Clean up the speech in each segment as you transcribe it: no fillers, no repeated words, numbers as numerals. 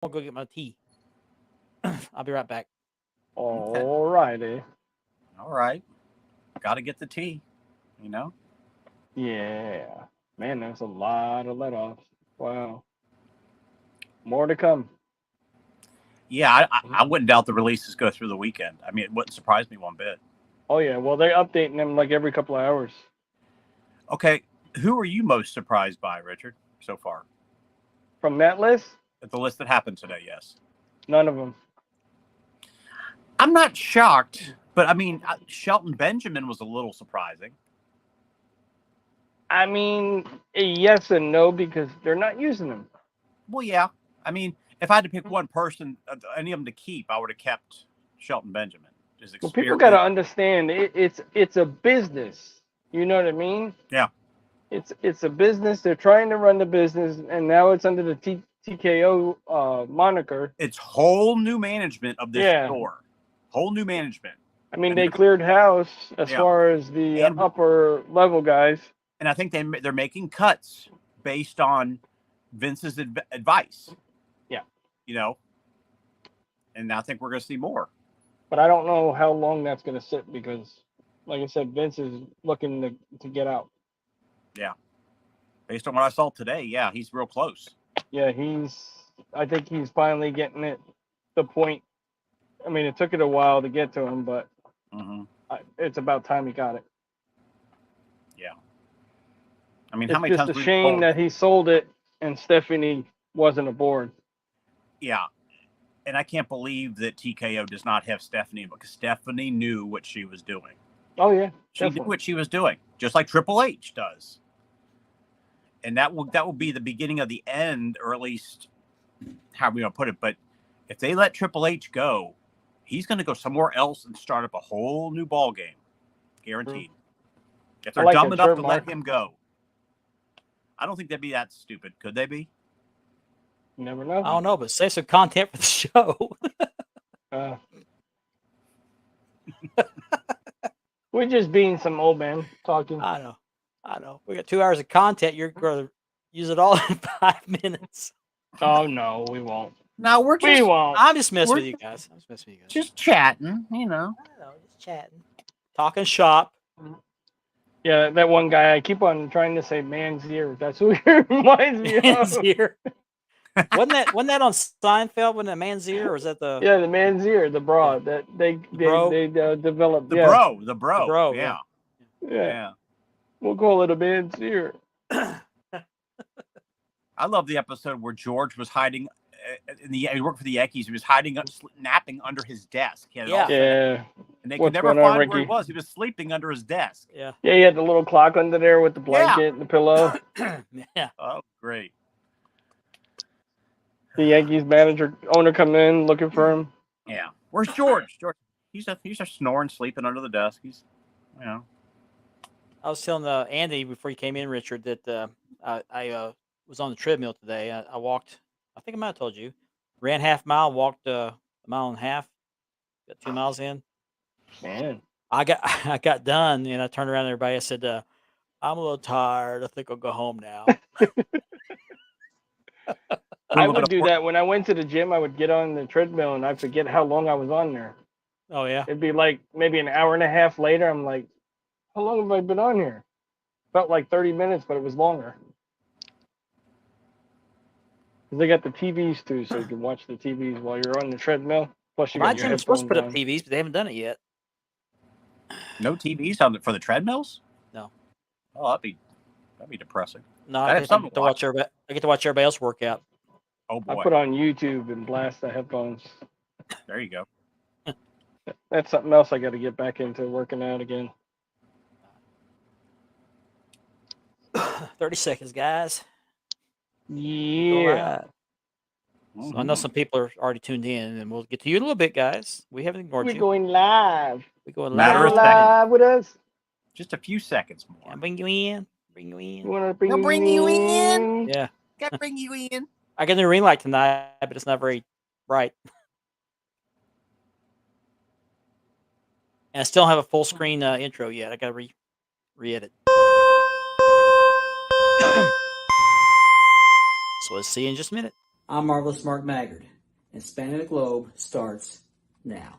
gonna go get my tea. I'll be right back. Okay. All righty. All right. Got to get the tea. You know. Yeah. Man, that's a lot of let offs. Wow. More to come. Yeah, I wouldn't doubt the releases go through the weekend. I mean, it wouldn't surprise me one bit. Oh yeah. Well, they're updating them like every couple of hours. Okay, who are you most surprised by, Richard, so far? From that list, At the list that happened today, yes. none of them. I'm not shocked, but I mean, Shelton Benjamin was a little surprising. I mean, yes and no because they're not using them. Well, yeah. I mean, if I had to pick one person, any of them to keep, I would have kept Shelton Benjamin. His Well, people experience. got to understand it's a business. You know what I mean? Yeah. It's a business. They're trying to run the business, and now it's under the TKO moniker. It's whole new management of this Yeah. store. Whole new management. I mean, And they they're- cleared house as Yeah. far as the And- upper level guys. And I think they're making cuts based on Vince's advice. Yeah. You know, and I think we're going to see more. But I don't know how long that's going to sit because, like I said, Vince is looking to get out. Yeah. Based on what I saw today, yeah, he's real close. Yeah, I think he's finally getting it. The point. I mean, it took it a while to get to him, but Mm-hmm. it's about time he got it. Yeah. I mean, It's how many just times a we've shame told- that he sold it and Stephanie wasn't aboard. Yeah. And I can't believe that TKO does not have Stephanie because Stephanie knew what she was doing. Oh yeah, She knew definitely. what she was doing, just like Triple H does. And that will be the beginning of the end, or at least how are we gonna put it. But if they let Triple H go, he's gonna go somewhere else and start up a whole new ball game. Guaranteed. If they're I like dumb that enough shirt, to Mark. let him go. I don't think they'd be that stupid, could they be? You never know. I don't know, but save some content for the show. Uh, we're just being some old man talking. I know. We got 2 hours of content. You're going to use it all in 5 minutes. Oh no, we won't. No, we're We won't. I'm just messing We're with you guys. I'm just messing with you guys. just chatting, you know. I know, just chatting, talking shop. Yeah, that one guy. I keep on trying to say man's ear. That's who he reminds me Man's of. ear. wasn't that on Seinfeld? Wasn't that Man's ear, or was that the Yeah, the man's ear, the bra that they bro? developed. The yeah. bro, the bro. The bro, yeah. Yeah, Yeah. we'll call it a man's ear. I love the episode where George was hiding he worked for the Yankees. He was hiding, napping under his desk. He had it all Yeah. set up, Yeah, and they What's could never going on, find where he Ricky? was. He was sleeping under his desk. Yeah. yeah. He had the little clock under there with the blanket and the pillow. Yeah. Oh, great. The Yankees owner come in looking for him. Yeah. Where's George? George, he's just snoring, sleeping under the desk. He's, you know. I was telling Andy before you came in, Richard, that I was on the treadmill today. I walked. I think I might have told you. Ran half mile, walked a mile and a half. Got 2 miles in. Man, I got done, and I turned around to everybody. I said, "I'm a little tired. I think I'll go home now." I would do that when I went to the gym. I would get on the treadmill and I forget how long I was on there. Oh yeah. It'd be like maybe an hour and a half later. I'm like, how long have I been on here? Felt like 30 minutes, but it was longer. 'Cause they got the TVs too, so you can watch the TVs while you're on the treadmill. Plus, you My got your gym was supposed to headphones put up on. TVs, but they haven't done it yet. No TVs for the treadmills? No. Oh, that'd be depressing. No, I have something get to watch everybody. I get to watch everybody else work out. Oh I boy. put on YouTube and blast the headphones. There you go. That's something else I got to get back into working out again. 30 seconds, guys. Yeah. So I know some people are already tuned in, and we'll get to you in a little bit, guys. We haven't ignored We're you. going live. We're going Matter live. of fact. Live with us. Just a few seconds more. Can I bring you in? Bring you You in. want to bring, We'll bring you in. Yeah. Gotta bring you in. I got a new ring light tonight, but it's not very bright. And I still don't have a full screen intro yet. I got to re-edit. So let's see in just a minute. I'm Marvelous Mark Maggard, and Spanning the Globe starts now.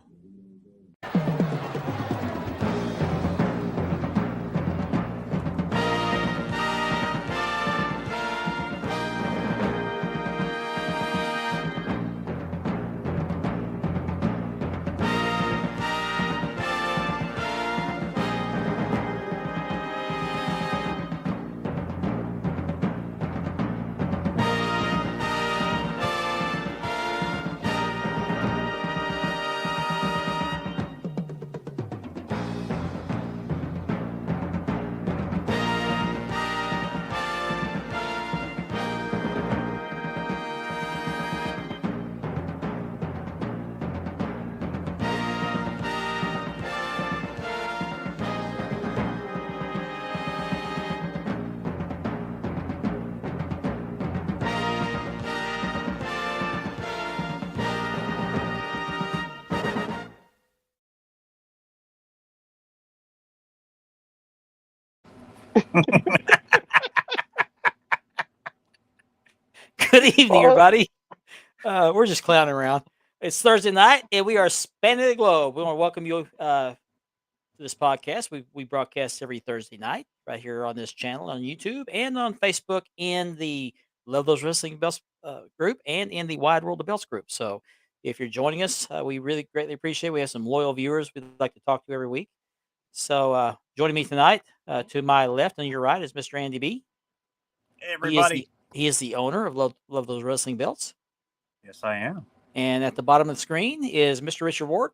Good evening, everybody. We're just clowning around. It's Thursday night, and we are spanning the globe. We want to welcome you to this podcast. We broadcast every Thursday night right here on this channel on YouTube and on Facebook in the Love Those Wrestling Belts group and in the Wide World of Belts group. So if you're joining us, we really greatly appreciate it. We have some loyal viewers we'd like to talk to every week. So joining me tonight, to my left and your right, is Mr. Andy B. Hey, everybody. He is the owner of Love Those Wrestling Belts. Yes, I am. And at the bottom of the screen is Mr. Richard Ward.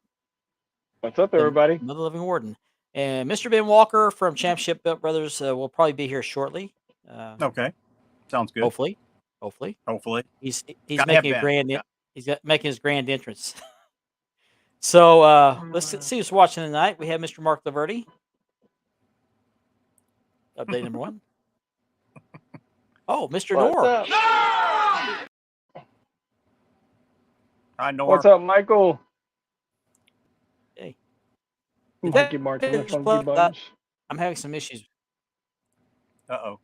What's up, everybody? Another living warden. And Mr. Ben Walker from Championship Belt Brothers will probably be here shortly. Okay. Sounds good. Hopefully. Hopefully. He's Gotta making have a Ben. grand he's making his grand entrance. So let's see who's watching tonight. We have Mr. Mark Laverty. Update number 1. Oh, Mr. What's Nor. up? I know. What's up, Michael? Hey. Mikey Mark and the Just Funky plug that. Bunch. I'm having some issues. Uh-oh.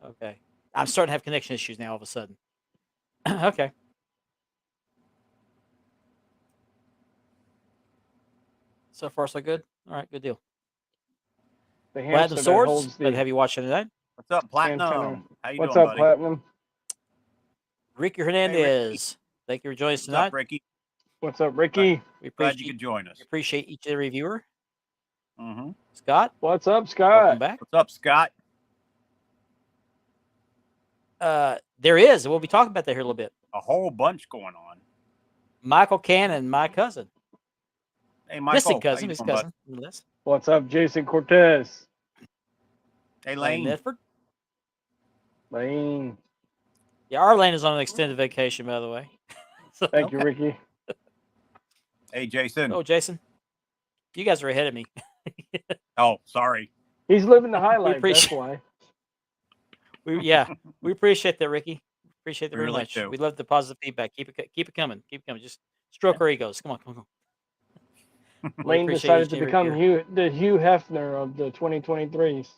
Okay. I'm starting to have connection issues now all of a sudden. Okay. So far, so good. All right, good deal. The Platinum hamster that Swords. holds Good to the have you watching tonight. What's up, Platinum? antenna. How you What's doing, up, buddy? Platinum? Ricky Hernandez. Thank you for joining us What's tonight. up, Ricky? What's up, Ricky? We Glad you could join us. appreciate each and every viewer. Mm-hmm. Scott, What's up, welcome Scott? back. What's up, Scott? There is. We'll be talking about that here a little bit. A whole bunch going on. Michael Cannon, my cousin. Hey, Michael. Distant how cousin, you his doing, bud? cousin. from the list. What's up, Jason Cortez? Hey, Lane Lane. Nedford. Lane. Yeah, our Lane is on an extended vacation, by the way. So- Thank you, Ricky. Hey, Jason. Oh, Jason, you guys are ahead of me. Oh, sorry. He's living the high life. That's appreciate- why. We appreciate that, Ricky. Appreciate that We very really much. do. We love the positive feedback. Keep it coming. Keep it coming. Just stroke our egos. Come on. We Lane appreciate decided each to and every become viewer. the Hugh Hefner of the 2023s.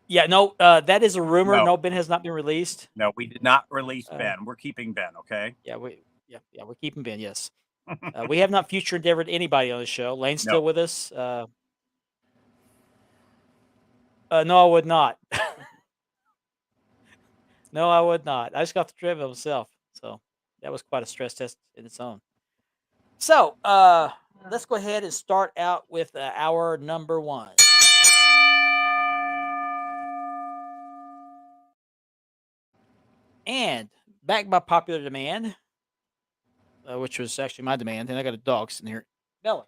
Yeah, no, that is a rumor. No. No, Ben has not been released. No, we did not release Uh, Ben. We're keeping Ben, okay? Yeah, we're keeping Ben. Yes, we have not future endeavored anybody on the show. Lane's still No. with us. No, I would not. No, I would not. I just got the treadmill myself, so that was quite a stress test in its own. So let's go ahead and start out with our number 1. And back by popular demand, which was actually my demand, and I got a dog sitting here. Bella,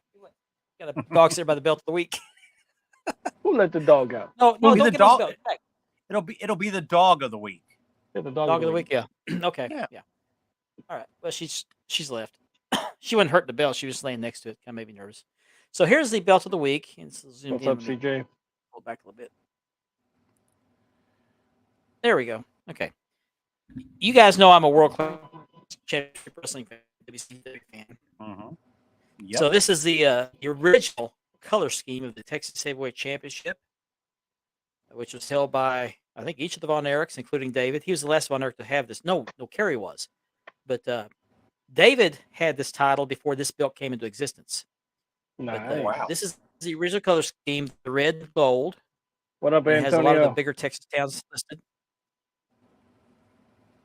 got a dog sitting by the belt of the week. Who let the dog out? No, Well, be don't the get on dog- the belt. Back. It'll be the dog of the week. Yeah, the Dog of the week, yeah. Okay, Yeah. yeah. All right. Well, she's left. She wasn't hurting the belt. She was laying next to it, kind of made me nervous. So here's the belt of the week. And so zoom What's in. up, Let me CJ? pull it back a little bit. There we go. Okay. You guys know I'm a world class championship wrestling fan, WCW fan. Mm-hmm. Yep. So this is the original color scheme of the Texas Heavyweight Championship, which was held by, I think, each of the Von Erichs, including David. He was the last Von Erich to have this. No, Kerry was. But David had this title before this belt came into existence. But Nice. Wow. this is the original color scheme, the red and gold. What up, And it has a lot of the Antonio? bigger Texas towns listed.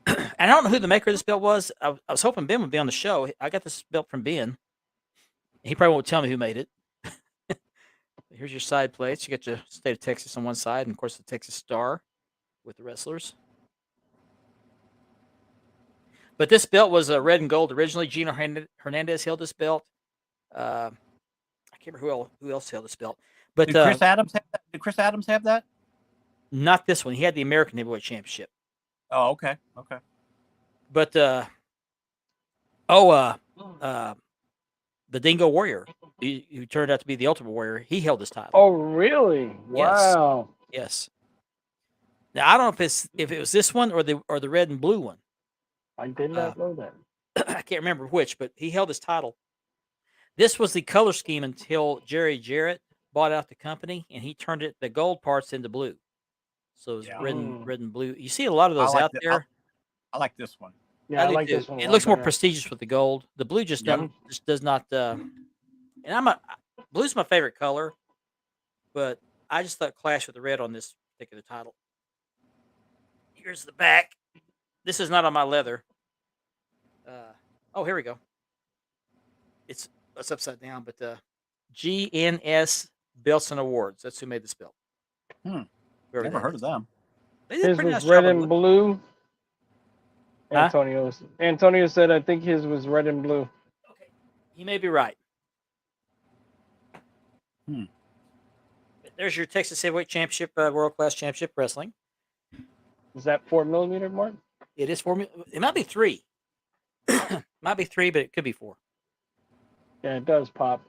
And I don't know who the maker of this belt was. I was hoping Ben would be on the show. I got this belt from Ben. He probably won't tell me who made it. Here's your side plates. You got your state of Texas on one side, and of course the Texas Star with the wrestlers. But this belt was red and gold originally. Gino Hernandez held this belt. I can't remember who else held this belt. But Did Chris Adams have that? Did Chris Adams have that? not this one. He had the American Heavyweight Championship. Oh, okay. Okay. But the Dingo Warrior, who turned out to be the Ultimate Warrior, he held this title. Oh, really? Yes. Wow. Yes. Now I don't know if it was this one or the red and blue one. I did not know that. I can't remember which, but he held his title. This was the color scheme until Jerry Jarrett bought out the company, and he turned the gold parts into blue. So it was Yeah. red and blue. You see a lot of those like out the- there. I like this one. Yeah, I do like too. this one. a It lot looks more better. prestigious with the gold. The blue just Yep. just does not. And blue's my favorite color, but I just thought clash with the red on this particular title. Here's the back. This is not on my leather. Oh, here we go. It's upside down, but GNS Belts and Awards. That's who made this belt. Hmm. Whoever Never that heard is. of them. They did a His pretty was nice red job on and the- blue. Huh? Antonio said, I think his was red and blue. Okay, you may be right. Hmm. But there's your Texas Heavyweight Championship, World Class Championship Wrestling. Is that 4mm, Mark? It is 4. It might be 3. Might be 3, but it could be 4. Yeah, it does pop.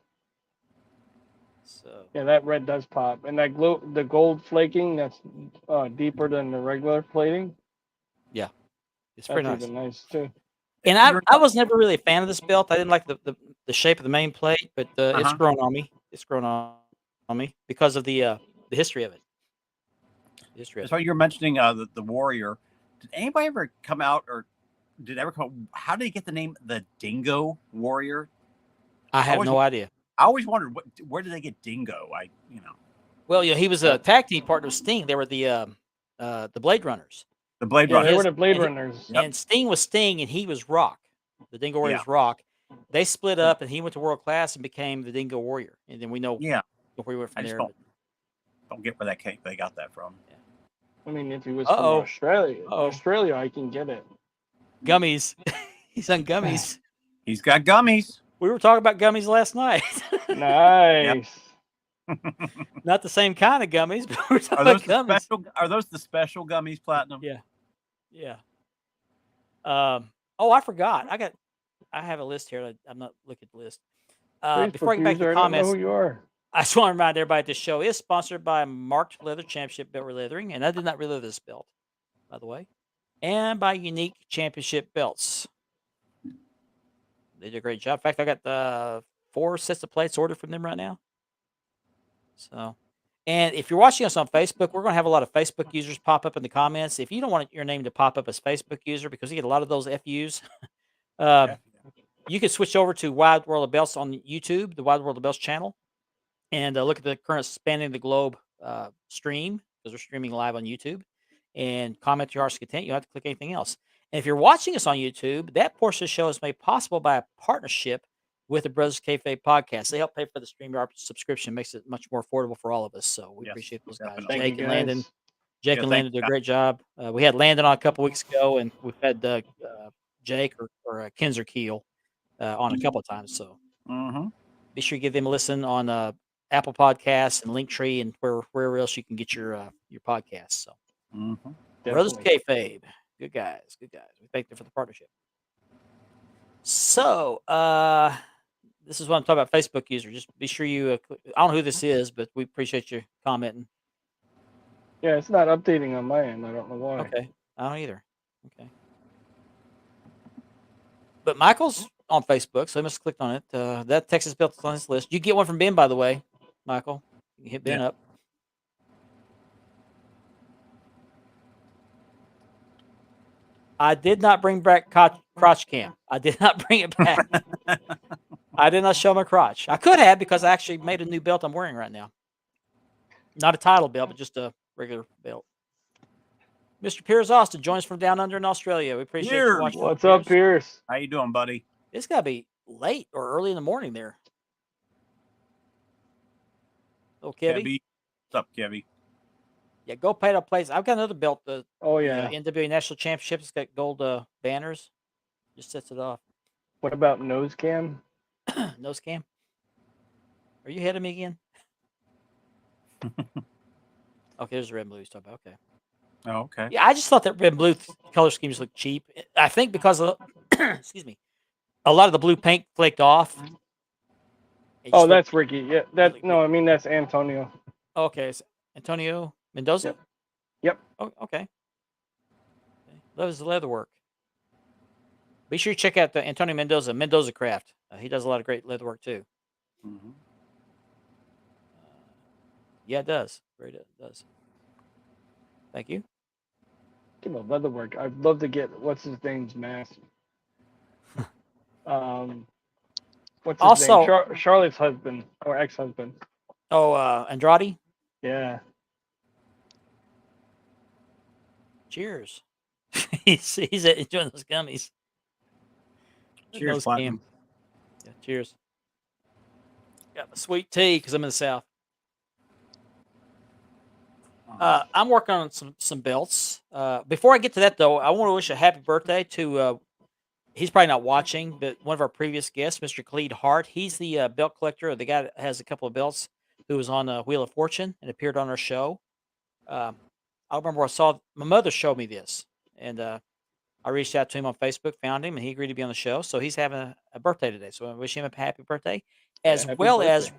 So Yeah, that red does pop. And that the gold flaking, that's deeper than the regular plating. it's That's pretty nice. even nice, too. And I was never really a fan of this belt. I didn't like the shape of the main plate, but it's Uh-huh. grown on me. It's grown on me because of the history of it. The history of So it. you're mentioning the Warrior. Did anybody ever come out, or did it ever come? How did he get the name the Dingo Warrior? I have always- no idea. I always wondered where did they get Dingo? Well, he was a tag team partner with Sting. They were the Blade Runners. The Blade Yeah, Runner. they his- were the Blade and he- Runners. Yep. And Sting was Sting, and he was Rock. The Dingo Warrior was Rock. They split up, and he went to World Class and became the Dingo Warrior. And then we know Yeah, where we went I from just there. don't get where they got that from. I mean, if he was Uh-oh. from Australia, Uh-oh. Australia, I can get it. Gummies. He's on gummies. He's got gummies. We were talking about gummies last night. Nice. Not the same kind of gummies, but we're Are talking those about the gummies. special? Are those the special gummies, Platinum? Yeah. Yeah. Oh, I forgot. I have a list here. I'm not looking at the list. Before I get back to user, the I don't know comments, who you are. I just want to remind everybody this show is sponsored by Marked Leather Championship Belt Leathering, and I did not relive this belt, by the way, and by Unique Championship Belts. They did a great job. In fact, I got 4 sets of plates ordered from them right now. So, and if you're watching us on Facebook, we're going to have a lot of Facebook users pop up in the comments. If you don't want your name to pop up as Facebook user, because you get a lot of those FUs, you can switch over to Wide World of Belts on YouTube, the Wide World of Belts channel, and look at the current Spanning the Globe stream, because we're streaming live on YouTube, and comment your heart's content. You don't have to click anything else. And if you're watching us on YouTube, that portion of the show is made possible by a partnership with the Brothers Kayfabe podcast. They help pay for the StreamYard subscription, makes it much more affordable for all of us. So we Yes, appreciate those guys. definitely. Thank Jake you, and Landon. guys. Jake Yeah, and thank Landon do you, a great job. We had Landon on a couple weeks ago, and we've had Jake or Kinzer Keel on a couple of times. So Mm-hmm. be sure you give them a listen on Apple Podcasts and Linktree and wherever else you can get your podcasts. So Mm-hmm. Brothers Definitely. Kayfabe, good guys, good guys. We thank them for the partnership. So this is what I'm talking about. Facebook user, just be sure you. I don't know who this is, but we appreciate you commenting. Yeah, it's not updating on my end. I don't know why. Okay, I don't either. Okay, but Michael's on Facebook, so he must have clicked on it. That Texas belt is on his list. You get one from Ben, by the way, Michael. You can hit Ben Yeah. up. I did not bring back crotch cam. I did not bring it back. I did not show my crotch. I could have because I actually made a new belt I'm wearing right now. Not a title belt, but just a regular belt. Mr. Piers Austin joins from down under in Australia. We appreciate you Piers. watching. What's up, Pierce? How you doing, buddy? It's got to be late or early in the morning there. Oh, Kevy. Kevy. What's up, Kevy? Yeah, go pay the place. I've got another belt. The Oh yeah. NWA National Championship. It's got gold banners. Just sets it off. What about nose cam? Nose cam. Are you ahead of me again? Okay, there's the red and blue he's talking about. Okay. Oh, okay. Yeah, I just thought that red and blue color schemes looked cheap. I think because of excuse me, a lot of the blue paint flaked off. It Oh, just that's Ricky. Yeah, that really no, I mean that's Antonio. looked- okay. It's Antonio Mendoza. Yep. Yep. Oh, okay. Loves the leather work. Be sure you check out the Antonio Mendoza Craft. He does a lot of great leather work too. Mm-hmm. Yeah, it does. Great, it does. Thank you. Give him leather work. I'd love to get what's his name's mask. What's his Also- name? Charlotte's husband or ex-husband. Oh, Andrade. Yeah. Cheers. he's enjoying those gummies. Cheers, Nose Platinum. cam. Yeah, cheers. Got my sweet tea because I'm in the South. I'm working on some belts. Before I get to that, though, I want to wish a happy birthday to. He's probably not watching, but one of our previous guests, Mr. Khalid Hart. He's the belt collector, the guy that has a couple of belts, who was on Wheel of Fortune and appeared on our show. I remember I saw my mother showed me this, and I reached out to him on Facebook, found him, and he agreed to be on the show. So he's having a birthday today. So I wish him a happy birthday, as happy well birthday.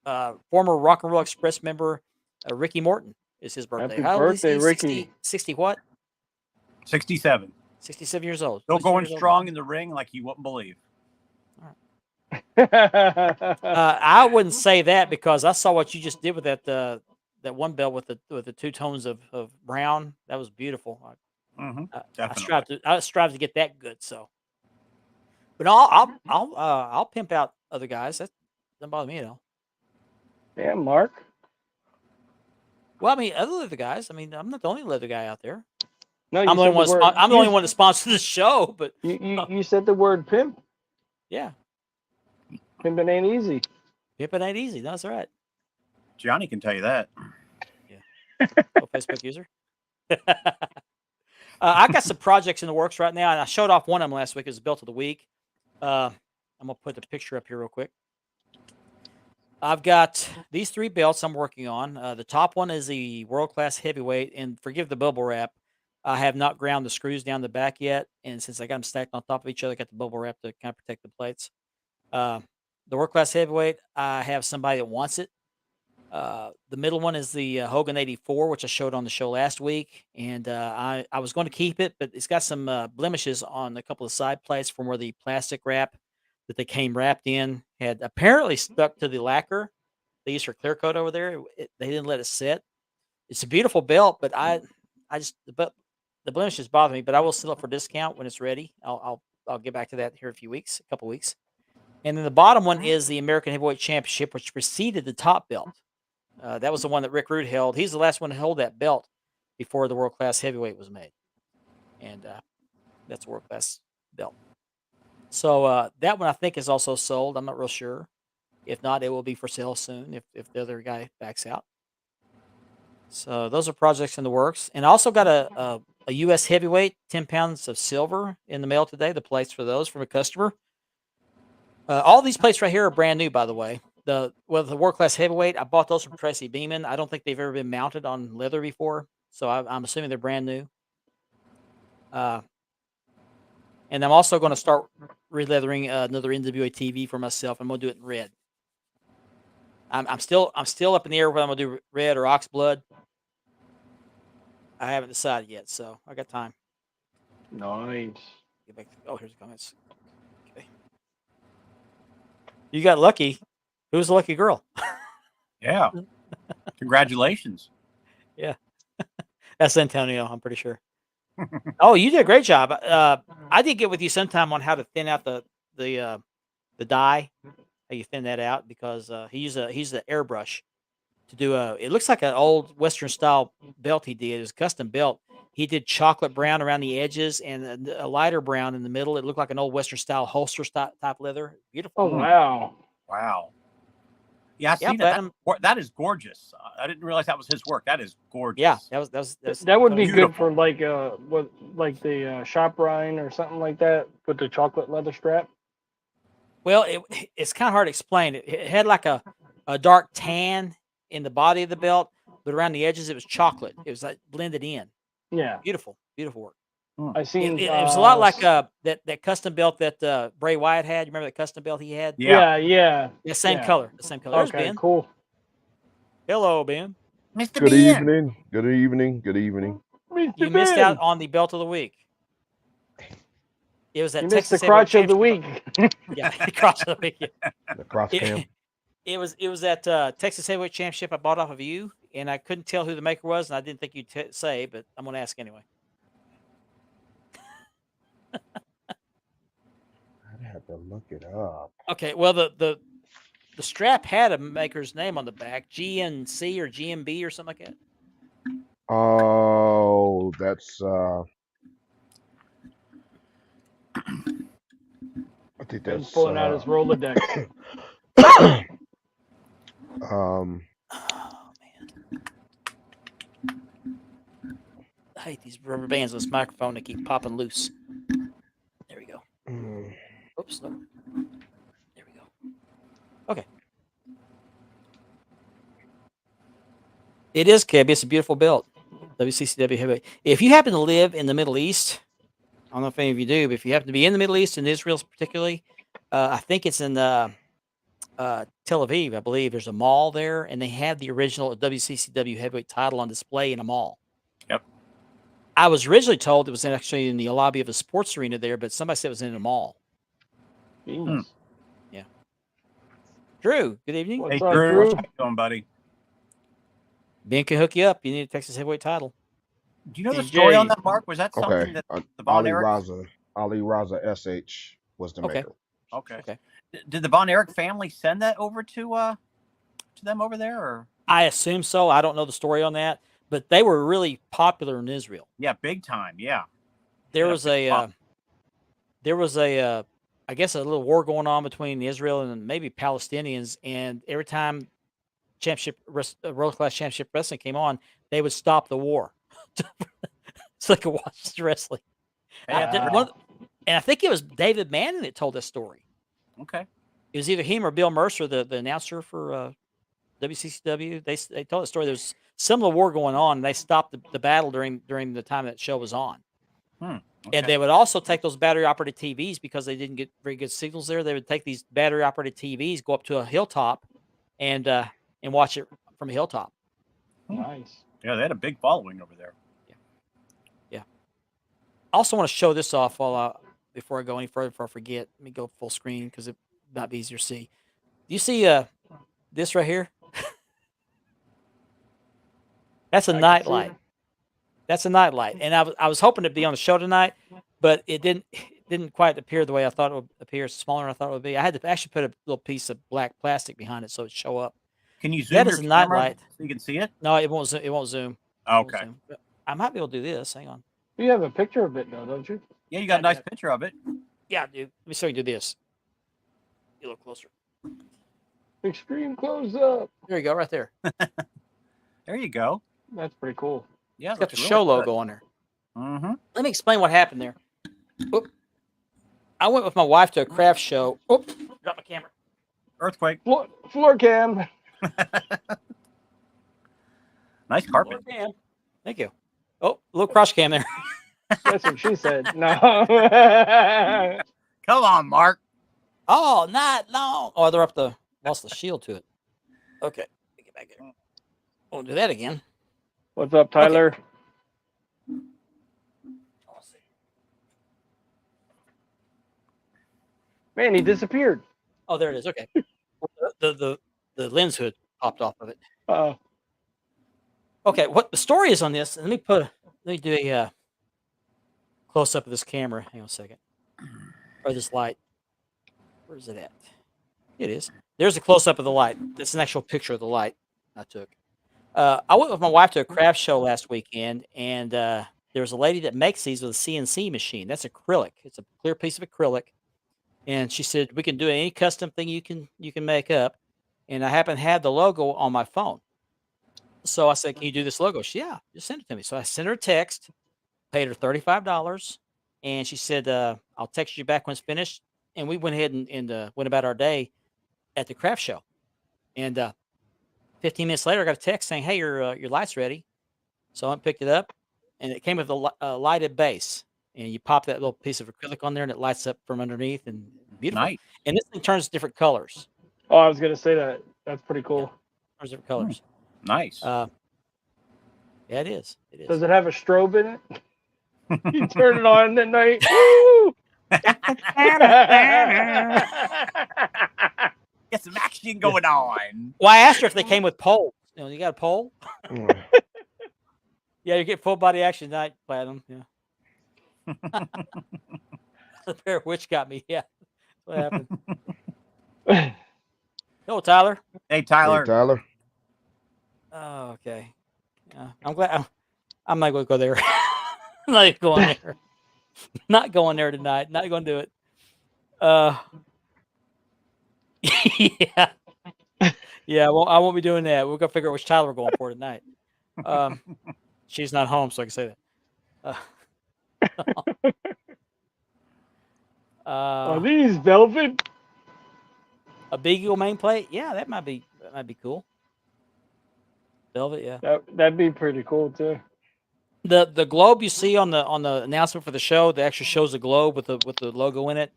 as former Rock and Roll Express member Ricky Morton is his birthday. Happy How old is birthday, he? Ricky. 60 what? 67. 67 years old. Still 67 going years old. strong in the ring like you wouldn't believe. I wouldn't say that because I saw what you just did with that one belt with the two tones of brown. That was beautiful. Mm-hmm. I Definitely. strive to get that good. So, but I'll pimp out other guys. That doesn't bother me at all. Yeah, Mark. Well, I mean, other leather guys. I mean, I'm not the only leather guy out there. No, I'm the only one. I'm the only one to sponsor the show. But You said the word pimp. yeah, Pimping ain't easy. pimping ain't easy. That's right. Johnny can tell you that. Oh, Facebook user. I got some projects in the works right now, and I showed off one of them last week. It was Belt of the Week. I'm gonna put the picture up here real quick. I've got these 3 belts I'm working on. The top one is the World Class Heavyweight, and forgive the bubble wrap. I have not ground the screws down the back yet, and since I got them stacked on top of each other, I got the bubble wrap to kind of protect the plates. The World Class Heavyweight, I have somebody that wants it. The middle one is the Hogan 84, which I showed on the show last week, and I was going to keep it, but it's got some blemishes on a couple of side plates from where the plastic wrap that they came wrapped in had apparently stuck to the lacquer they used for clear coat over there. They didn't let it set. It's a beautiful belt, but the blemishes bother me. But I will sell it for discount when it's ready. I'll get back to that here in a couple weeks. And then the bottom one is the American Heavyweight Championship, which preceded the top belt. That was the one that Rick Rude held. He's the last one to hold that belt before the World Class Heavyweight was made. And that's a World Class belt. So that one I think is also sold. I'm not real sure. If not, it will be for sale soon if the other guy backs out. So those are projects in the works. And I also got a U.S. Heavyweight, 10 pounds of silver in the mail today, the plates for those from a customer. All these plates right here are brand new, by the way. The World Class Heavyweight, I bought those from Tracy Beeman. I don't think they've ever been mounted on leather before, so I'm assuming they're brand new. And I'm also going to start re-leathering another NWA TV for myself. I'm going to do it in red. I'm still up in the air whether I'm going to do red or ox blood. I haven't decided yet, so I got time. Nice. Get back. Oh, here's the comments. Okay. You got lucky. Who's the lucky girl? Yeah. Congratulations. Yeah. That's Antonio, I'm pretty sure. Oh, you did a great job. I did get with you sometime on how to thin out the die, how you thin that out because he used an airbrush to do a. It looks like an old Western style belt he did. It was a custom belt. He did chocolate brown around the edges and a lighter brown in the middle. It looked like an old Western style holster type leather. Beautiful. Oh wow. Wow. Yeah, I Yep, seen it. That is gorgeous. I didn't realize that was his work. That is gorgeous. Yeah, that was That would be Beautiful. good for like the shop Rhine or something like that with the chocolate leather strap. Well, it's kind of hard to explain. It had like a dark tan in the body of the belt, but around the edges it was chocolate. It was like blended in. Yeah, Beautiful, beautiful work. I seen. It was a lot like that custom belt that Bray Wyatt had. You remember that custom belt he had? Yeah. Yeah. The same Yeah. color. The same color. There's Okay, Ben. cool. Hello, Ben. Mr. Good Ben. evening. Good evening. Good evening. Mr. You missed Ben, out on the belt of the week. It was that You missed the Texas Heavyweight crotch of the Championship. week. Yeah, the crotch of the week. Yeah. The cross cam. It was that Texas Heavyweight Championship I bought off of you, and I couldn't tell who the maker was, and I didn't think you'd say, but I'm going to ask anyway. I'd have to look it up. Okay, well the strap had a maker's name on the back, GNC or GMB or something like that. Oh, that's I think Ben's that's pulling out his Rolodex. Oh man, I hate these rubber bands on this microphone that keep popping loose. There we go. mm, Oops, no. There we go. Okay. It is, Keb. It's a beautiful belt. WCCW heavyweight. If you happen to live in the Middle East, I don't know if any of you do, but if you happen to be in the Middle East, in Israel particularly, I think it's in Tel Aviv, I believe. There's a mall there, and they have the original WCCW heavyweight title on display in a mall. Yep. I was originally told it was actually in the lobby of a sports arena there, but somebody said it was in a mall. Jeez. Drew, good evening. What's Hey, up, Drew. Drew? How you doing, buddy? Ben can hook you up. You need a Texas heavyweight title. Do you know the DJ. story on that, Mark? Was that okay. something that the Von Ali Erich? Raza SH was the Okay. maker. Okay. Okay. Did the Von Erich family send that over to them over there, or? I assume so. I don't know the story on that, but they were really popular in Israel. Yeah, big time. Yeah. There Yeah, was big pop. I guess a little war going on between Israel and maybe Palestinians, and every time World Class Championship Wrestling came on, they would stop the war so they could watch the wrestling. Hey, And I think it was David Manning that told this story. okay. It was either him or Bill Mercer, the announcer for WCCW. They told the story. There was similar war going on, and they stopped the battle during the time that show was on. Okay. And they would also take those battery operated TVs because they didn't get very good signals there. They would take these battery operated TVs, go up to a hilltop, and watch it from a hilltop. Nice. Yeah, they had a big following over there. I also want to show this off before I go any further, before I forget. Let me go full screen because it might be easier to see. Do you see this right here? That's a I can night see light. it. That's a night light, and I was hoping to be on the show tonight, but it didn't quite appear the way I thought it would appear. It's smaller than I thought it would be. I had to actually put a little piece of black plastic behind it so it show up. Can you zoom That your is a night camera light. so you can see it? No, it won't. It won't zoom. It won't Okay. zoom. But I might be able to do this. Hang on. You have a picture of it though, don't you? Yeah, you got a nice picture of it. Yeah, dude. Let me show you do this. Get a little closer. Extreme close up. There you go, right there. There you go. That's pretty cool. Yeah, It's got the show logo on there. Mm-hmm. Let me explain what happened there. Oop. I went with my wife to a craft show. Oop, dropped my camera. Earthquake. Floor cam. Nice carpet. Cam. Thank you. Oh, a little crush cam there. That's what she said. No. Come on, Mark. All night long. Oh, they're lost the shield to it. Okay, let me get back there. Won't do that again. What's up, Tyler? Man, he disappeared. Oh, there it is. Okay. The lens hood popped off of it. Uh, Okay, what the story is on this? Let me do a close up of this camera. Hang on a second. Or this light. Where is it at? It is. There's a close up of the light. That's an actual picture of the light I took. I went with my wife to a craft show last weekend, and there was a lady that makes these with a CNC machine. That's acrylic. It's a clear piece of acrylic, and she said we can do any custom thing you can make up. And I happen to have the logo on my phone, so I said, "Can you do this logo?" She, yeah, just send it to me. So I sent her a text, paid her $35, and she said, "I'll text you back when it's finished." And we went ahead and went about our day at the craft show, and 15 minutes later, I got a text saying, "Hey, your light's ready." So I went and picked it up, and it came with a lighted base, and you pop that little piece of acrylic on there, and it lights up from underneath, and beautiful. Nice. And this thing turns different colors. Oh, I was gonna say that. That's pretty cool. Turns different colors. Nice. Yeah, it is. It is. Does it have a strobe in it? You turn it on at night. Woo! Get some action going on. Well, I asked her if they came with poles. You got a pole? Mm. Yeah, you get full body action tonight, Platinum. Yeah. The Bear Witch got me. Yeah. That's what happened. Hello, Tyler. Hey, Tyler. Hey, Tyler. Oh, okay. Yeah, I'm glad. I'm not going to go there. I'm not going there. Not going there tonight. Not going to do it. Yeah. Yeah. Well, I won't be doing that. We're going to figure out which Tyler we're going for tonight. She's not home, so I can say that. Are these velvet? A Big Eagle main plate? Yeah, that might be cool. Velvet, yeah. That'd be pretty cool too. The globe you see on the announcement for the show, the actually shows the globe with the logo in it.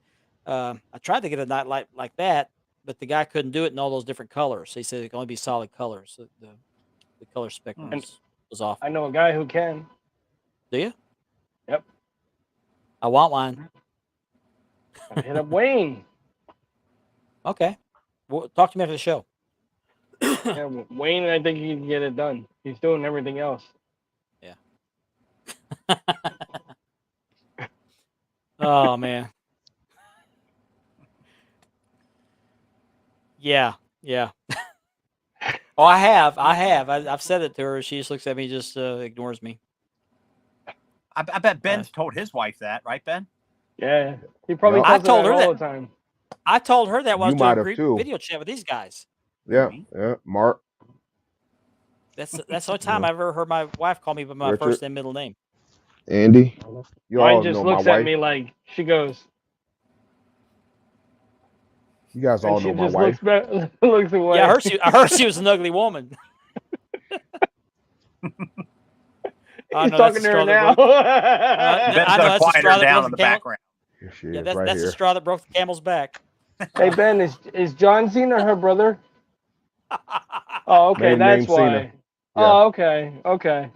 I tried to get a night light like that, but the guy couldn't do it in all those different colors. So he said it can only be solid colors. So the color spectrum was off. I know a guy who can. Do you? Yep. I want one. I hit up Wayne. Okay. Well, talk to me after the show. Yeah, Wayne, I think he can get it done. He's doing everything else. Oh man. Yeah. Oh, I have. I've said it to her. She just looks at me, just ignores me. I bet Ben's told his wife that, right, Ben? Yeah, he probably Yeah. tells I told her her that all that. the time. I told her that while I You was might doing a have great too. video chat with these guys. Yeah, Mhm. yeah. Mark. That's the only time I ever heard my wife call me by my Richard. first and middle name. Andy. You Mine all just know my looks at wife. me like she goes, You guys all and she know my just wife. looks away. Yeah, I heard she was an ugly woman. He's talking to her now. Ben's I know, gonna that's the quiet straw her that down broke in the the camel. background. Here she Yeah, is, that's right the here. straw that broke the camel's back. Hey Ben, is John Cena her brother? Oh, okay, Maiden that's name why. Cena. Yeah. Oh, okay. I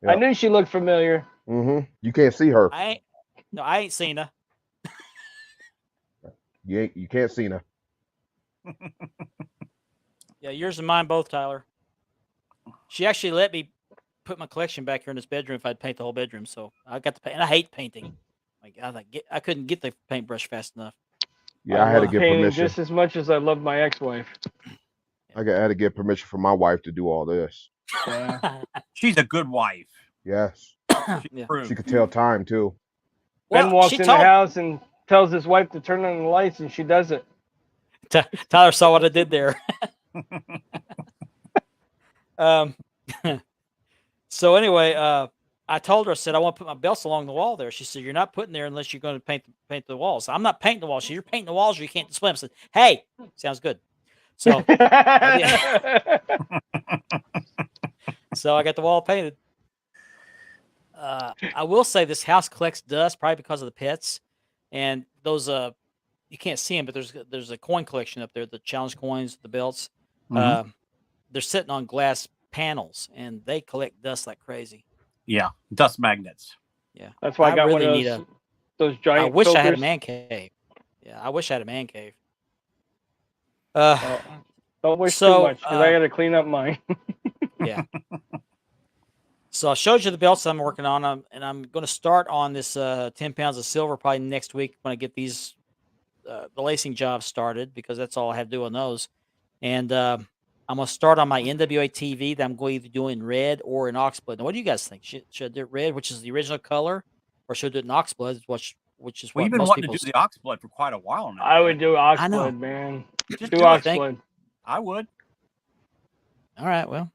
Yeah. knew she looked familiar. Mm-hmm. You can't see her. I ain't seen her. You can't see her. Yeah, yours and mine both, Tyler. She actually let me put my collection back here in this bedroom if I'd paint the whole bedroom. So I got to paint, and I hate painting. Like I couldn't get the paintbrush fast enough. Yeah, I had to love get painting permission. just as much as I love my ex-wife. I had to get permission from my wife to do all this. Yeah. She's a good wife. Yes. Yeah. True. She could tell time too. Ben Well, walks she in told the house and tells his wife to turn on the lights, and she does it. Tyler saw what I did there. So anyway, I told her, I said, I want to put my belts along the wall there. She said, you're not putting there unless you're going to paint the walls. I'm not painting the walls. She said, you're painting the walls or you can't swim. I said, hey, sounds good. So, so I got the wall painted. I will say this house collects dust probably because of the pets and those, you can't see them, but there's a coin collection up there, the challenge coins, the belts. Mhm. They're sitting on glass panels and they collect dust like crazy. Yeah, dust magnets. Yeah. That's why I got really one need of those giant I wish I had a filters. man cave. Yeah, I wish I had a man cave. Don't wish So, too much because I got to clean up mine. Yeah. So I showed you the belts I'm working on, and I'm going to start on this 10 pounds of silver probably next week when I get these the lacing jobs started, because that's all I have to do on those. And I'm going to start on my NWA TV that I'm going to either do in red or in oxblood. Now, what do you guys think? Should I do it red, which is the original color, or should I do it in oxblood, which is We've what been most wanting to people? do the oxblood for quite a while now. I would do I know. Oxblood, man. Just Do do it. Oxblood. I would. All right, well,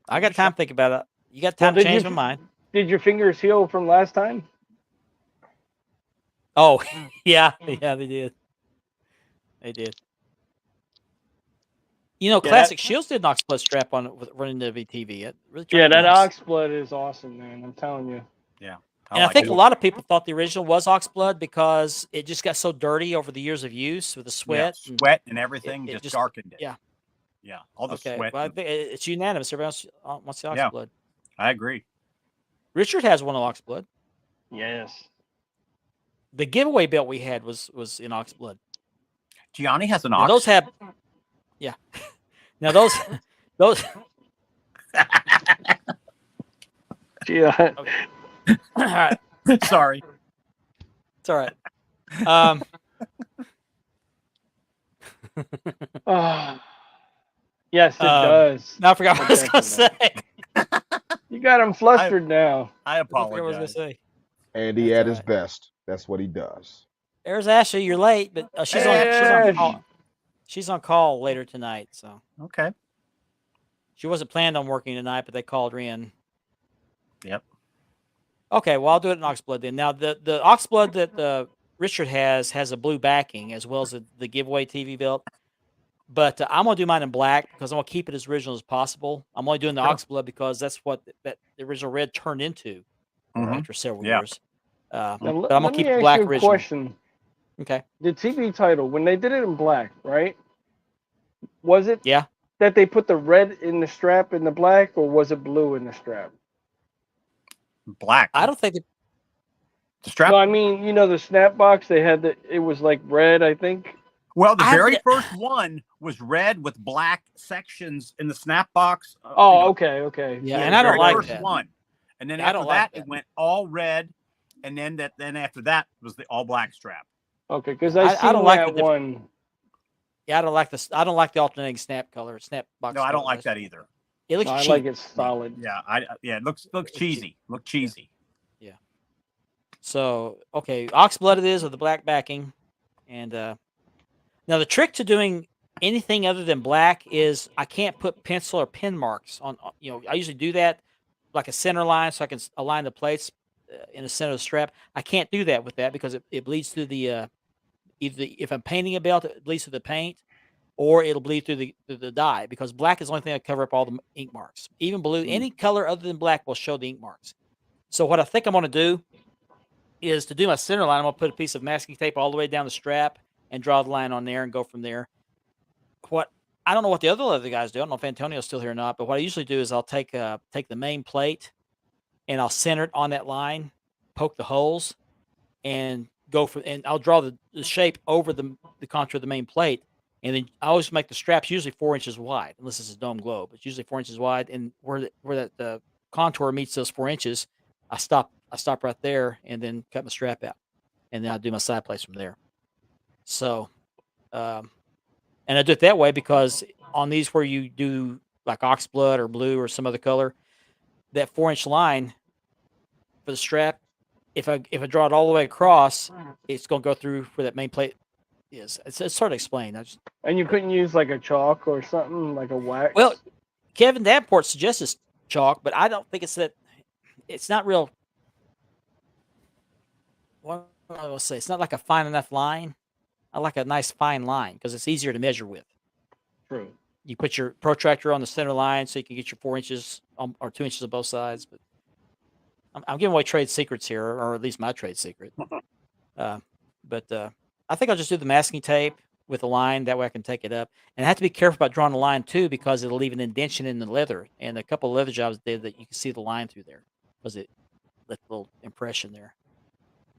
I I'd got be time shocked. to think about it. You got Well, time to did change you- my mind. Did your fingers heal from last time? Oh, yeah, they did. They did. You know, Yeah, Classic Shields did an oxblood strap on it with running the VTV. It really turned Yeah, out that nice. Oxblood is awesome, man. I'm telling you. And I like think it. a lot of people thought the original was oxblood because it just got so dirty over the years of use with the sweat. Yeah, and- sweat and everything it just, just- darkened it. yeah. Yeah. All the okay, sweat. well, I think it's unanimous. Everyone else wants the Yeah. oxblood. I agree. Richard has one of oxblood. Yes. The giveaway belt we had was in oxblood. Gianni has an Now, ox. those have, yeah. Now those. Yeah. All right, Sorry. it's all right. Um, Yes, it does. now I forgot what I was gonna say. You got him flustered now. I I forgot what I was apologize. gonna say. Andy That's at his alright. best. That's what he does. There's Ashley. You're late, but she's on Ash. call. She's on call later tonight, so Okay. she wasn't planned on working tonight, but they called her in. Yep. Okay, well I'll do it in oxblood then. Now the oxblood that Richard has a blue backing as well as the giveaway TV belt, but I'm gonna do mine in black because I'm gonna keep it as original as possible. I'm only doing the Sure. oxblood because that's what the original red turned into Mhm. after several Yeah. years. Now, But I'm let gonna me keep the ask black you a original. question. Okay. The TV title, when they did it in black, right? Was it Yeah. that they put the red in the strap in the black, or was it blue in the strap? Black. I don't think that, Strap. No, I mean, you know, the snap box, they had it was like red, I think. Well, the I very haven't- first one was red with black sections in the snap box. Oh, okay. Yeah, the and I don't very like first that. one. And then Yeah, I after don't that, like that. it went all red, and then after that was the all black strap. Okay, because I I don't seen like that the diff- one. yeah, I don't like this. I don't like the alternating snap color, snap box. No, I don't color. like that either. It looks No, I cheap. like it solid. Yeah, it looks cheesy. Look cheesy. So okay, oxblood it is with the black backing, and now the trick to doing anything other than black is I can't put pencil or pin marks on. You know, I usually do that like a center line so I can align the plates in the center of the strap. I can't do that with that because it bleeds through the if I'm painting a belt, it bleeds through the paint, or it'll bleed through the dye because black is the only thing that cover up all the ink marks. Even blue, any color other than black will show the ink marks. So what I think I'm going to do is to do my center line, I'm going to put a piece of masking tape all the way down the strap and draw the line on there and go from there. I don't know what the other guys do. I don't know if Antonio's still here or not, but what I usually do is I'll take the main plate and I'll center it on that line, poke the holes, and and I'll draw the shape over the contour of the main plate. And then I always make the straps usually 4 inches wide, unless it's a dome globe. It's usually 4 inches wide, and where the contour meets those 4 inches, I stop right there and then cut my strap out, and then I do my side plates from there. So, and I do it that way because on these where you do like oxblood or blue or some other color, that 4-inch line for the strap, if I draw it all the way across, it's going to go through where that main plate is. It's hard to explain. And you couldn't use like a chalk or something, like a wax. Well, Kevin Davenport suggested chalk, but I don't think it's that. It's not real. What I will say, it's not like a fine enough line. I like a nice fine line because it's easier to measure with. True. You put your protractor on the center line so you can get your 4 inches or 2 inches on both sides. But I'm giving away trade secrets here, or at least my trade secret. But I think I'll just do the masking tape with the line. That way I can take it up. And I have to be careful about drawing the line too because it'll leave an indentation in the leather. And a couple of leather jobs did that you can see the line through there because it left a little impression there.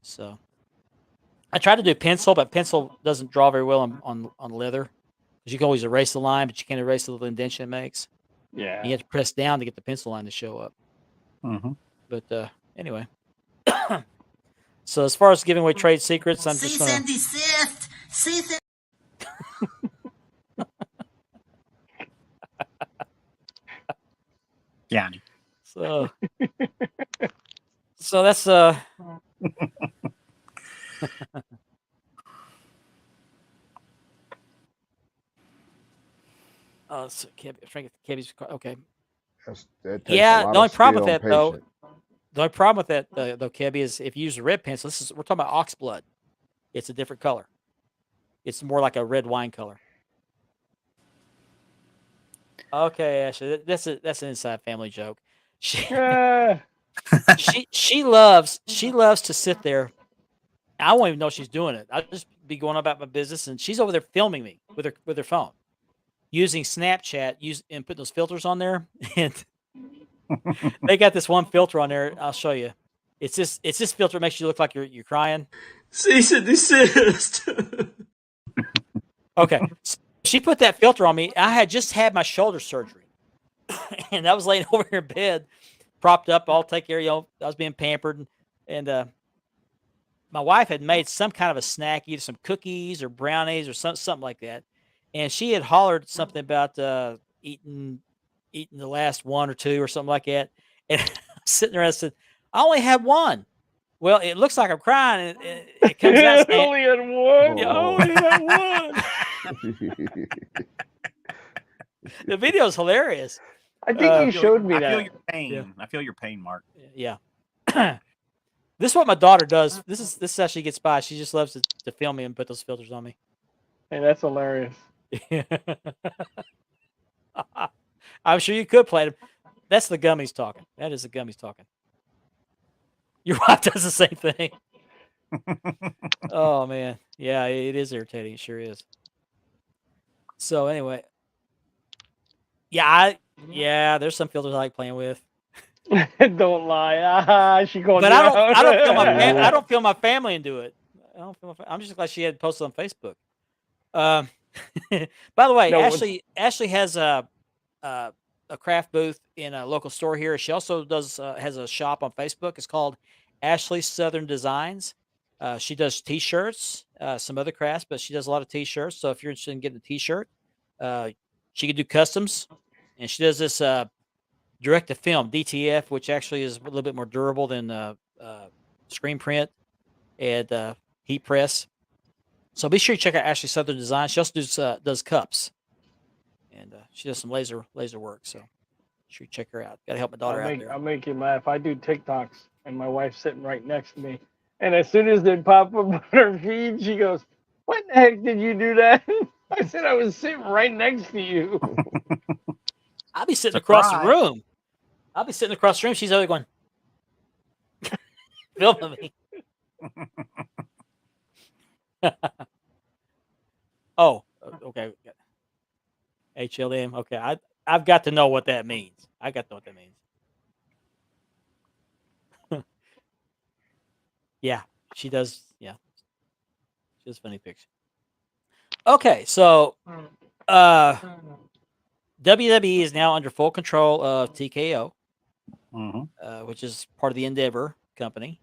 So I try to do pencil, but pencil doesn't draw very well on leather because you can always erase the line, but you can't erase the little indentation it makes. Yeah. And you have to press down to get the pencil line to show up. Mhm. But anyway, so as far as giving away trade secrets, I'm just Cease gonna. and desist. Cease and Yanni. So, so that's oh, so Kebby's okay. That takes Yeah, a lot the only of problem with skill and that though, patience. the only problem with that though, Kebby, is if you use a red pencil. We're talking about ox blood. It's a different color. It's more like a red wine color. Okay, Ashley, that's an inside family joke. She Ah, she loves to sit there. I won't even know she's doing it. I'll just be going about my business, and she's over there filming me with her phone, using Snapchat, and putting those filters on there. And they got this one filter on there. I'll show you. It's this filter makes you look like you're crying. cease and desist. Okay, so she put that filter on me. I had just had my shoulder surgery, and I was laying over in bed, propped up, all take care. I was being pampered, and my wife had made some kind of a snack, either some cookies or brownies or something like that, and she had hollered something about eating the last one or two or something like that. And sitting there, I said, "I only had one." Well, it looks like I'm crying, and it comes out saying, only had one. "Yeah, I Oh. only had one." The video is hilarious. I think you showed me I feel that. your pain. I feel your pain, Mark. Yeah. This is what my daughter does. This is how she gets by. She just loves to film me and put those filters on me. Hey, that's hilarious. I'm sure you could play them. That's the gummies talking. That is the gummies talking. Your wife does the same thing. Oh man, yeah, it is irritating. It sure is. So anyway, yeah, there's some filters I like playing with, Don't lie. Ah, she called but you I don't feel out. I don't feel my family into it. I'm just glad she had posted on Facebook. Um, by the way, No, Ashley has a craft booth in a local store here. She also has a shop on Facebook. It's called Ashley Southern Designs. She does T-shirts, some other crafts, but she does a lot of T-shirts. So if you're interested in getting a T-shirt, she can do customs, and she does this direct to film (DTF), which actually is a little bit more durable than screen print and heat press. So be sure you check out Ashley Southern Design. She also does cups, and she does some laser work. So sure you check her out. Got to help my daughter out there. I'll make you laugh. I do TikToks, and my wife's sitting right next to me. And as soon as they pop up on her feed, she goes, "What the heck did you do that?" I said, "I was sitting right next to you." I'll be sitting across the Surprise. room. She's over going, filming me. Oh, okay. HLM. Okay, I've got to know what that means. I got to know what that means. Yeah, she does. Yeah, she does funny pictures. Okay, so WWE is now under full control of TKO, Mhm. which is part of the Endeavor company,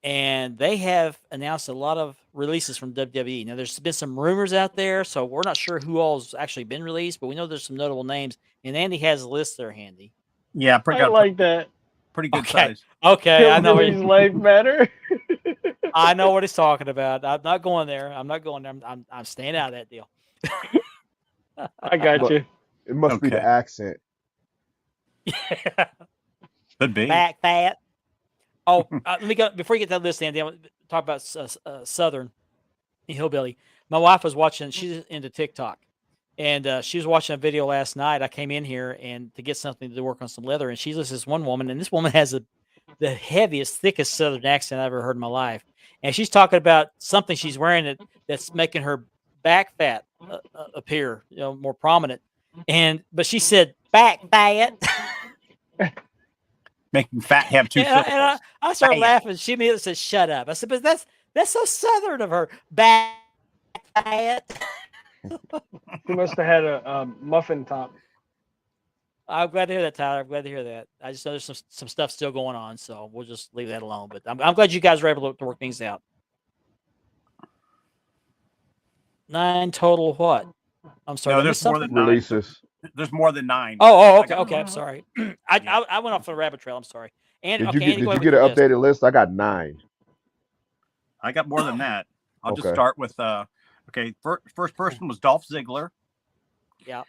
and they have announced a lot of releases from WWE. Now, there's been some rumors out there, so we're not sure who all's actually been released, but we know there's some notable names, and Andy has a list there handy. Yeah, I like that. pretty good Okay. size. Okay, I know. Hillbilly's life matter. I know what he's talking about. I'm not going there. I'm staying out of that deal. I got But- you. It must be the Okay. accent. Could be. Back fat. Oh, let me go before you get to that list, Andy. I want to talk about Southern Hillbilly. My wife was watching. She's into TikTok, and she was watching a video last night. I came in here and to get something to work on some leather, and she listens to this one woman, and this woman has the heaviest, thickest Southern accent I've ever heard in my life, and she's talking about something she's wearing that's making her back fat appear, more prominent. But she said back fat. Making fat have two And syllables. I started Bam. laughing. She immediately said, "Shut up." I said, "But that's so Southern of her." Back fat. He must have had a muffin top. I'm glad to hear that, Tyler. I'm glad to hear that. I just know there's some stuff still going on, so we'll just leave that alone. But I'm glad you guys were able to work things out. 9 total what? I'm sorry. No, did I miss there's more something? than 9. Releases. There's more than 9. Oh, I okay, got okay. I'm sorry. Yeah. I went off on a rabbit trail. I'm sorry. And Did you okay, get Andy, go did you ahead with get an your list. updated list? I got 9. I got more than that. I'll just Okay. start with okay. First person was Dolph Ziggler. Yeah.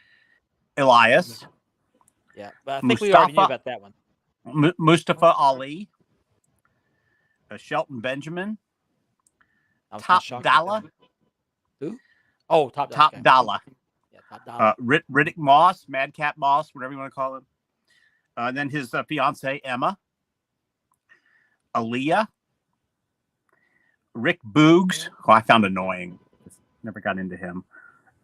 Elias, Yeah, but I think we already knew Mustafa- about that one. Mustafa Ali, Shelton Benjamin, I was kinda Top shocked about that Dollar, one. Who? Oh, Top Dollar. Top okay. Dollar, Yeah, Top Dollar. Riddick Moss, Madcap Moss, whatever you want to call him. And then his fiance Emma, Aaliyah, Rick Boogs, who I found annoying. Never got into him.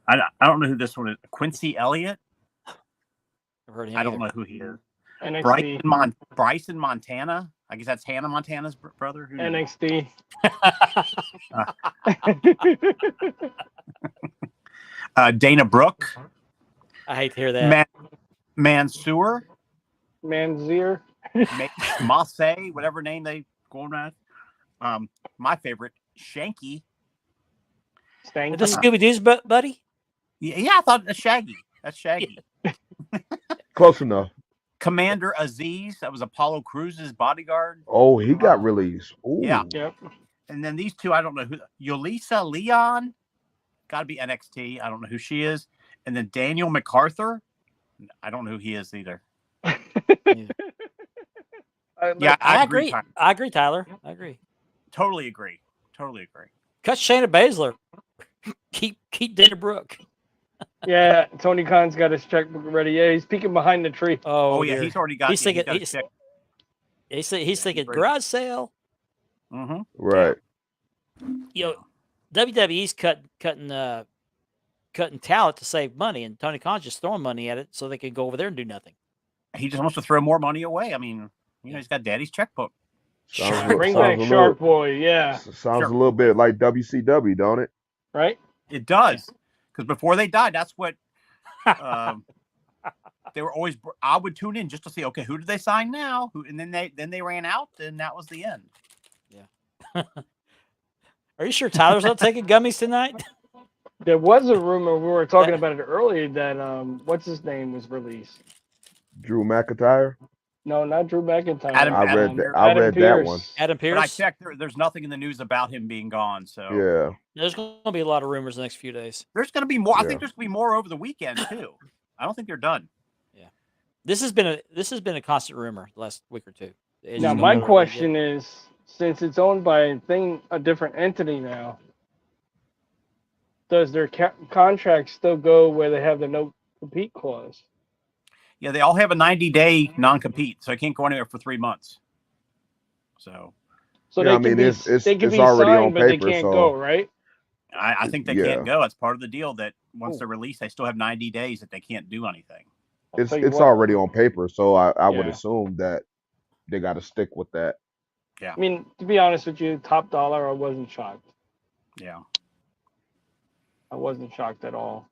I don't know who this one is. Quincy Elliott. I've heard him. I don't either. know who he is. NXT. Bryson Montana. I guess that's Hannah Montana's brother. Who knows? NXT. Dana Brooke, I hate to hear that. Mansoor, Manzier. Massey, whatever name they going with. My favorite, Shanky. Stanky. The Scooby Doo's buddy. Yeah, I thought that's Shaggy. That's Shaggy. Close enough. Commander Aziz, that was Apollo Cruz's bodyguard. Oh, he got released. Ooh. Yeah. Yep. And then these two, I don't know who. Yulisa Leon, got to be NXT. I don't know who she is. And then Daniel MacArthur, I don't know who he is either. Yeah, I agree. Tyler. I agree, Tyler. I agree. Totally agree. Cut Shayna Baszler. keep Dana Brooke. Yeah, Tony Khan's got his checkbook ready. Yeah, he's peeking behind the tree. Oh, yeah, dear. he's already got. He's yeah, thinking. he's got He's thinking ready. garage sale. Mm-hmm. Right. You know, WWE's cutting talent to save money, and Tony Khan's just throwing money at it so they can go over there and do nothing. He just wants to throw more money away. I mean, he's got daddy's checkbook. Sounds Bring sounds back a Shark little, Boy. Yeah. sounds Sure. a little bit like WCW, don't it? Right? It does. Because before they died, that's what they were always. I would tune in just to see, okay, who did they sign now? Who? And then they ran out, and that was the end. Are you sure Tyler's not taking gummies tonight? There was a rumor, we were talking about it earlier, that what's his name was released. Drew McIntyre. No, not Drew McIntyre. Adam- I read Adam that. Pearce. I Adam read that Pearce. one. Adam But I Pierce. checked. There's nothing in the news about him being gone. So Yeah. There's going to be a lot of rumors the next few days. there's going to be more. I Yeah. think there's going to be more over the weekend too. I don't think they're done. This has been a constant rumor the last week or two. It's Now, just my gonna- question is, since it's owned by a different entity now, does their contract still go where they have the no compete clause? Yeah, they all have a 90-day non-compete, so I can't go anywhere for 3 months. So So Yeah, they I can mean, be, it's they can it's be already signed, on but they paper, can't so go, right? I think they Yeah. can't go. It's part of the deal that once they're released, they still have 90 days that they can't do anything. I'll it's tell you it's what, already on paper. So I would Yeah. assume that they got to stick with that. I mean, to be honest with you, Top Dollar, I wasn't shocked. Yeah. I wasn't shocked at all.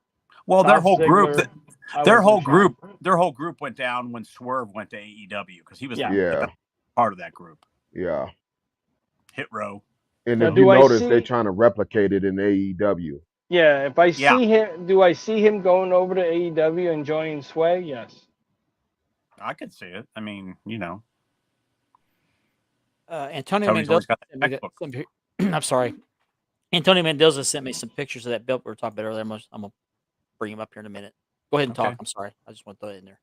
Well, their Dolph whole group, Ziggler, I their whole wasn't shocked. group went down when Swerve went to AEW because he was Yeah. Yeah. part of that group. Yeah. Hit Row. And Now, if do you I notice, see- they're trying to replicate it in AEW. Yeah, if I Yeah. see him, do I see him going over to AEW and joining Sway? Yes. I could see it. I mean, Antonio Tony's always Mendoza. got the sent me checkbook. I'm sorry. Antonio Mendoza sent me some pictures of that belt we were talking about earlier. I'm gonna bring him up here in a minute. Go ahead and talk. Okay. I'm sorry. I just want to throw it in there.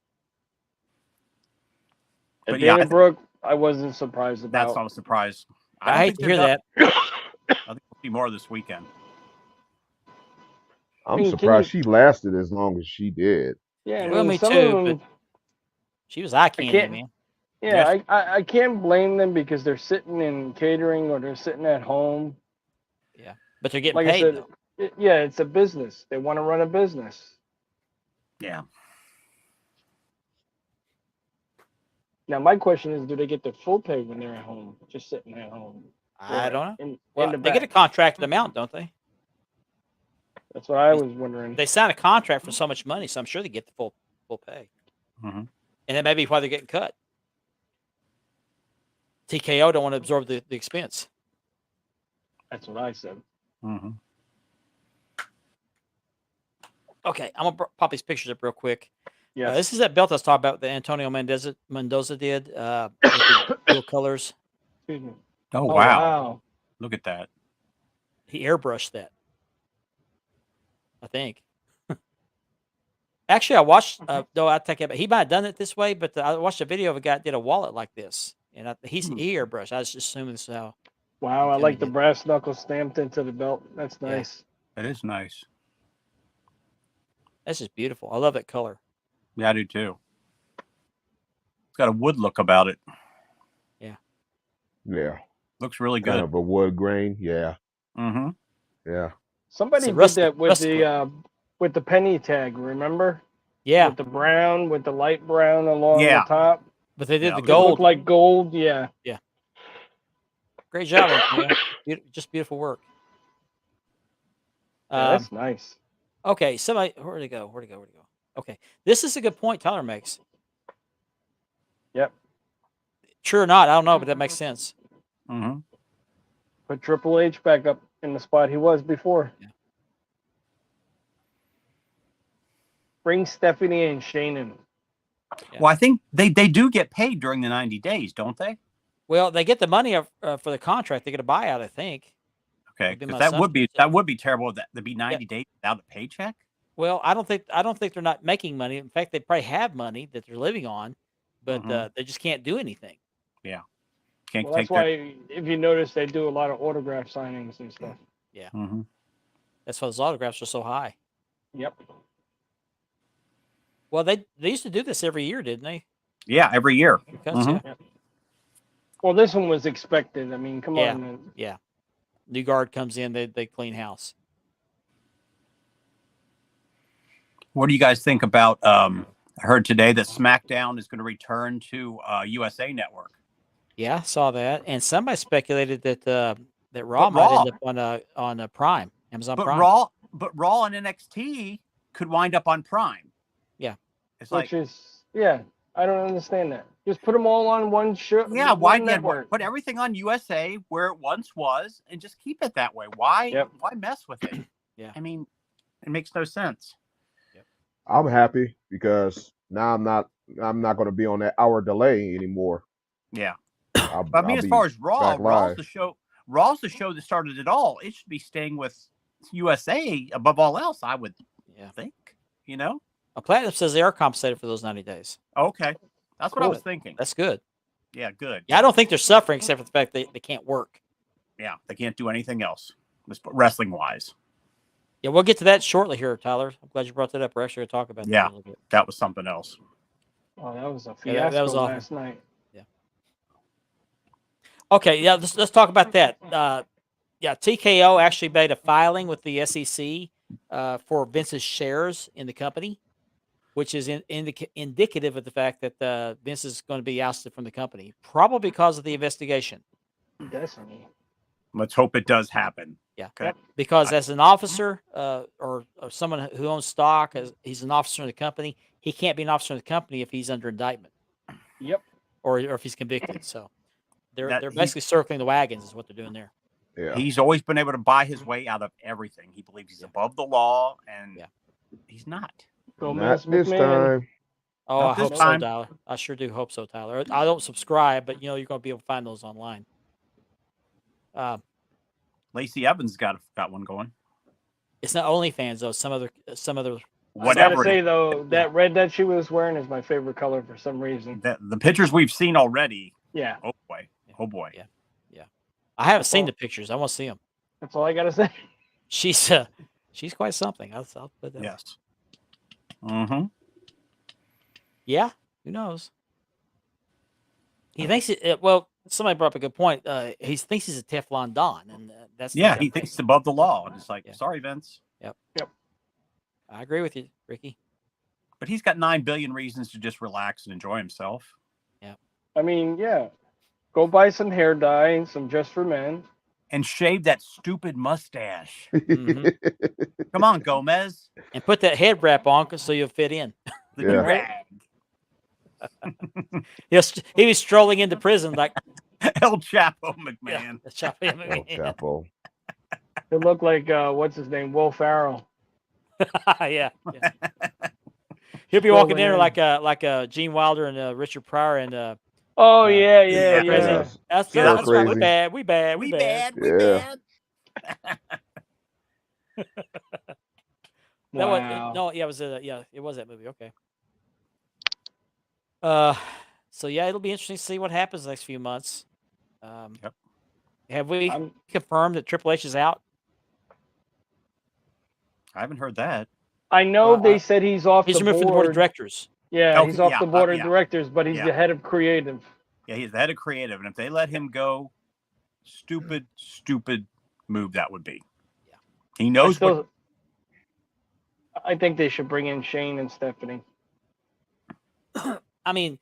And But yeah, Dana Brooke, I wasn't surprised about. That's not a surprise. I don't hate think to hear they're that. done. I think we'll see more this weekend. I'm mean, can surprised she lasted as long as she did. Yeah, I Well, mean, me some too, of them, She was eye candy, can't- man. yeah, I can't blame them because they're sitting in catering or they're sitting at home. But they're getting Like I paid. said, though. yeah, it's a business. They want to run a business. Yeah. Now, my question is, do they get their full pay when they're at home, just sitting at home? I don't know. In Well, the they get a back. contracted amount, don't they? That's what I was wondering. They sign a contract for so much money, so I'm sure they get the full pay. Mhm. And that may be why they're getting cut. TKO don't want to absorb the expense. That's what I said. Mhm. Okay, I'm gonna pop these pictures up real quick. Yes. This is that belt I was talking about that Antonio Mendoza did with the dual colors. Excuse me. Oh, Oh, wow. wow. Look at that. He airbrushed that, I think. Actually, I watched. Though I take it, he might have done it this way, but I watched a video of a guy that did a wallet like this, and he airbrushed. I was just assuming this is how. Wow, I Antonio like the did. brass knuckle stamped into the belt. That's Yeah. nice. That is nice. That's just beautiful. I love that color. Yeah, I do too. It's got a wood look about it. Yeah. Looks really Kind good. of a wood grain. Yeah. Mm-hmm. Yeah. Somebody a did rustic- that rustic with the penny tag, remember? Yeah, With the brown, with the light brown along Yeah. the top. but they did Yeah, the it It gold. looked like gold, yeah. Great job, Antonio. Just beautiful work. Yeah, that's nice. Okay, somebody, where'd it go? Okay, this is a good point Tyler makes. Yep. True or not, I don't know, but that makes sense. Mm-hmm. Put Triple H back up in the spot he was before. Yeah. Bring Stephanie and Shane in. Yeah. Well, I think they do get paid during the 90 days, don't they? Well, they get the money for the contract. They get a buyout, I think. Okay, Would be 'cause my that would be assumption. terrible. That to be 90 days without a paycheck. Well, I don't think they're not making money. In fact, they probably have money that they're living on, but Mhm. they just can't do anything. Can't Well, that's take why, if you notice, they do a lot of autograph signings and stuff. Mm-hmm. That's why those autographs are so high. Yep. Well, they used to do this every year, didn't they? Yeah, every year. Because Mhm. yeah, Well, this one was expected. I mean, come Yeah. on. Man. yeah. New guard comes in, they clean house. What do you guys think about? I heard today that SmackDown is going to return to USA Network. Yeah, saw that, and somebody speculated that that Raw But might Raw- end up on Prime, Amazon But Prime. Raw and NXT could wind up on Prime. Yeah. It's like, Which is, yeah, I don't understand that. Just put them all on one show. yeah, why network? put everything on USA where it once was and just keep it that way? Why? Yep. Why mess with it? Yeah. I mean, it makes no sense. I'm happy because now I'm not going to be on that hour delay anymore. Yeah. I'll, But I mean, I'll as be far as Raw, back live. Raw's the show that started it all. It should be staying with USA above all else, I would Yeah. think. You know? Platinum says they are compensated for those 90 days. Okay. That's what I Cool. was thinking. That's good. Yeah, good. Yeah, I don't think they're suffering except for the fact they can't work. Yeah, they can't do anything else, wrestling wise. Yeah, we'll get to that shortly here, Tyler. I'm glad you brought that up. We're actually going to talk about that Yeah. a little bit. That was something else. Oh, that was a Yeah, fiasco that was awful. last night. Okay, yeah, let's talk about that. TKO actually made a filing with the SEC for Vince's shares in the company, which is indicative of the fact that Vince is going to be ousted from the company, probably because of the investigation. Definitely. Let's hope it does happen. Yeah, Okay. because as an officer or someone who owns stock, as he's an officer in the company, he can't be an officer in the company if he's under indictment Yep. or if he's convicted. So they're That- basically circling the wagons, is what they're doing there. Yeah. He's always been able to buy his way out of everything. He believes he's above the law, and Yeah. he's not. Gomez Not this McMahon. time. Oh, Not I this hope time. so, Tyler. I sure do hope so, Tyler. I don't subscribe, but you're going to be able to find those online. Lacey Evans got one going. It's not OnlyFans though. Some other. I gotta Whatever. say though, that red that she was wearing is my favorite color for some reason. The pictures we've seen already. Yeah, Oh boy. Oh boy. Yeah. I haven't seen the pictures. I want to see them. that's all I gotta say. She's quite something. I'll put that. Yes. Mm-hmm. Yeah. Who knows? He thinks it. Well, somebody brought up a good point. He thinks he's a Teflon Don, and that's Yeah, not he the thinks case. it's above the law. And it's like, Yeah. sorry, Vince. I agree with you, Ricky. But he's got 9 billion reasons to just relax and enjoy himself. I mean, yeah, go buy some hair dye and some Just for Men. And shave that stupid mustache. Mhm. Come on, Gomez. And put that head wrap on so you'll fit in. The Yeah. new rag. Yes, he was strolling into prison like El Chapo yeah, McMahon. the Chapo El McMahon. Chapo. It looked like what's his name, Will Farrell. yeah, yeah. He'll be walking in there like Gene Wilder and Richard Pryor and Oh yeah, yeah, Crazy. yeah. That's Stir that's right. We Crazy. bad. We bad. We We bad. bad. We Yeah. bad. That was Wow. no. Yeah, it was it was that movie. Okay. So yeah, it'll be interesting to see what happens the next few months. Yep. Have we I'm- confirmed that Triple H is out? I haven't heard that. I know Well, they said he's off He's the removed board. from the board of directors. Yeah, Okay, he's off yeah, the board of yeah. directors, but he's Yeah. the head of creative. Yeah, he's the head of creative, and if they let him go, stupid move that would be. Yeah. He knows what. I think they should bring in Shane and Stephanie. I mean,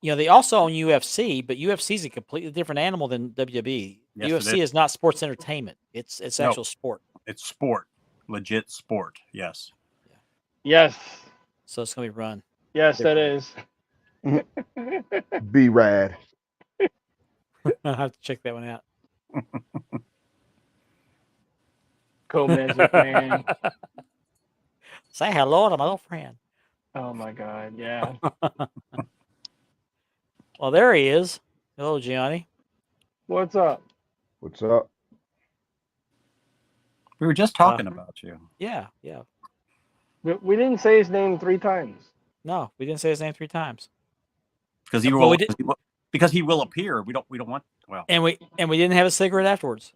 they also own UFC, but UFC is a completely different animal than WWE. Yes, it UFC is not sports entertainment. It's No. actual sport. It's sport, legit sport. Yes. Yes, So it's gonna be run. yes, that is. Be rad. I'll have to check that one out. Co-Magic Man. Say hello to my little friend. Oh my God, yeah. Well, there he is. Hello, Gianni. What's up? What's up? We were just talking about you. Yeah. We didn't say his name 3 times. No, we didn't say his name 3 times, Because he Well, will. we did- Because he will appear. We don't want. Well, and we didn't have a cigarette afterwards.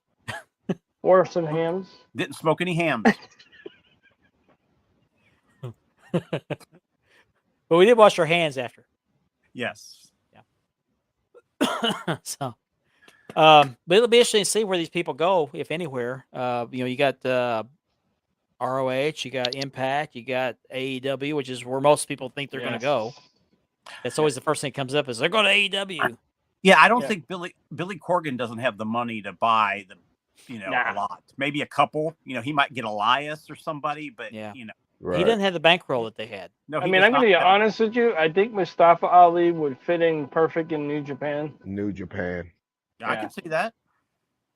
Or some hams. didn't smoke any hams. But we did wash our hands after. Yes. So, but it'll be interesting to see where these people go, if anywhere. You got ROH, you got Impact, you got AEW, which is where most people think they're going to Yes. go. That's always the first thing that comes up is they're going to AEW. Yeah, I don't Yeah. think Billy Corgan doesn't have the money to buy Nah. a lot. Maybe a couple. He might get Elias or somebody, but Yeah. Right. He didn't have the bankroll that they had. no. I he mean, does I'm going to not be have- honest with you. I think Mustafa Ali would fit in perfect in New Japan. New Japan. I Yeah. can see that.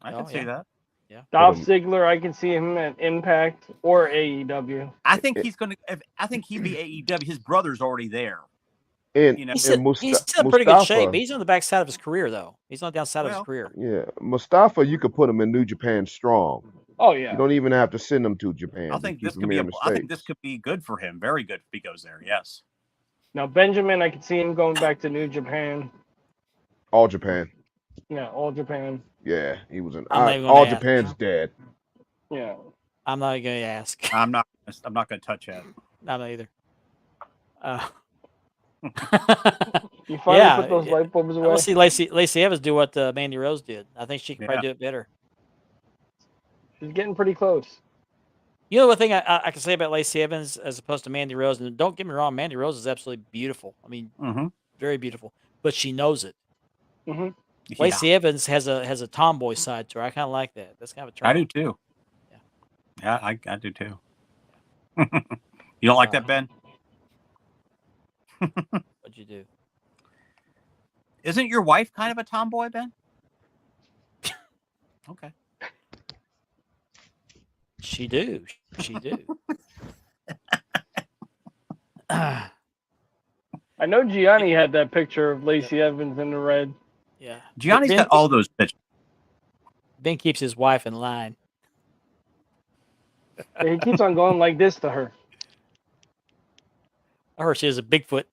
I Oh, can see yeah. that. Dolph him- Ziggler, I can see him at Impact or AEW. I think he's going to. I think he'd be AEW. His brother's already there. And, You know, He's and still in pretty good shape. Mustafa, He's on the backside of his career, though. He's on the downside of Well, his career. yeah, Mustafa, you could put him in New Japan strong. Oh You yeah. don't even have to send him to Japan. I Just think keep this him could be. here in the I think States. this could be good for him. Very good if he goes there. Yes. Now Benjamin, I can see him going back to New Japan. All Japan. Yeah, All Japan. Yeah, he was in. I'm not even gonna All ask. Japan's dead. Yeah. I'm not going to ask. I'm not going to touch that. I'm not either. You finally Yeah, put those yeah. light bulbs away. We'll see Lacey Evans do what Mandy Rose did. I think she can probably do it better. She's getting pretty close. You know, one thing I can say about Lacey Evans as opposed to Mandy Rose, and don't get me wrong, Mandy Rose is absolutely beautiful. I mean, Mm-hmm. very beautiful, but she knows it. Hmm. Lacey Evans has a tomboy side to her. I kind of like that. That's kind of a turn. I do too. Yeah. Yeah, I do too. You don't like that, Ben? What'd you do? Isn't your wife kind of a tomboy, Ben? Okay. She do. She do. I know Gianni had that picture of Lacey Evans in the red. Yeah. Gianni's Ben, got all those pictures. Ben keeps his wife in line. And he keeps on going like this to her. I heard she has a Bigfoot.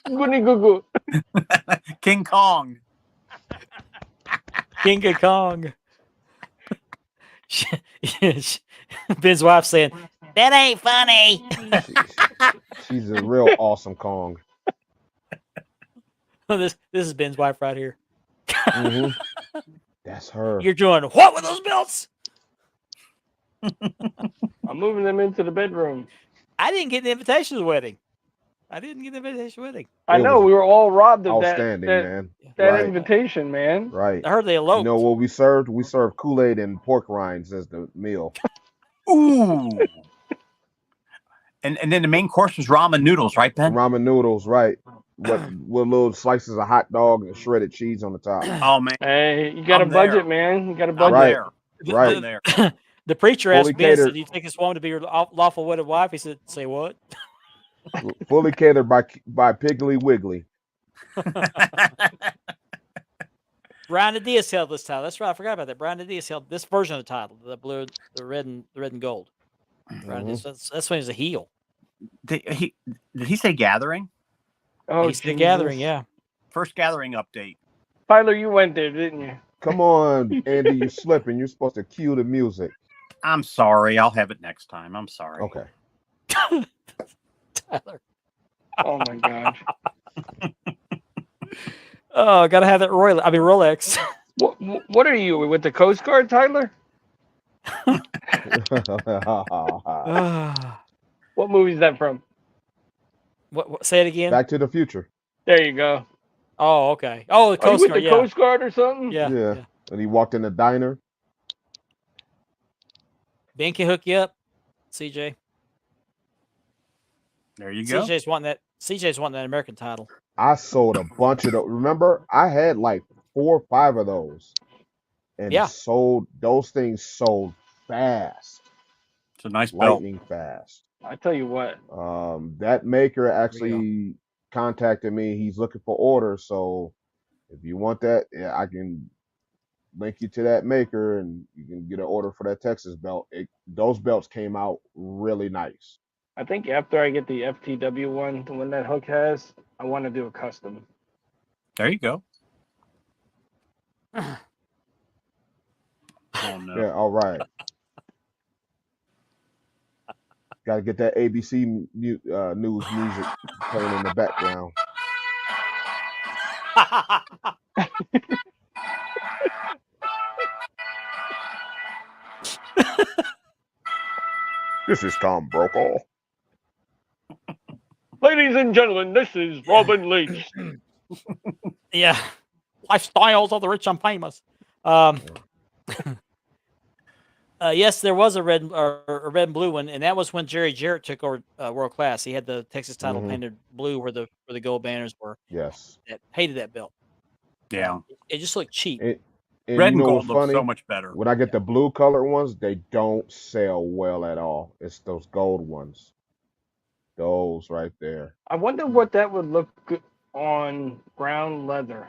Goody goo goo. King Kong. King of Kong. Ben's wife saying, "That ain't funny." She's a real awesome Kong. this is Ben's wife right here. Mhm. That's her. You're doing what with those belts? I'm moving them into the bedroom. I didn't get the invitation to the wedding. I didn't get the invitation to the wedding. I It know was we were all robbed of that Outstanding, that, man. that Right. invitation, man. Right. I heard they eloped. You know what we served? We served Kool-Aid and pork rinds as the meal. Ooh. And then the main course was ramen noodles, right, Ben? Ramen noodles, right? With little slices of hot dog and shredded cheese on the top. Oh man, Hey, you got I'm a budget, there. man. You got a I'm budget. Right. there. Right. I'm there. The preacher Fully asked Ben, said, catered. "Do you take this woman to be your lawful wedded wife?" He said, "Say what?" Fully catered by Piggly Wiggly. Brian the Diaz held this title. That's right. I forgot about that. Brian the Diaz held this version of the title, the blue, the red and gold. Brian Mhm. that's when he was a heel. Did he say gathering? Oh, He's the Jesus. gathering, yeah. First gathering update. Tyler, you went there, didn't you? Come on, Andy, you're slipping. You're supposed to cue the music. I'm sorry. I'll have it next time. I'm sorry. Okay. Tyler. Oh my gosh. Oh, gotta have that Rolex. What are you with the Coast Guard, Tyler? What movie is that from? What? Say it again. Back to the Future. There you go. Oh, okay. Oh, the Are you Coast with Guard. the Yeah. Coast Guard or something? Yeah. Yeah. And he walked in the diner. Ben can hook you up, CJ. There you go. CJ's wanting that American title. I sold a bunch of those. Remember, I had like 4 or 5 of those. And Yeah. those things sold fast. It's a nice belt. Lightning fast. I tell you what. That maker actually contacted me. He's looking for orders. So if you want that, yeah, I can link you to that maker and you can get an order for that Texas belt. Those belts came out really nice. I think after I get the FTW one, the one that Hook has, I want to do a custom. There you go. Oh no. Yeah, all right. Got to get that ABC news music playing in the background. This is Tom Brokaw. Ladies and gentlemen, this is Robin Leach. Yeah. Lifestyles of the rich and famous. Yes, there was a red and blue one, and that was when Jerry Jarrett took over World Class. He had the Texas title Mhm. painted blue where the gold banners were. Yes. That hated that belt. Yeah. It just looked cheap. And Red you and know gold what's looks funny? so much better. When I get the blue color ones, they don't sell well at all. It's those gold ones. Those right there. I wonder what that would look good on brown leather.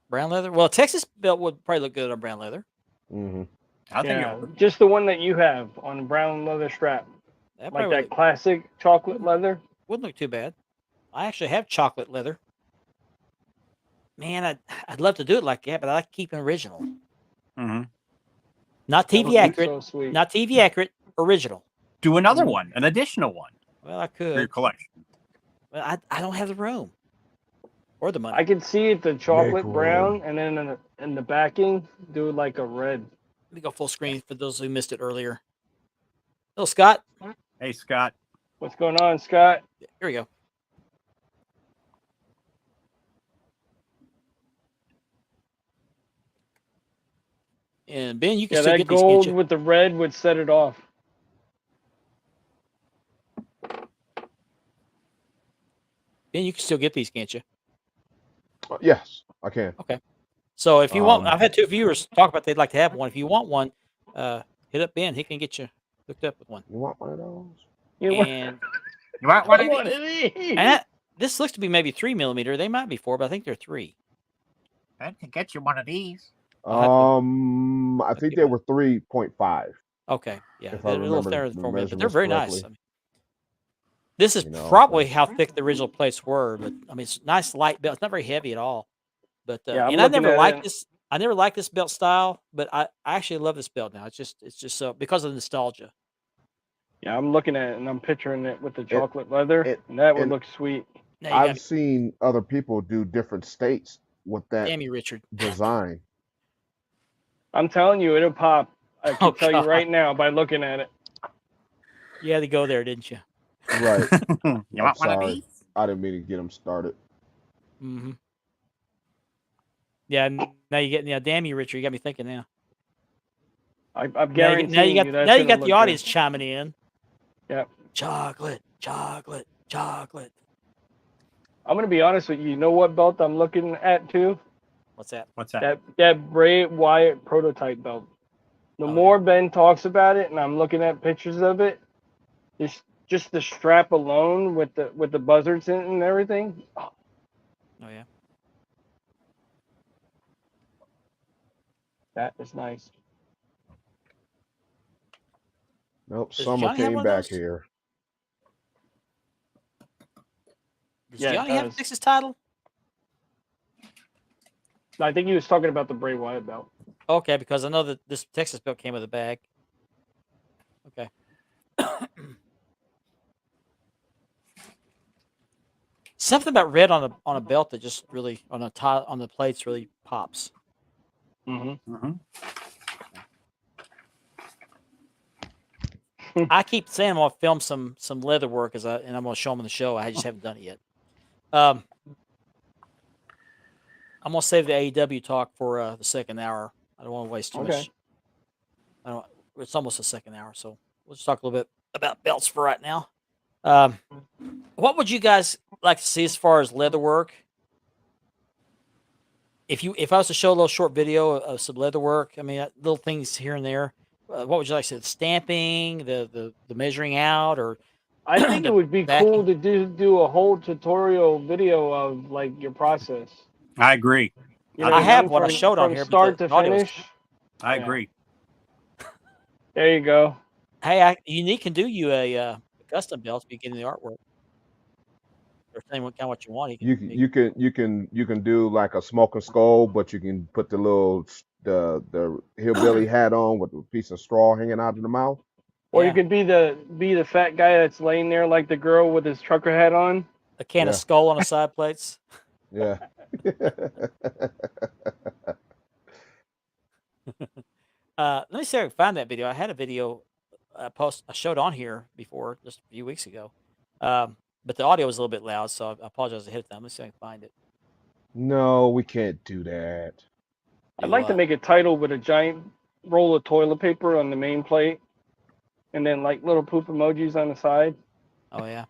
Brown leather. Well, Texas belt would probably look good on brown leather. Mm-hmm. I think Yeah, it would. just the one that you have on a brown leather strap, That like probably that classic chocolate leather. wouldn't look too bad. I actually have chocolate leather. Man, I'd love to do it like that, but I like keeping original. Mm-hmm. Not That would TV be accurate. So sweet. Not TV accurate. Original. Do another one, an additional one Well, I for your could, collection. but I don't have the room or the money. I could see it the chocolate Make brown, room. and then in the backing, do like a red. Let me go full screen for those who missed it earlier. Hello, Scott. Hey, Scott. What's going on, Scott? Here we go. And Ben, you can Yeah, still that get these, gold can't you? with the red would set it off. Ben, you can still get these, can't you? Yes, I can. So if you want, Um, I've had 2 viewers talk about they'd like to have one. If you want one, hit up Ben. He can get you hooked up with one. You want one of those? You want, And, You want I one of want these? it. this looks to be maybe 3mm. They might be 4, but I think they're 3. I can get you one of these. I'll I think they were 3.5. Okay, yeah, If I they're a little remember thinner the than 4mm, but they're measurements very nice. correctly. I mean, this is You know, probably so- how thick the original plates were, but I mean, it's a nice light belt. It's not very heavy at all. But Yeah, I'm and I looking never at liked it. this. I never liked this belt style, but I actually love this belt now. It's just so because of the nostalgia. Yeah, I'm looking at it and I'm picturing it with the chocolate leather, and that would and- look sweet. Now you got I've seen other people do different states with that damn you, Richard. design. I'm telling you, it'll pop. I can Oh, tell God. you right now by looking at it. You had to go there, didn't you? Right. You I'm want one of sorry. these? I didn't mean to get them started. Mm-hmm. Yeah. Now you get damn you, Richard. You got me thinking now. I'm Now you, guaranteeing now you got that's now you gonna got look the good. audience chiming in. Yep. chocolate, chocolate, chocolate. I'm gonna be honest with you. You know what belt I'm looking at too? What's that? What's that? That Bray Wyatt prototype belt. The Oh, more Ben talks about it, and I'm looking at pictures of it, just the strap alone with the buzzards in it and everything. Oh, Oh yeah. that is nice. Nope, Does summer Johnny have came one of back those? here. Does Yeah, it Johnny have a does. Texas title? I think he was talking about the Bray Wyatt belt. Okay, because I know that this Texas belt came with a bag. Okay. Something about red on a belt that just really on the plates really pops. Mm-hmm. Mm-hmm. I keep saying I'm gonna film some leather work and I'm gonna show them on the show. I just haven't done it yet. I'm gonna save the AEW talk for the second hour. I don't want to waste too Okay. much. I don't. It's almost the second hour, so we'll just talk a little bit about belts for right now. What would you guys like to see as far as leather work? If I was to show a little short video of some leather work, I mean little things here and there. What would you like to see? The stamping, the measuring out, or I think it the would be backing? cool to do a whole tutorial video of like your process. I agree. You know, I have done one I showed on from here, but start to the audio was. finish. I Yeah. agree. There you go. Hey, Unique can do you a custom belt if you get in the artwork. Or saying what kind of what you want. He can. You can do like a smoking skull, but you can put the the hillbilly hat on with a piece of straw hanging out of the mouth. Or you Yeah, could be the fat guy that's laying there like the girl with his trucker hat on. a can of Yeah. skull on the side plates. Yeah. Let me see if I can find that video. I had a video I showed on here before just a few weeks ago, but the audio was a little bit loud, so I apologize ahead of time. Let's see if I can find it. No, we can't do that. I'd Do like to what? make a title with a giant roll of toilet paper on the main plate, and then like little poop emojis on the side. Oh yeah.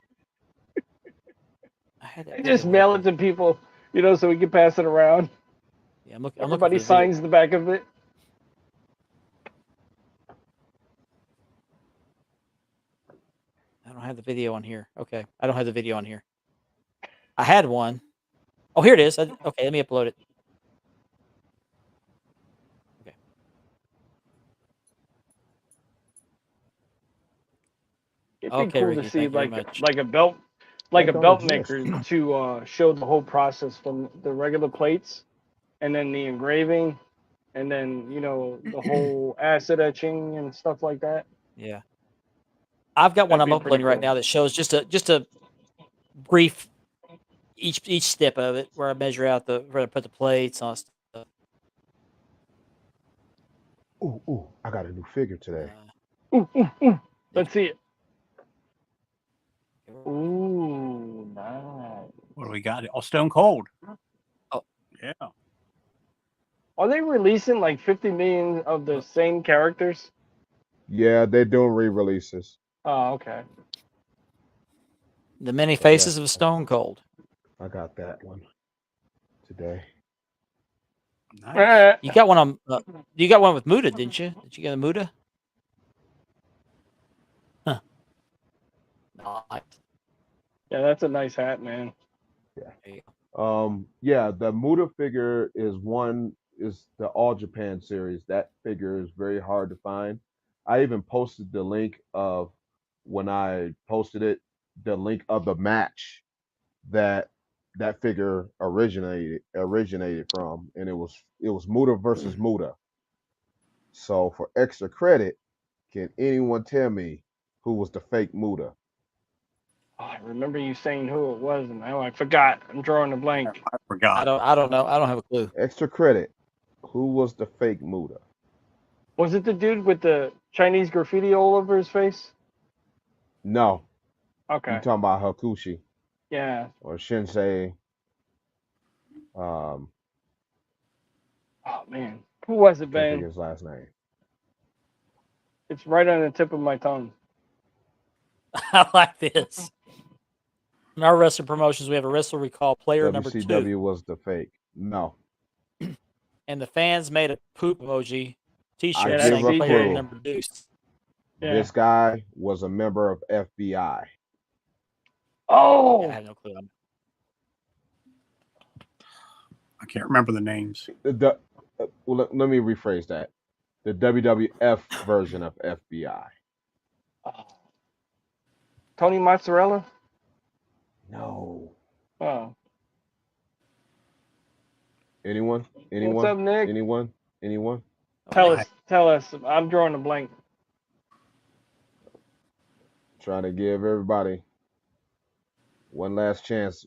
I had that And video just way mail it back. to people, so we can pass it around. Yeah, I'm looking for Everybody the video. signs the back of it. I don't have the video on here. Okay, I don't have the video on here. I had one. Oh, here it is. Okay, let me upload it. Okay. It'd be Okay, cool Ricky. to see Thank you very much. like a belt That don't belt exist. maker to show the whole process from the regular plates, and then the engraving, and then the whole acid etching and stuff like that. Yeah, I've got one That'd I'm be pretty uploading right cool. now that shows just a brief each step of it where I measure out where I put the plates on stuff. Ooh, I got a new figure today. Ooh. Let's see it. Ooh, nice. What do we got? Oh, Stone Cold. Oh. Yeah. Are they releasing like 50 million of the same characters? Yeah, they're doing re-releases. Oh, okay. The many But faces yeah, of Stone Cold. I got that one today. Nice. You got one on. You got one with Muda, didn't you? Did you get a Muda? Huh. Nice. Yeah, that's a nice hat, man. There you go. Yeah, the Muda figure is the All Japan series. That figure is very hard to find. I even posted the link of when I posted it, the link of the match that figure originated from, and it was Muda versus Muda. So for extra credit, can anyone tell me who was the fake Muda? Oh, I remember you saying who it was, and now I forgot. I'm drawing a blank. I forgot. I don't know. I don't have a clue. Extra credit. Who was the fake Muda? Was it the dude with the Chinese graffiti all over his face? No, Okay. you talking about Hakushi Yeah. or Shinsei? Oh man, who was it, Can't think of Ben? his last name. It's right on the tip of my tongue. I like this. In our wrestling promotions, we have a Wrestle Recall player number 2. WCW was the fake. No. And the fans made a poop emoji I T-shirt Yeah, saying that's give a player CJ. clue. number deuce. Yeah. This guy was a member of FBI. Oh, Yeah, I have no clue. I can't remember the names. Well, let me rephrase that. The WWF version of FBI. Tony Mozzarella. No. Oh, Anyone? Anyone? what's up, Nick? Anyone? Anyone? Tell us. I'm drawing a blank. Trying to give everybody one last chance.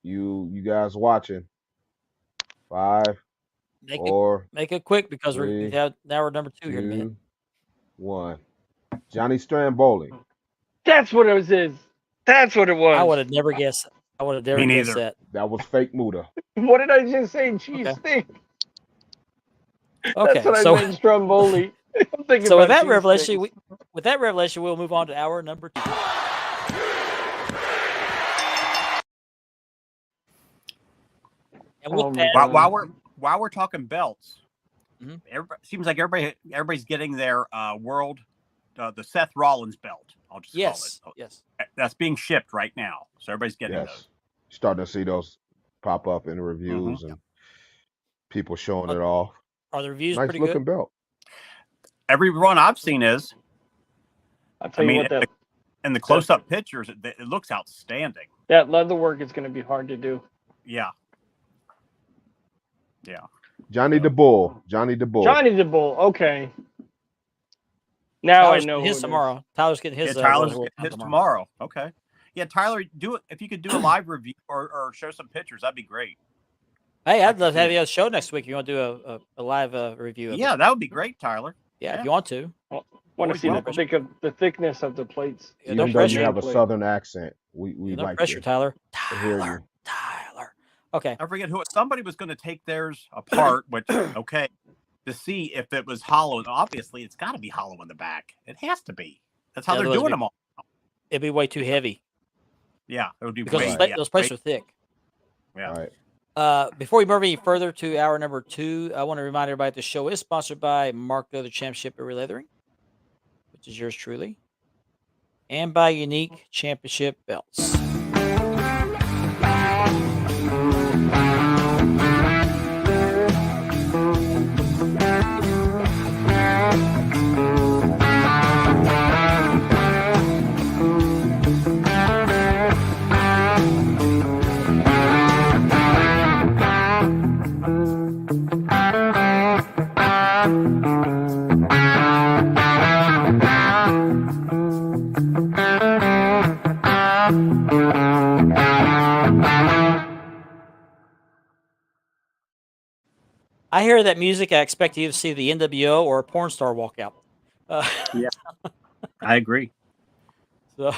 You guys watching? 5, Make 4, it quick because three, now we're number 2 here in a minute. 2, 1. Johnny Stramboli. That's what it was. That's what it was. I would have never guessed. I would have never Me guessed neither. that. That was fake Muda. What did I just say? Cheese Okay. steak. Okay, That's what so I meant. Stromboli. I'm thinking so with about that cheese revelation, steaks. we'll move on to hour number 2. And with Oh my that, God. While we're talking belts, Mhm. seems like everybody's getting their world the Seth Rollins belt. I'll just yes, call it. yes. That's being shipped right now, so everybody's getting those. Yes. Starting to see those pop up in reviews and people showing it off. Are the reviews Nice pretty looking good? belt. Every one I've seen is. I'll tell I you mean, what, that in the close-up pictures, it looks outstanding. leather work is going to be hard to do. Yeah. Johnny the Bull. Johnny the Bull. Johnny the Bull. Okay. Now Tyler's I know getting his who it is. tomorrow. Tyler's getting his. Yeah, Tyler's World getting his Cup tomorrow. Okay. Yeah, Tyler, do it if you could do a live review or show some pictures. That'd be great. Hey, I'd love to have see you on the show next week. If you want to do a live review of it. Yeah, that would be great, Tyler. Yeah, yeah. if you want to. Want Always to see welcome. the thickness of the plates. Yeah, Even no though pressure. you have a Nameplate. southern accent, we No like pressure, you. Tyler. I hear you. Tyler. Okay. I forget who somebody was going to take theirs apart, which okay, to see if it was hollow. And obviously, it's got to be hollow in the back. It has to be. That's how Yeah, they're otherwise doing them all. It'd be way too heavy Yeah, it would be because way, those plates are thick. Yeah. All right. Before we move any further to hour number 2, I want to remind everybody the show is sponsored by Mark Leather Championship at Leathering, which is yours truly, and by Unique Championship Belts. I hear that music. I expect you to see the NWO or a porn star walk out. I agree. So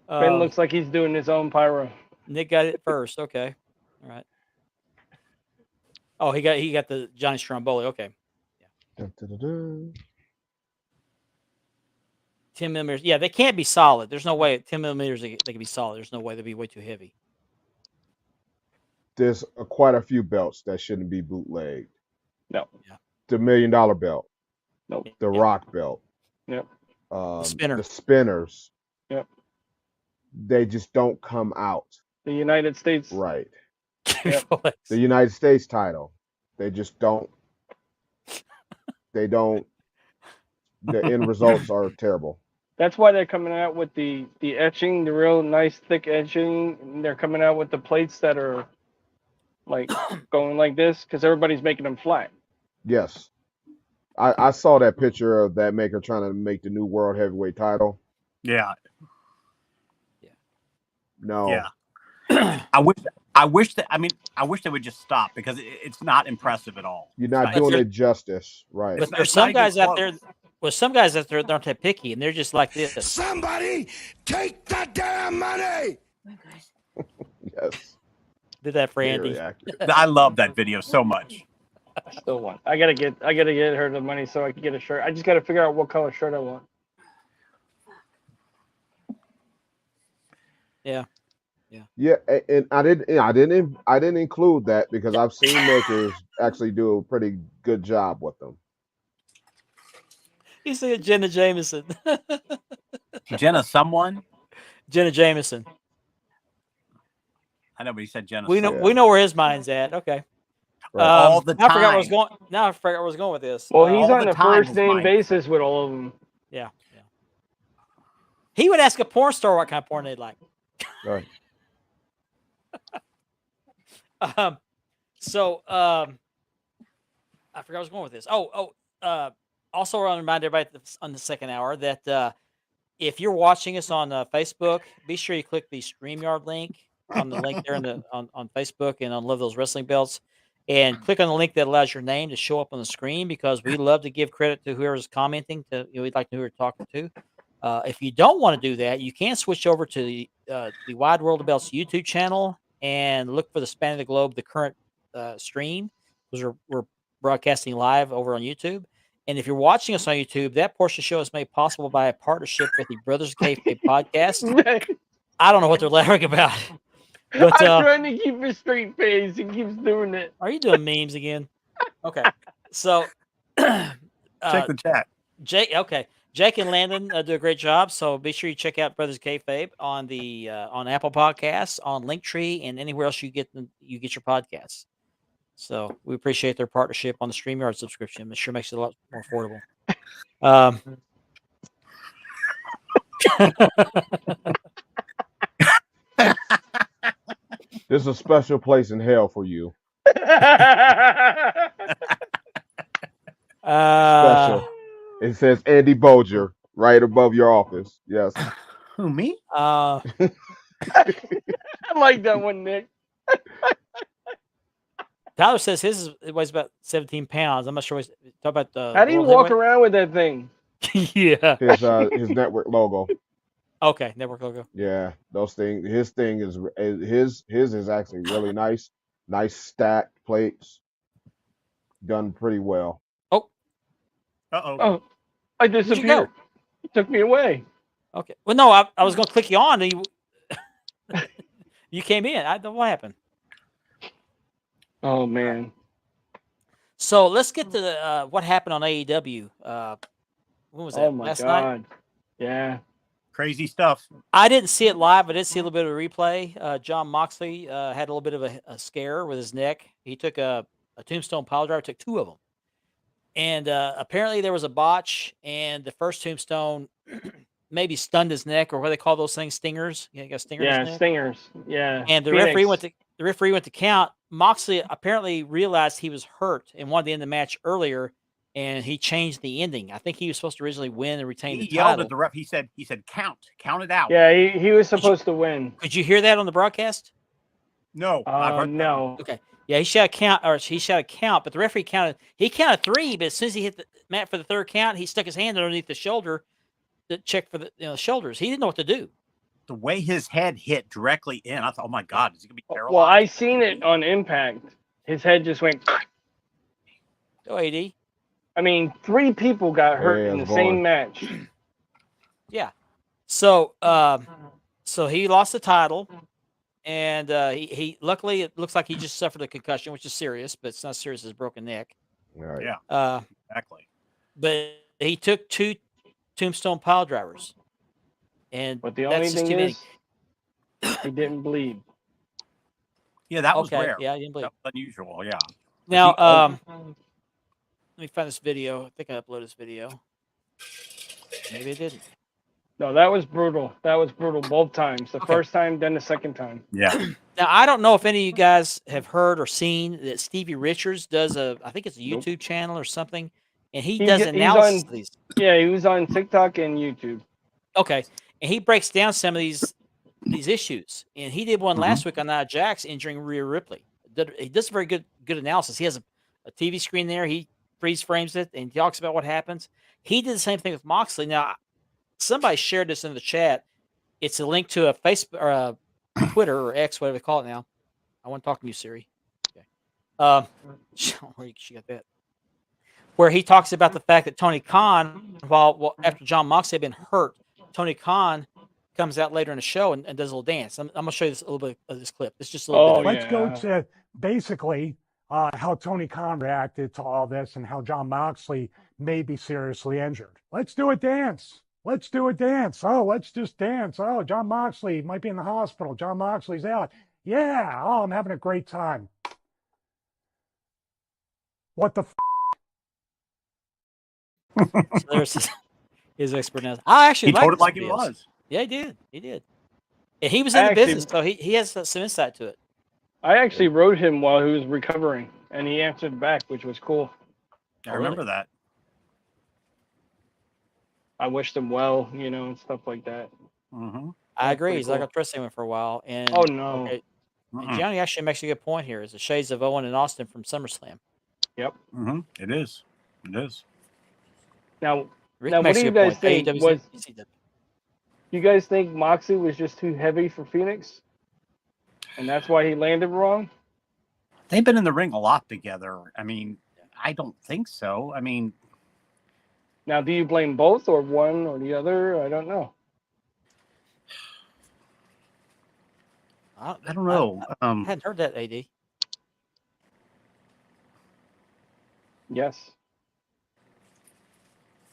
Ben looks like he's doing his own pyro. Nick got it first. Okay, all right. Oh, he got the Johnny Stromboli. Okay, Dun, dun, dun, dun. 10 millimeters. Yeah, they can't be solid. There's no way 10 millimeters they can be solid. There's no way they'd be way too heavy. There's quite a few belts that shouldn't be bootlegged. No. Yeah. The $1 million belt. Nope. The Yeah. Rock belt. Yep. Spinner. The spinners. Yep. They just don't come out The United States. right. Yep. The United States title. They just don't. They don't. The end results are terrible. That's why they're coming out with the etching, the real nice thick etching. And they're coming out with the plates that are like going like this because everybody's making them flat. Yes. I saw that picture of that maker trying to make the new world heavyweight title. Yeah. No. Yeah. I wish they would just stop because it's not impressive at all. You're not It's doing just- it justice. Right. But not there's some even guys out there. close. Well, some guys out there aren't that picky, and they're just like this. Somebody take the damn money! Yes. Did that for Andy. Very accurate. I love that video so much. I still want. I gotta get her the money so I can get a shirt. I just gotta figure out what color shirt I want. Yeah, and I didn't include that because I've seen makers actually do a pretty good job with them. He said Jenna Jameson. Jenna, someone. Jenna Jameson. I know, but he said Jenna. We know someone. we know where his mind's at. Okay. Right. All the I forgot where I was time. going. Now I forgot where I was going with this. Well, he's all on the the time first his name mind- basis with all of them. Yeah. He would ask a porn star what kind of porn they'd like. Right. So I forgot where I was going with this. Also, I want to remind everybody on the second hour that if you're watching us on Facebook, be sure you click the StreamYard link on the link there on Facebook and on Love Those Wrestling Belts, and click on the link that allows your name to show up on the screen because we love to give credit to whoever's commenting. We'd like to know who we're talking to. If you don't want to do that, you can switch over to the Wide World of Belts YouTube channel and look for the Span of the Globe, the current stream, because we're broadcasting live over on YouTube. And if you're watching us on YouTube, that portion of the show is made possible by a partnership with the Brothers of Kayfabe podcast. I don't know what they're laughing about. But I'm trying to keep a straight face. He keeps doing it. are you doing memes again? Okay. So Check the chat. Jake and Landon do a great job. So be sure you check out Brothers Kayfabe on the on Apple Podcasts, on Linktree, and anywhere else you get your podcasts. So we appreciate their partnership on the StreamYard subscription. It sure makes it a lot more affordable. There's a special place in hell for you. Special. It says Andy Boger right above your office. Yes. Who, me? I like that one, Nick. Tyler says his weighs about 17 pounds. I'm not sure. Talk about the. How do you walk around with that thing? Yeah. His network logo. Okay, network logo. Yeah, those things. His thing is his is actually really nice. Nice stacked plates. Done pretty well. Uh-oh. Oh, I Where'd you go? disappeared. He took me away. Okay. Well, no, I was going to click you on, and you came in. I don't know what happened. Oh man. So let's get to the, what happened on AEW. When was that? Oh my Last God. night? Yeah. Crazy stuff. I didn't see it live. I did see a little bit of a replay. John Moxley had a little bit of a scare with his neck. He took a tombstone pile driver, took two of them. And apparently there was a botch, and the first tombstone maybe stunned his neck, or what they call those things, stingers. You got stinger in his Yeah, neck? stingers. Yeah. And the Phoenix. referee went to count. Moxley apparently realized he was hurt and wanted to end the match earlier, and he changed the ending. I think he was supposed to originally win and retain He the yelled title. at the ref. He said, count it out. Yeah, he was supposed to win. Could you hear that on the broadcast? No. I've heard that. No. Okay. Yeah, he shot a count, but the referee counted. He counted three, but as soon as he hit the mat for the third count, he stuck his hand underneath the shoulder to check for the shoulders. He didn't know what to do. The way his head hit directly in, I thought, oh my God, is he gonna be paralyzed? Well, I seen it on Impact. His head just went. Go AD. I mean, 3 people got hurt Yeah, in the it's same going. match. Yeah. So so he lost the title, and he luckily it looks like he just suffered a concussion, which is serious, but it's not as serious as a broken neck. All right. Yeah, exactly. But he took 2 tombstone pile drivers, and But the only that's just thing too many. is, he didn't bleed. Yeah, that was Okay, rare. yeah, I didn't believe. That was unusual. Yeah. Now, He- let me find this video. I think I uploaded this video. Maybe I didn't. No, that was brutal. That was brutal both times. The Okay. first time, then the second time. Yeah. Now, I don't know if any of you guys have heard or seen that Stevie Richards does I think it's a Nope. YouTube channel or something, and he He's- does he's analysis on- of these. Yeah, he was on TikTok and YouTube. Okay, and he breaks down some of these issues, and he did one last week on Nia Jax injuring Rhea Ripley. He does a very good analysis. He has a TV screen there. He freeze frames it and talks about what happens. He did the same thing with Moxley. Now, somebody shared this in the chat. It's a link to a Facebook or a Twitter or X, whatever they call it now. I want to talk to you, Siri. Okay. Where she got that? Where he talks about the fact that Tony Khan, while after John Moxley had been hurt, Tony Khan comes out later in the show and does a little dance. I'm gonna show you this, a little bit of this clip. It's just a little Oh, bit. Let's go yeah. to basically how Tony Khan reacted to all this and how John Moxley may be seriously injured. Let's do a dance. Let's do a dance. Oh, let's just dance. Oh, John Moxley might be in the hospital. John Moxley's out. Yeah. Oh, I'm having a great time. What the So there's his expert now. I actually He like told it this like it videos. was. Yeah, he did. He did. And he was I in the actually- business, so he has some insight to it. I actually wrote him while he was recovering, and he answered back, which was cool. I remember that. I wished him well, and stuff like that. Mm-hmm. I agree. pretty He's like cool. a trusting him for a while. And Oh, no. okay, and Johnny actually makes a good point here. Is the shades of Owen and Austin from SummerSlam. Mm-hmm. It is. It is. Now, Rick Now, what makes do a you good guys point. think AEW's was- ECW. you guys think Moxley was just too heavy for Phoenix? And that's why he landed wrong? They've been in the ring a lot together. I mean, I don't think so. I mean, Now, do you blame both or one or the other? I don't know. I don't know. I hadn't heard that, AD. Yes.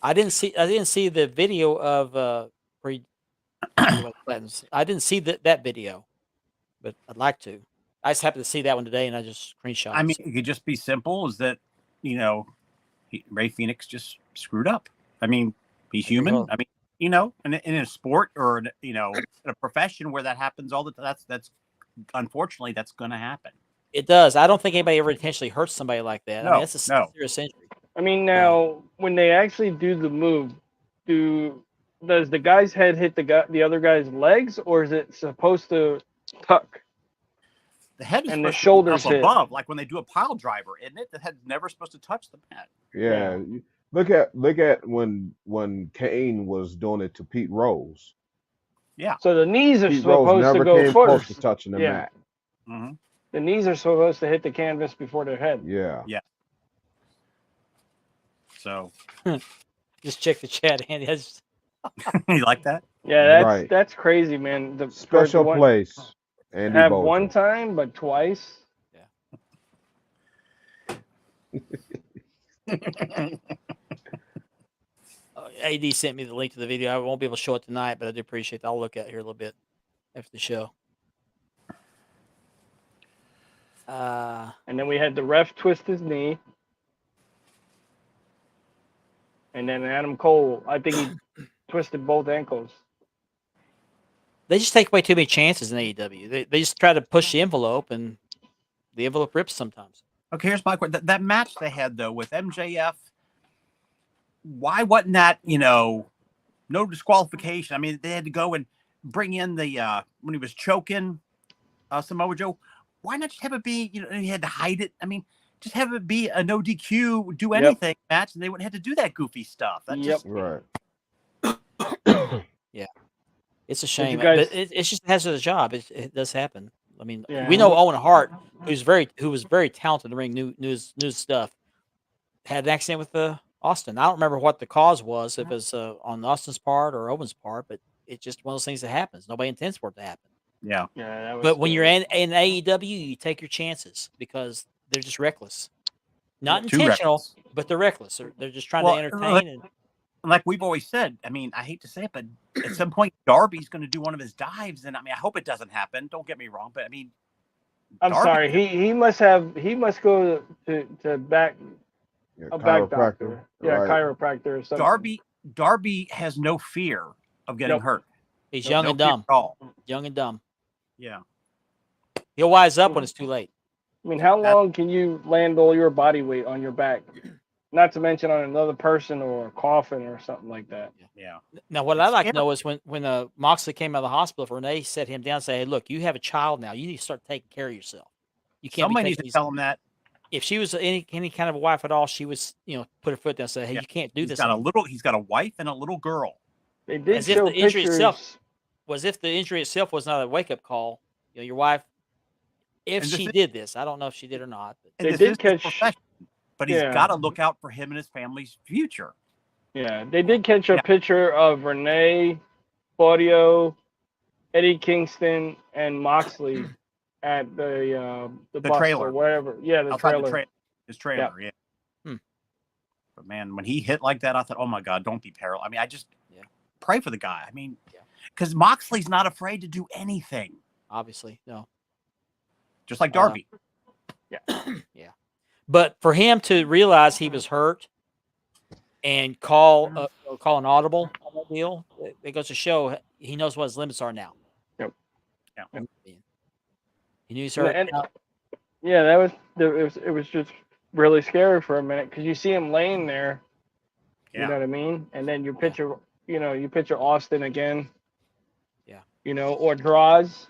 I didn't see the video of pre. I didn't see that video, but I'd like to. I just happened to see that one today, and I just screenshot. I mean, it. it could just be simple. Is that Ray Phoenix just screwed up? I mean, he's human. Well- I mean, in a sport or in a profession where that happens all the time, that's unfortunately that's going to happen. It does. I don't think anybody ever intentionally hurts somebody like that. I No, mean, that's a no. serious injury. I mean, now, when they actually do the move, does the guy's head hit the other guy's legs, or is it supposed to tuck? The head is And the supposed to be shoulders up hit. above, like when they do a pile driver, isn't it? The head's never supposed to touch the mat. Yeah. Look at when Kane was doing it to Pete Rose. So the knees are Pete Rose supposed to never go came close to first. touching the Yeah. mat. Mm-hmm. The knees are supposed to hit the canvas before their head. Yeah. So Just check the chat, Andy. That's you like that? Yeah, that's Right. crazy, man. The Special one, place. Andy Have Bojo. one time, but twice. AD sent me the link to the video. I won't be able to show it tonight, but I do appreciate that. I'll look at it here a little bit after the show. And then we had the ref twist his knee. And then Adam Cole, I think he twisted both ankles. They just take away too many chances in AEW. They just try to push the envelope, and the envelope rips sometimes. Okay, here's my question. That match they had though with MJF, why wasn't that no disqualification? I mean, they had to go and bring in the when he was choking Samoa Joe. Why not just have it be he had to hide it? I mean, just have it be a no DQ, do anything match, and they wouldn't have to do that goofy stuff. That just Right. It's a shame, guys- but it just has a job. It does happen. I mean, Yeah. we know Owen Hart, who was very talented in the ring, knew his stuff. Had an accident with Austin. I don't remember what the cause was, if it was on Austin's part or Owen's part, but it's just one of those things that happens. Nobody intends for it to happen. yeah. Yeah, that was But when you're scary. in AEW, you take your chances because they're just reckless. Not Too intentional, reckless. but they're reckless. They're just trying Well, to entertain. And Like we've always said, I mean, I hate to say it, but at some point Darby's going to do one of his dives, and I mean, I hope it doesn't happen. Don't get me wrong, but I mean, I'm Darby- sorry. He must go to back Yeah, a back chiropractor. doctor. Yeah, Right. chiropractor or something. Darby has no fear of getting Nope. hurt. he's No, young No and fear dumb. at all. Young and dumb. Yeah. He'll wise up when it's too late. I mean, how That- long can you land all your body weight on your back? Not to mention on another person or a coffin or something like that. Yeah. Now, what I It's like to scary. know is when Moxley came out of the hospital, if Renee set him down and say, "Hey, look, you have a child now. You need to start taking care of yourself. You can't Somebody be needs taking to these." tell him that. If she was any kind of a wife at all, she was put her foot down and say, "Hey, Yeah. you can't do He's this." got anymore." he's got a wife and a little girl. They did As if show the injury pictures. itself- Was if the injury itself was not a wake up call, your wife, if And this she is- did this, I don't know if she did or not. But And They this did is his catch- profession, but he's Yeah. got to look out for him and his family's future. Yeah, they did catch a Yeah. picture of Renee, Claudio, Eddie Kingston and Moxley at the bus trailer. or whatever. Yeah, the Outside trailer. his trailer, yeah. Hmm. But man, when he hit like that, I thought, oh my God, don't be paralyzed. I mean, I just pray for the guy. I mean, because Moxley's not afraid to do anything. Obviously, no. Just like Darby. Yeah. But for him to realize he was hurt and call an audible on that deal, it goes to show he knows what his limits are now. Yep. Yeah. He knew he's hurt. Yeah, that was it was just really scary for a minute because you see him laying there. Yeah. You know what I mean? And then you picture, you picture Austin again. Yeah. Or Draws.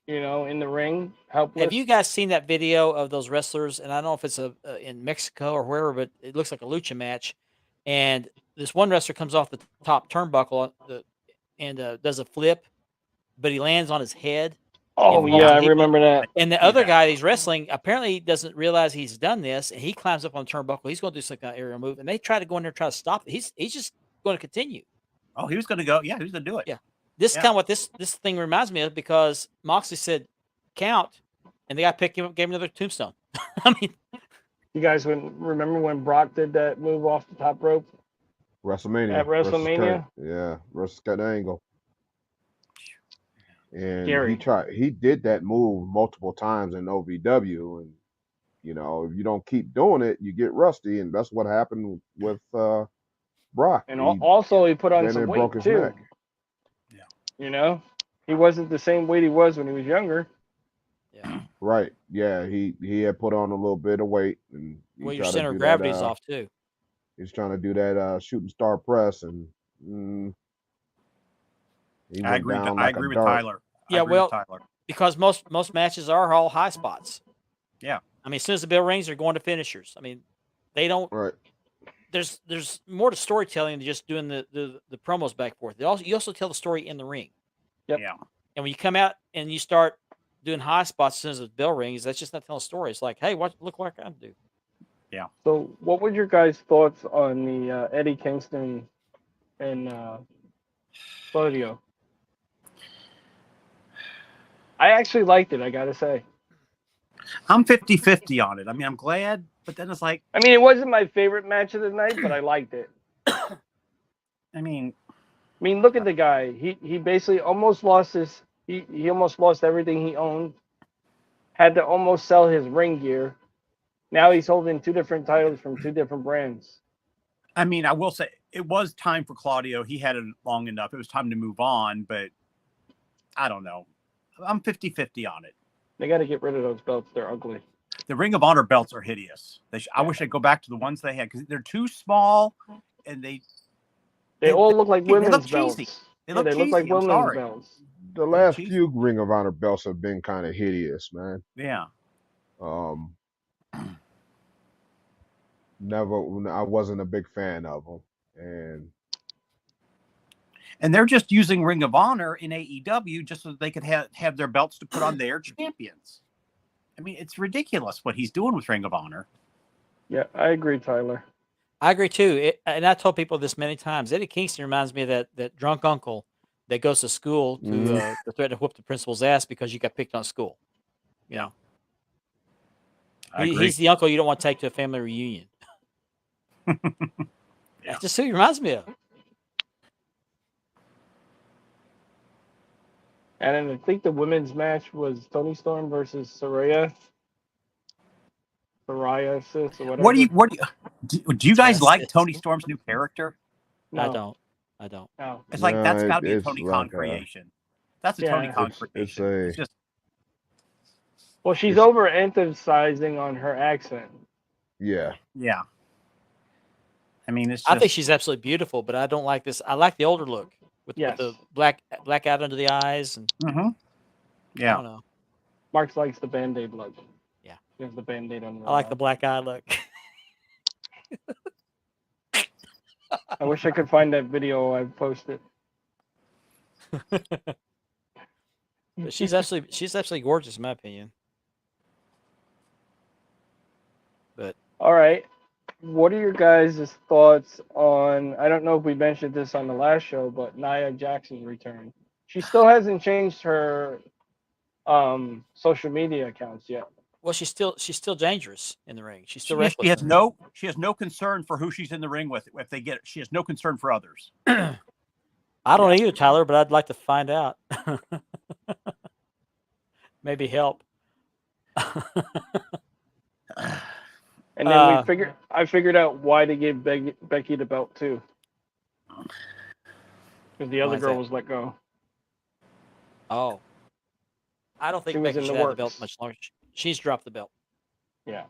In the ring, helpless. Have you guys seen that video of those wrestlers? And I don't know if it's in Mexico or wherever, but it looks like a lucha match. And this one wrestler comes off the top turnbuckle and does a flip, but he lands on his head. Oh yeah, I remember that. And the other guy he's wrestling apparently doesn't realize he's done this, and he climbs up on the turnbuckle. He's going to do some kind of aerial move, and they try to go in there and try to stop it. He's just going to continue. Oh, he was going to go. Yeah, he was going to do it. Yeah. This is kind of what this thing reminds me of, because Moxley said count, and the guy picked him up, gave him another tombstone. I mean, you guys remember when Brock did that move off the top rope? WrestleMania. At WrestleMania? Versus Kurt Angle. And Scary. he did that move multiple times in OVW, and if you don't keep doing it, you get rusty, and that's what happened with Brock. And also he put on some weight broke his too. neck. Yeah. He wasn't the same weight he was when he was younger. Yeah. Right. Yeah, he had put on a little bit of weight, and your center of gravity is off too. He's trying to do that shooting star press, and I agree with Tyler. Because most matches are all high spots. Yeah. I mean, as soon as the bell rings, they're going to finishers. I mean, they don't. Right. There's more to storytelling than just doing the promos back and forth. You also tell the story in the ring. Yep. Yeah. And when you come out and you start doing high spots as soon as the bell rings, that's just not telling a story. It's like, hey, look what I can do. Yeah. So, what were your guys' thoughts on the Eddie Kingston and Claudio? I actually liked it, I gotta say. I'm 50-50 on it. I mean, I'm glad, but then it's like, I mean, it wasn't my favorite match of the night, but I liked it. I mean, look at the guy. He basically almost lost he almost lost everything he owned. Had to almost sell his ring gear. Now he's holding 2 different titles from 2 different brands. I mean, I will say it was time for Claudio. He had it long enough. It was time to move on, but I don't know. I'm 50-50 on it. They got to get rid of those belts. They're ugly. The Ring of Honor belts are hideous. I wish they'd go back to the ones they had, because they're too small, and they all look like women's look belts. cheesy. They look like women's belts. The last few Ring of Honor belts have been kind of hideous, man. Yeah. I wasn't a big fan of them, and they're just using Ring of Honor in AEW just so that they could have their belts to put on their champions. I mean, it's ridiculous what he's doing with Ring of Honor. Yeah, I agree, Tyler. I agree too. And I told people this many times. Eddie Kingston reminds me of that drunk uncle that goes to school to threaten to whoop the principal's ass because you got picked on school. He's the uncle you don't want to take to a family reunion. That's just who he reminds me of. And then I think the women's match was Toni Storm versus psoriasis or whatever. Do you guys like Toni Storm's new character? No. I don't. No. It's like that's got to be a Tony Khan creation. That's a Tony Khan creation. It's just. Well, she's overemphasizing on her accent. Yeah. Yeah. I mean, it's. Just, I think she's absolutely beautiful, but I don't like this. I like the older look with the black out under the eyes and. Yeah. I don't know. Mark likes the Band-Aid look. Yeah. He has the Band-Aid on. I like the black eye look. I wish I could find that video I posted. But she's absolutely gorgeous in my opinion. But all right, what are your guys' thoughts on? I don't know if we mentioned this on the last show, but Nia Jackson's return. She still hasn't changed her social media accounts yet. Well, she's still dangerous in the ring. She's still She reckless. has no concern for who she's in the ring with. If they get it, she has no concern for others. I don't either, Tyler, but I'd like to find out. Maybe help. And then I figured out why they gave Becky the belt too. Because the Why other is girl that? was let go. Oh, I don't think She was Becky in the should have the belt works. much longer. She's dropped the belt. Yeah.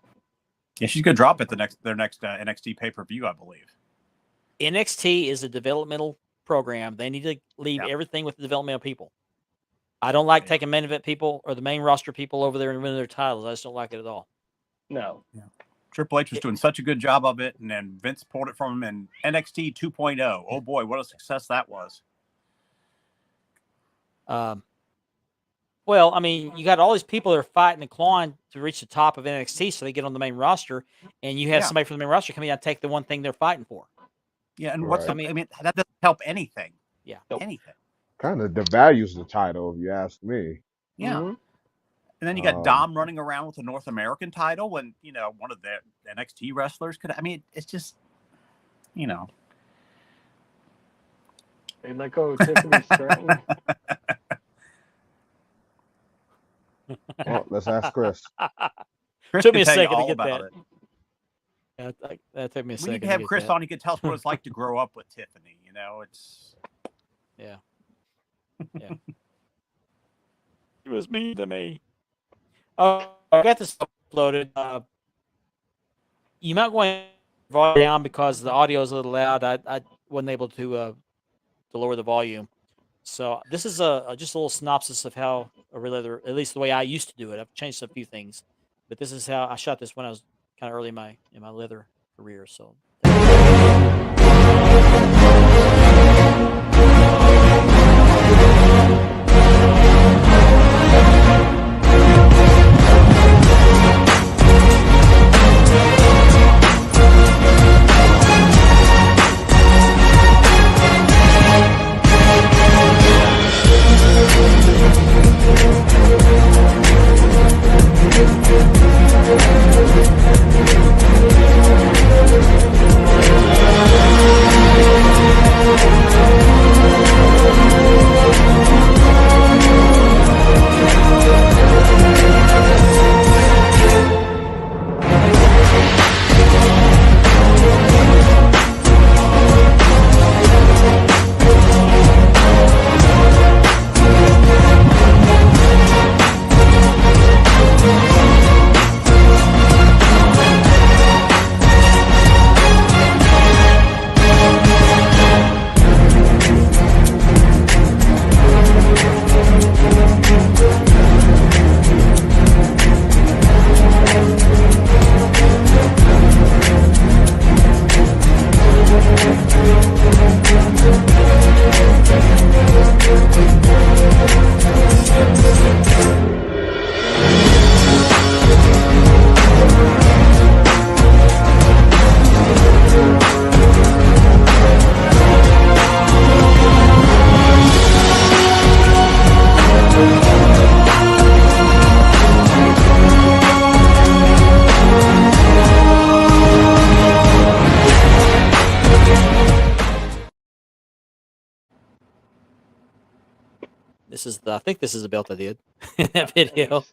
Yeah, she's gonna drop it their next NXT pay-per-view, I believe. NXT is a developmental program. They need to leave Yeah. everything with the developmental people. I don't like Yeah. taking main event people or the main roster people over there and winning their titles. I just don't like it at all. No. Triple H was doing such a good job of it, and then Vince pulled it from him in NXT 2.0. Oh boy, what a success that was! Well, I mean, you got all these people that are fighting and clawing to reach the top of NXT so they get on the main roster, and you have Yeah. somebody from the main roster come in and take the one thing they're fighting for. Yeah, and what's Right. the? I mean, that doesn't help anything. Yeah. Anything. Kind of devalues the title, if you ask me. Yeah. Mhm. And then you got Um, Dom running around with the North American title when, one of the NXT wrestlers could. I mean, it's just, They let go of Tiffany Stratton. Well, let's ask Chris. Chris Took can me a tell you second to all get about that. it. Yeah, that took me a We second. need to have get Chris that. on. He can tell us what it's like to grow up with Tiffany. It's Yeah. It was mean to me. Oh, I got this uploaded. You might want to volume down because the audio is a little loud. I wasn't able to lower the volume. So this is just a little synopsis of how a leather, at least the way I used to do it. I've changed a few things, but this is how I shot this when I was kind of early in my leather career. So. I think this is the belt I did in that video.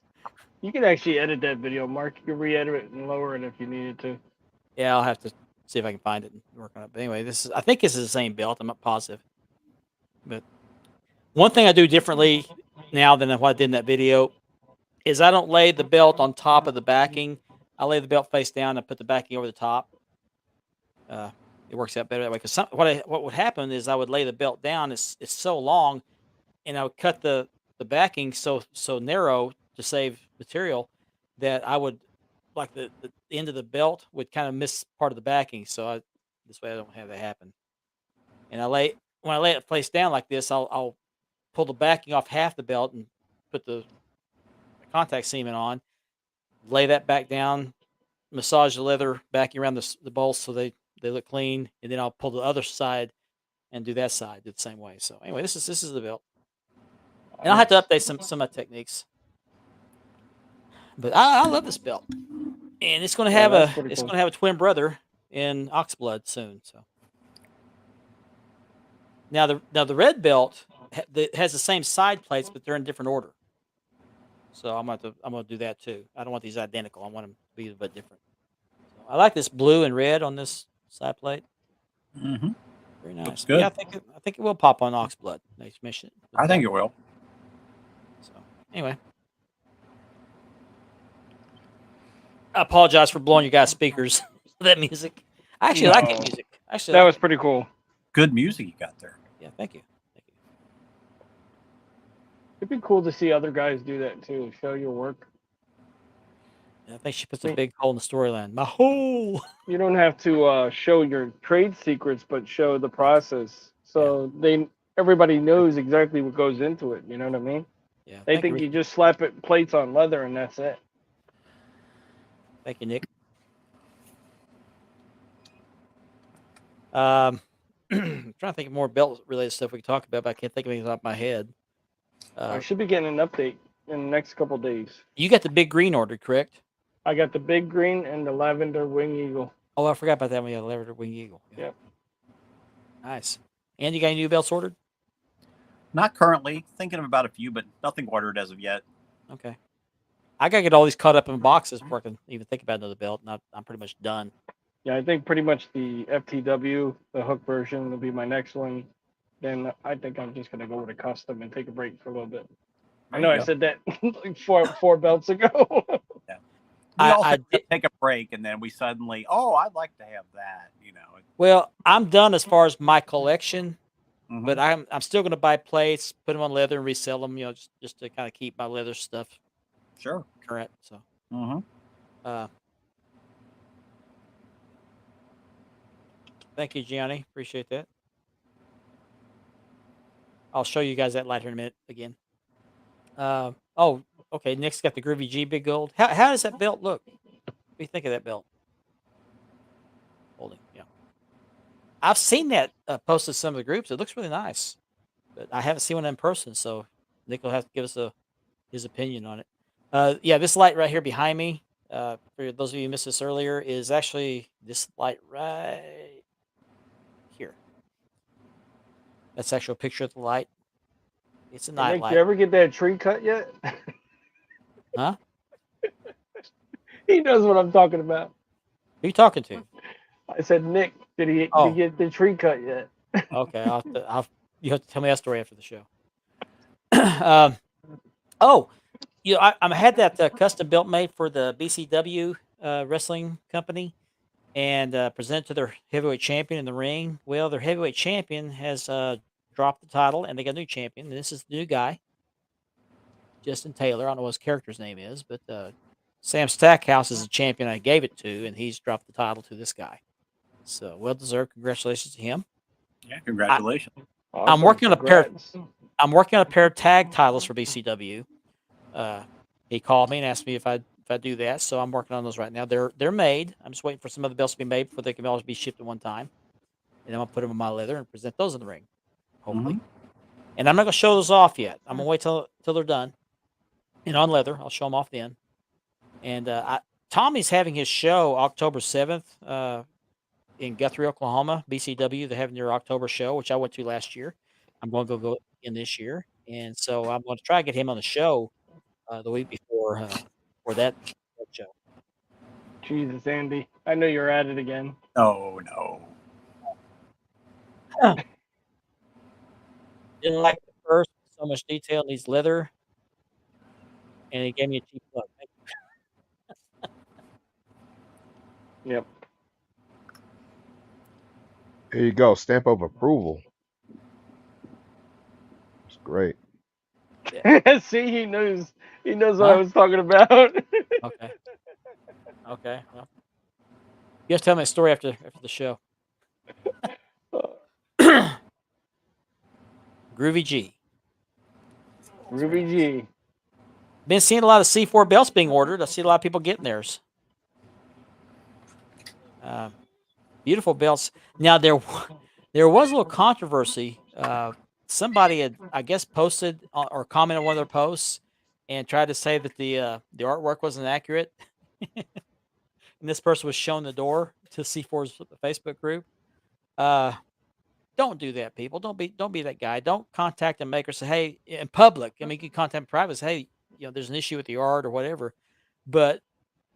You can actually edit that video, Mark. You can re-edit it and lower it if you needed to. Yeah, I'll have to see if I can find it and work on it. But anyway, I think this is the same belt. I'm not positive. But one thing I do differently now than what I did in that video is I don't lay the belt on top of the backing. I lay the belt face down and put the backing over the top. It works out better that way. Because what would happen is I would lay the belt down. It's so long, and I would cut the backing so narrow to save material that I would like the end of the belt would kind of miss part of the backing. So this way I don't have that happen. And when I lay it face down like this, I'll pull the backing off half the belt and put the contact seaming on, lay that back down, massage the leather backing around the bolts so they look clean, and then I'll pull the other side and do that side the same way. So anyway, this is the belt. And I'll have to update some of my techniques. But I love this belt, and it's going to Yeah, have that's a pretty it's cool. going to have a twin brother in Oxblood soon. So now the red belt has the same side plates, but they're in different order. So I'm gonna do that too. I don't want these identical. I want them to be a bit different. So I like this blue and red on this side plate. Mm-hmm. Very nice. good. Yeah, I think it will pop on Oxblood. Nice mission. I think it will. So anyway, I apologize for blowing you guys' speakers. That music. I actually like that No. music. Actually, That like was pretty cool. Good music you got there. it. Yeah. Thank you. Thank you. It'd be cool to see other guys do that too. Show your work. I think she puts a big hole in the storyline. My hole. You don't have to show your trade secrets, but show the process, so everybody knows exactly what goes into it. You know what I mean? Yeah. They Thank think you, you just slap it plates on leather and that's it. Thank you, Nick. I'm trying to think of more belt related stuff we can talk about, but I can't think of anything off my head. I should be getting an update in the next couple days. You got the big green order, correct? I got the big green and the lavender wing eagle. Oh, I forgot about that one. Yeah, Lavender Wing Eagle. Yeah. Yep. Nice. And you got any new belts ordered? Not currently. Thinking of about a few, but nothing ordered as of yet. Okay. I gotta get all these caught up in boxes before I can even think about another belt, and I'm pretty much done. Yeah, I think pretty much the FTW, the hook version, will be my next one. Then I think I'm just gonna go with a custom and take a break for a little bit. I know I said that like four belts ago. We all I think take a break, and then we suddenly, I'd like to have that. You know. Well, I'm done as far as my collection, Mhm. but I'm still gonna buy plates, put them on leather, and resell them. You know, just to kind of keep my leather stuff Sure. current. So, Mm-hmm. Thank you, Gianni. Appreciate that. I'll show you guys that light here in a minute again. Okay. Nick's got the Groovy G Big Gold. How does that belt look? What do you think of that belt? Holding, yeah. I've seen that posted in some of the groups. It looks really nice, but I haven't seen one in person. So Nick will have to give us his opinion on it. Yeah, this light right here behind me, for those of you who missed this earlier, is actually this light right here. That's the actual picture of the light. It's a night Nick, light. you ever get that tree cut yet? Huh? He knows what I'm talking about. Who you talking to? I said, Nick, did he get the tree cut yet? Okay, you have to tell me that story after the show. I had that custom belt made for the BCW wrestling company, and presented to their heavyweight champion in the ring. Well, their heavyweight champion has dropped the title, and they got a new champion. And this is the new guy, Justin Taylor. I don't know what his character's name is, but Sam Stackhouse is the champion I gave it to, and he's dropped the title to this guy. So well deserved. Congratulations to him. Yeah, congratulations. I'm working on a pair. I'm working on a pair of tag titles for BCW. He called me and asked me if I do that, so I'm working on those right now. They're made. I'm just waiting for some of the belts to be made before they can always be shipped at one time, and then I'll put them in my leather and present those in the ring, hopefully. And I'm not gonna show those off yet. I'm gonna wait till they're done, and on leather, I'll show them off then. And Tommy's having his show October 7th in Guthrie, Oklahoma. BCW, they're having their October show, which I went to last year. I'm going to go in this year, and so I'm going to try to get him on the show the week before for that show. Jesus, Andy, I know you're at it again. Oh no. Didn't like the first, so much detail, needs leather, and he gave me a cheap plug. Thank you. Yep. There you go. Stamp of approval. It's great. See, he knows what I was talking about. Okay. Okay. Well, you have to tell me a story after the show. Groovy G. Ruby G. Been seeing a lot of C4 belts being ordered. I see a lot of people getting theirs. Beautiful belts. Now there was a little controversy. somebody had, I guess, posted or commented on one of their posts and tried to say that the artwork wasn't accurate. And this person was shown the door to C4's Facebook group. Don't do that, people. Don't be that guy. Don't contact a maker. Say, hey, in public. I mean, you can contact private. Say, hey, there's an issue with the art or whatever. But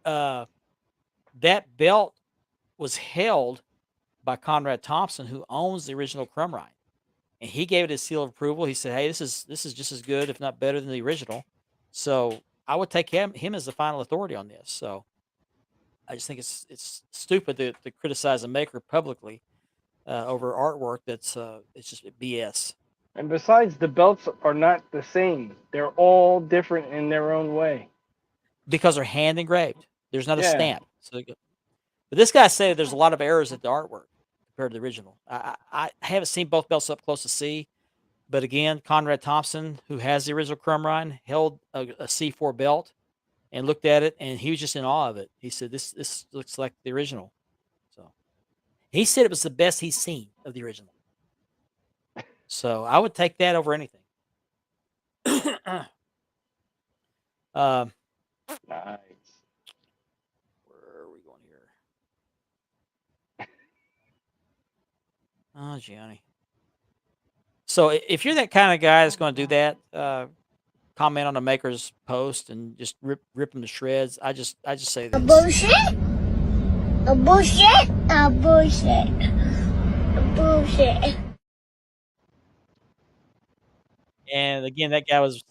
that belt was held by Conrad Thompson, who owns the original Crumrine, and he gave it his seal of approval. He said, hey, this is just as good, if not better, than the original. So I would take him as the final authority on this. So I just think it's stupid to criticize a maker publicly over artwork that's it's just BS. And besides, the belts are not the same. They're all different in their own way. Because they're hand engraved. There's not a Yeah. stamp. So, but this guy said there's a lot of errors at the artwork compared to the original. I haven't seen both belts up close to see, but again, Conrad Thompson, who has the original Crumrine, held a C4 belt and looked at it, and he was just in awe of it. He said, "This looks like the original." So he said it was the best he's seen of the original. So I would take that over anything. Nice. Where are we going here? Oh, Gianni. So if you're that kind of guy that's going to do that, comment on a maker's post and just rip them to shreds. I just say this. Bullshit. A bullshit. A bullshit. A bullshit. And again, that guy was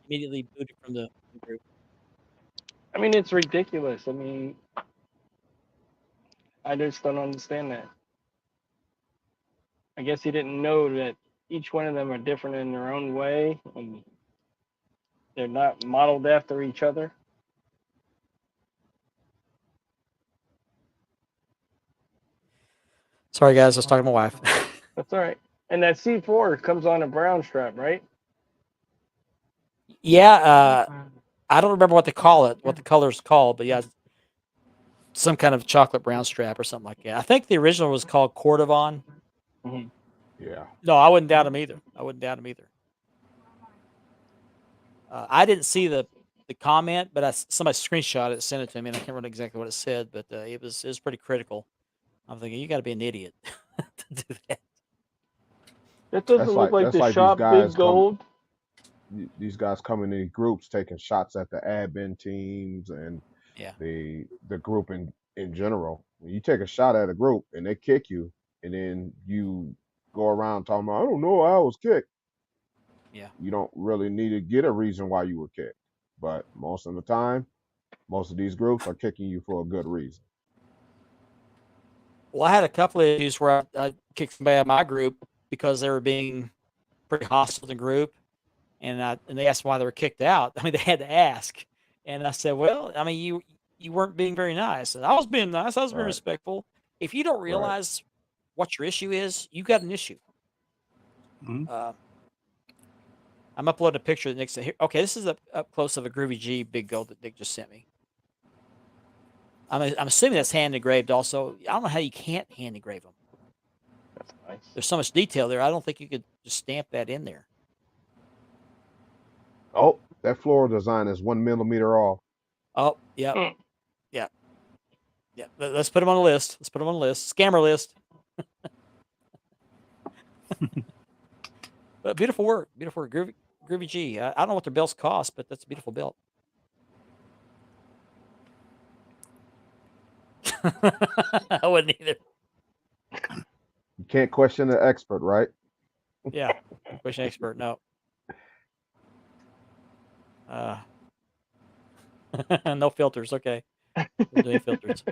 immediately booted from the group. I mean, it's ridiculous. I mean, I just don't understand that. I guess he didn't know that each one of them are different in their own way, and they're not modeled after each other. Sorry, guys, I was talking to my wife. That's all right. And that C4 comes on a brown strap, right? Yeah, I don't remember what they call it, what the color's called, but yeah, some kind of chocolate brown strap or something like that. I think the original was called Cordovon. Mm-hmm. Yeah. No, I wouldn't doubt him either. I didn't see the comment, but somebody screenshot it, sent it to me, and I can't remember exactly what it said, but it was pretty critical. I'm thinking you got to be an idiot to do that. That doesn't That's look like- like that's the like these shop guys Big Gold. These guys come in groups taking shots at the admin teams and Yeah. the group in general. When you take a shot at a group and they kick you, and then you go around talking about, I don't know, I was kicked. Yeah. You don't really need to get a reason why you were kicked. But most of the time, most of these groups are kicking you for a good reason. Well, I had a couple of issues where I kicked somebody out of my group because they were being pretty hostile to the group, and they asked why they were kicked out. I mean, they had to ask, and I said, "Well, I mean, you weren't being very nice." And I was being nice. I was being Right. respectful. If you don't realize what your issue is, you got an issue. Mhm. I'm uploading a picture next to here. Okay, this is up close of a Groovy G Big Gold that Dick just sent me. I'm assuming that's hand engraved also. I don't know how you can't hand engrave them. That's nice. There's so much detail there. I don't think you could just stamp that in there. Oh, that floral design is 1 millimeter off. Oh, yeah. Mm. Yeah. Yeah. Let's put them on the list. Scammer list. But beautiful work. Groovy G. I don't know what their belts cost, but that's a beautiful belt. I wouldn't either. You can't question the expert, right? Yeah. Question expert. No. No filters. Okay. We're doing filters.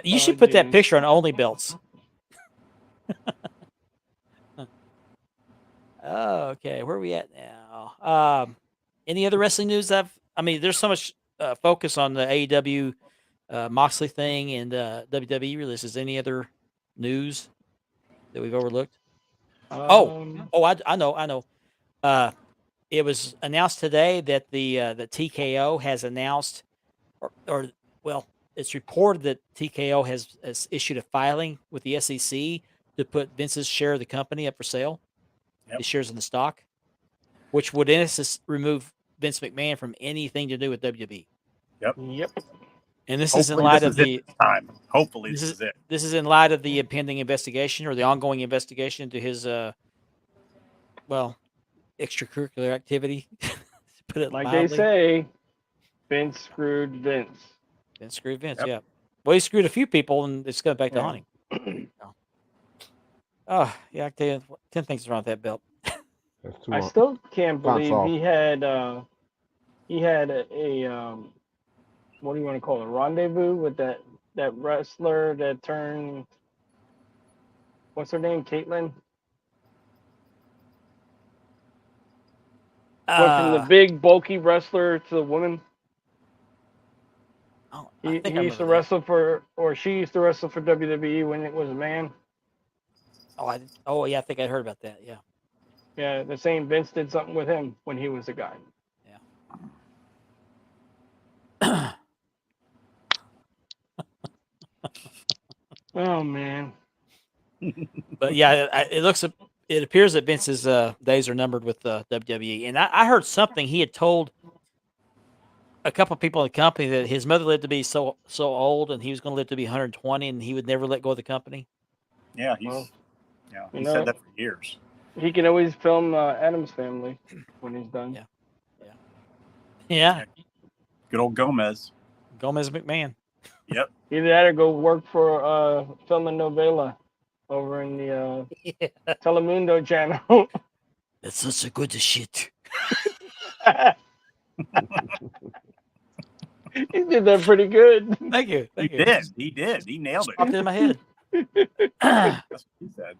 You should put that geez. picture on Only Belts. Oh, okay. Where are we at now? Any other wrestling news? I mean, there's so much focus on the AEW Moxley thing and WWE releases. Any other news that we've overlooked? I know. It was announced today that the TKO has announced, well, it's reported that TKO has issued a filing with the SEC to put Vince's share of the company up for sale, Yep. his shares in the stock, which would in essence remove Vince McMahon from anything to do with WWE. Yep. And this is in Hopefully light this of is the it this time. Hopefully this this is is it. this is in light of the impending investigation or the ongoing investigation into his extracurricular activity. To put it Like mildly. they say, Vince screwed Vince. Vince screwed Vince, Yep. yeah. Well, he screwed a few people, and it's going back to Yeah. hunting. Oh, yeah, I can tell you 10 things around that belt. That's too I much. still can't Time's believe off. he had a what do you want to call it, rendezvous with that wrestler that turned, what's her name, Caitlyn? Went from the big bulky wrestler to the woman. Oh, He I think I used to remember that. wrestle for, or she used to wrestle for WWE when it was a man. Oh, yeah, I think I heard about that. Yeah. Yeah, the same Vince did something with him when he was a guy. Oh man. But yeah, it appears that Vince's days are numbered with WWE. And I heard something he had told a couple of people in the company that his mother lived to be so old, and he was going to live to be 120, and he would never let go of the company. Yeah, Well, he you know, said that for years. He can always film Adam's Family when he's done. Yeah, Good old Gomez. Gomez McMahon. Yep. Either that or go work for film a novela over in the Telemundo channel. That's such a good shit. He did that pretty good. Thank you. He Thank you. did. He did. He nailed Popped it. in my head. That's what he said.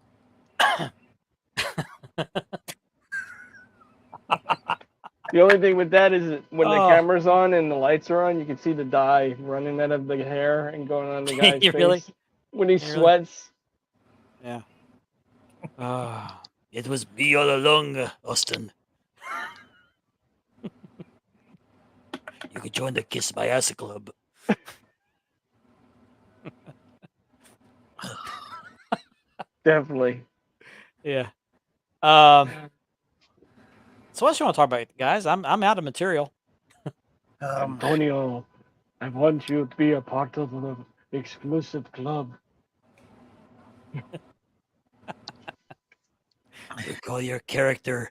The only thing with that is when the Oh. camera's on and the lights are on, you can see the dye running out of the hair and going on the guy's You face really? when he You really? sweats. Yeah. It was me all along, Austin. You could join the Kiss My Ass Club. Definitely. Yeah. So what you want to talk about, guys? I'm out of material. Antonio, I want you to be a part of the exclusive club. We call your character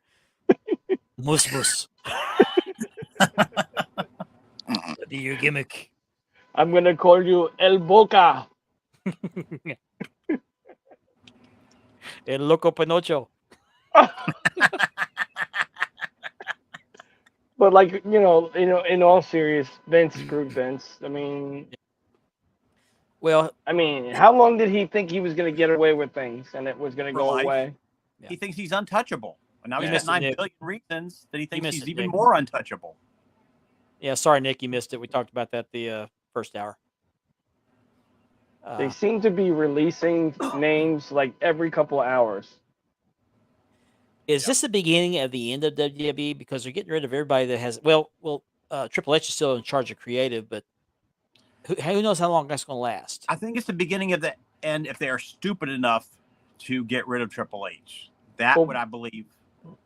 Mus Mus. That'd be your gimmick. I'm gonna call you El Boca. El Loco Pinocho. But like in all serious, Vince screwed Vince. I mean, Well, how long did he think he was gonna get away with things and it was gonna For go life. away? Yeah. He thinks he's untouchable. And now You he's missed got it, 9 Nick. billion reasons that he thinks missed he's it, even Nick. more untouchable. yeah, sorry, Nick, you missed it. We talked about that the first hour. They seem to be releasing names like every couple of hours. Is this the beginning of the end of WWE? Because they're getting rid of everybody that has. Triple H is still in charge of creative, but who knows how long that's going to last? I think it's the beginning of the end if they are stupid enough to get rid of Triple H. That Well- would I believe.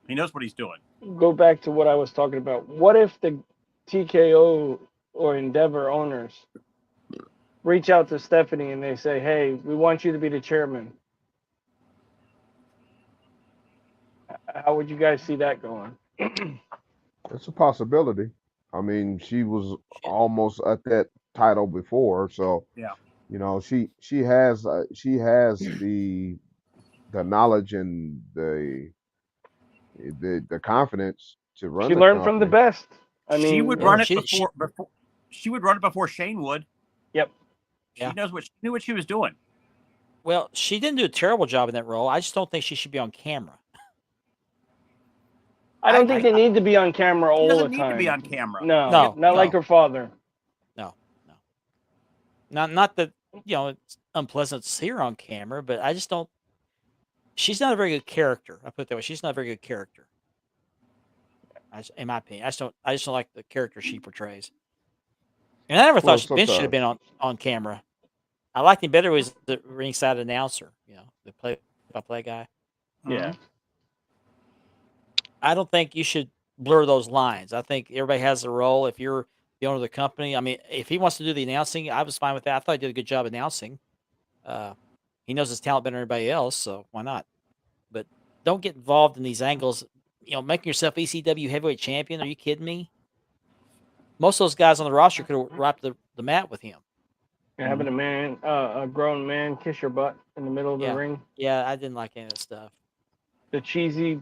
He knows what he's doing. Go back to what I was talking about. What if the TKO or Endeavor owners reach out to Stephanie and they say, "Hey, we want you to be the chairman"? How would you guys see that going? It's a possibility. I mean, she was almost at that title before, so Yeah. she has the knowledge and the confidence to run. She the learned from the company. best. I mean, she would yeah, run it she- before she would run it before Shane would. Yep. She Yeah. knew what she was doing. Well, she didn't do a terrible job in that role. I just don't think she should be on camera. I don't think they need to be on camera She all doesn't the need time. to be on camera. No, No, not like no. her father. Not that it's unpleasant to see her on camera, but I just don't. She's not a very good character. I put it that way. She's not a very good character. In my opinion, I just don't like the character she portrays. And I never Well, thought Vince should have sometimes. been on camera. I liked him better as the ringside announcer. The play-by-play guy. Yeah. I don't think you should blur those lines. I think everybody has a role. If you're the owner of the company, I mean, if he wants to do the announcing, I was fine with that. I thought he did a good job announcing. He knows his talent better than everybody else, so why not? But don't get involved in these angles. Making yourself ECW heavyweight champion. Are you kidding me? Most of those guys on the roster could have wrapped the mat with him. You're having a grown man kiss your butt in the middle of the ring. Yeah, I didn't like any of that stuff. The cheesy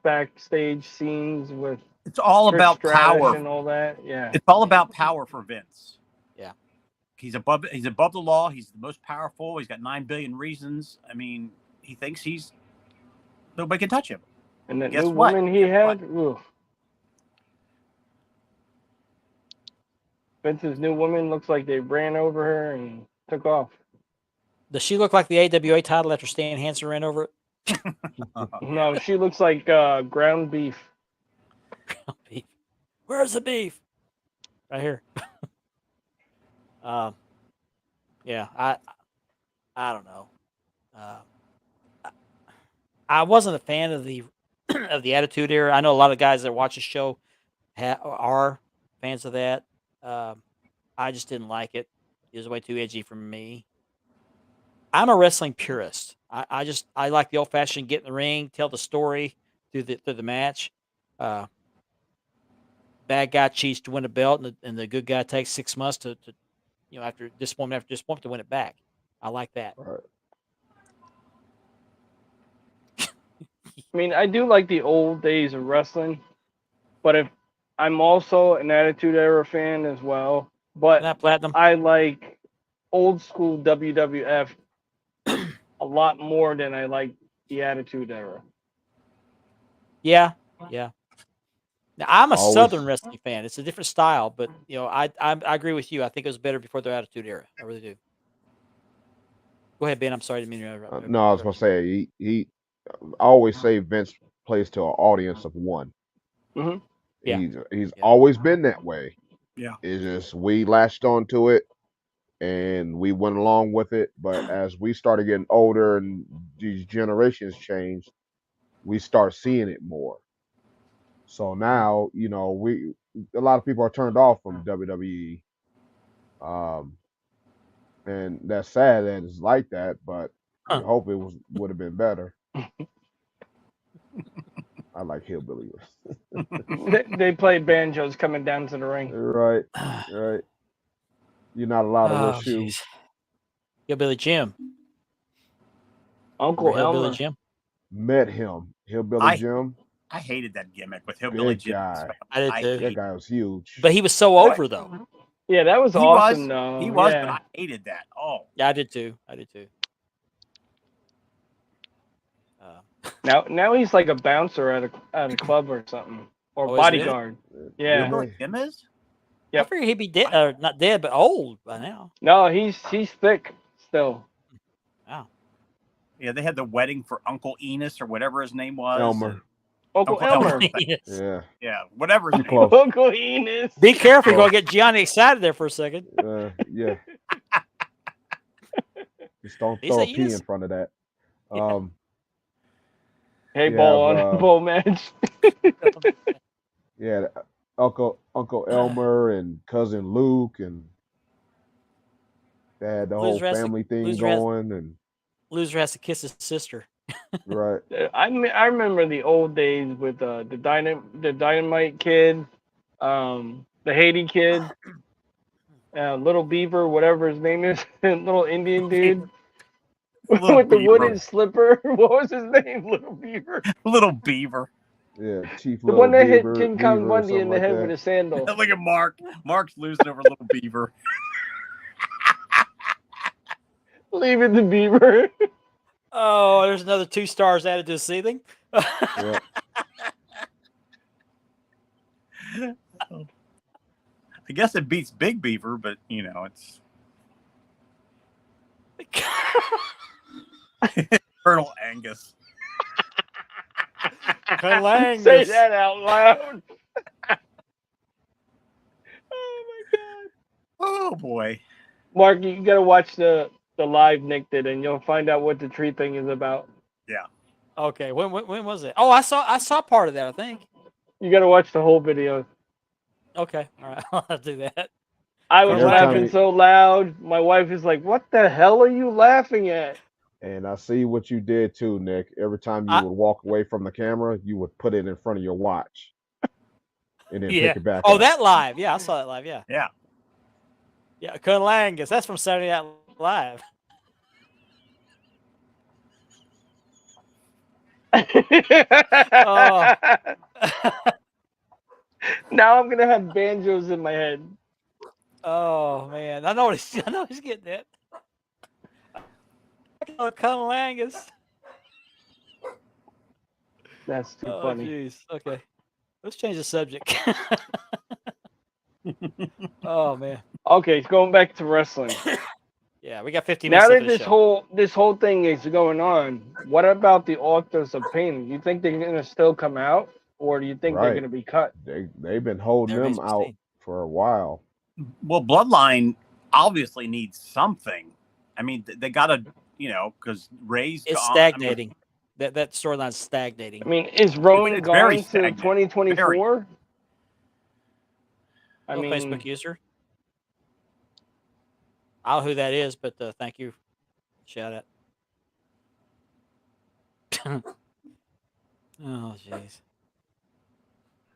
backstage scenes with It's all Trish about Stratus power. and all that. Yeah. It's all about power for Vince. Yeah. He's above the law. He's the most powerful. He's got 9 billion reasons. I mean, he thinks nobody can touch him. And that Guess new what? woman he Guess had. what? Ooh. Vince's new woman looks like they ran over her and took off. Does she look like the AWA title after Stan Hansen ran over it? No, she looks like ground beef. Beef. Where's the beef? Right here. Yeah, I don't know. I wasn't a fan of the of the Attitude Era. I know a lot of guys that watch the show are fans of that. I just didn't like it. It was way too edgy for me. I'm a wrestling purist. I like the old fashioned get in the ring, tell the story through the match. Bad guy cheats to win a belt, and the good guy takes 6 months to after disappointment to win it back. I like that. Right. I mean, I do like the old days of wrestling, but if I'm also an Attitude Era fan as well, but Not platinum. I like old school WWF a lot more than I like the Attitude Era. Yeah. Now, I'm a Always- Southern wrestling fan. It's a different style, but I agree with you. I think it was better before the Attitude Era. I really do. Go ahead, Ben. I'm sorry to mean to interrupt. No, I was gonna say he I always say Vince plays to an audience of one. Mhm. Yeah. He's always been that way. Yeah. It's just we latched onto it and we went along with it. But as we started getting older and these generations changed, we start seeing it more. So now, a lot of people are turned off from WWE. And that's sad that it's like that, but I hope it would have been better. I like hillbilly. They play banjos coming down to the ring. Right. You're not allowed to wear Oh, shoes. jeez. Hillbilly Jim. Uncle Remember Hillbilly Elmer. Jim. Met him, Hillbilly Jim. I hated that gimmick with Hillbilly Big Jim. guy. I did too. That guy was huge. But he was so over though. Yeah, that was He awesome. was. though. He was, Yeah. but I hated that. Oh, Yeah, I did too. Now he's like a bouncer at a club or something, or Oh, is he? bodyguard. Yeah. Hillbilly Jim is? Yep. I figured he'd be dead, or not dead, but old by now. No, he's thick still. Wow. Yeah, they had the wedding for Uncle Enos or whatever his name was. Elmer. Uncle Uncle Elmer. Yes. Yeah. Yeah, whatever his Too name was. close. Uncle Enos. Be careful, you're gonna get Gianni excited there for a second. Yeah. Just don't He throw a said P yes. in front of that. Yeah. Hey, Yeah, ball but, on bowl match. Yeah, Uncle Elmer and cousin Luke, and they had the whole Loser has to- family thing loser has- going, and Loser has to kiss his sister. right. I remember the old days with the Dynamite Kid, the Haiti Kid, Little Beaver, whatever his name is, little Indian dude Little with the Beaver. wooden slipper. What was his name? Little Beaver. Little Beaver. Yeah, Chief The Little one that hit Beaver, King Kong Beaver or Bundy in something the like head that. with a sandal. Look at Mark. Mark's losing over Little Beaver. Leave it to Beaver. Oh, there's another 2 stars added to the ceiling. Yeah. I guess it beats Big Beaver, but it's Colonel Angus. Colonel Angus. Say that out loud. Oh my god. Oh boy. Mark, you gotta watch the live Nick did, and you'll find out what the tree thing is about. Okay, when was it? Oh, I saw part of that. I think. You gotta watch the whole video. Okay, all right, I'll do that. I was Every time laughing you- so loud. My wife is like, "What the hell are you laughing at?" And I see what you did too, Nick. Every time you I- would walk away from the camera, you would put it in front of your watch, and then Yeah. pick it back Oh, up. that live. Yeah, I saw that live. Yeah. Yeah. Yeah, Cunnilingus. That's from Saturday Night Live. Oh. Now I'm gonna have banjos in my head. Oh man, I know he's getting it. Cunnilingus. That's too Oh funny. jeez. Okay, let's change the subject. Oh man. Okay, going back to wrestling. Yeah, we got 15 Now minutes. that this whole thing is going on, what about the Authors of Pain? Do you think they're gonna still come out, or do you think they're Right. gonna be cut? They've been holding That remains them to be out seen. for a while. Well, Bloodline obviously needs something. I mean, they got to, because Ray's It's gone. stagnating. That storyline's stagnating. I mean, is Roman It's very gone to stagnant. 2024? I No mean, Facebook user. I don't know who that is, but thank you. Shout out. Oh, jeez.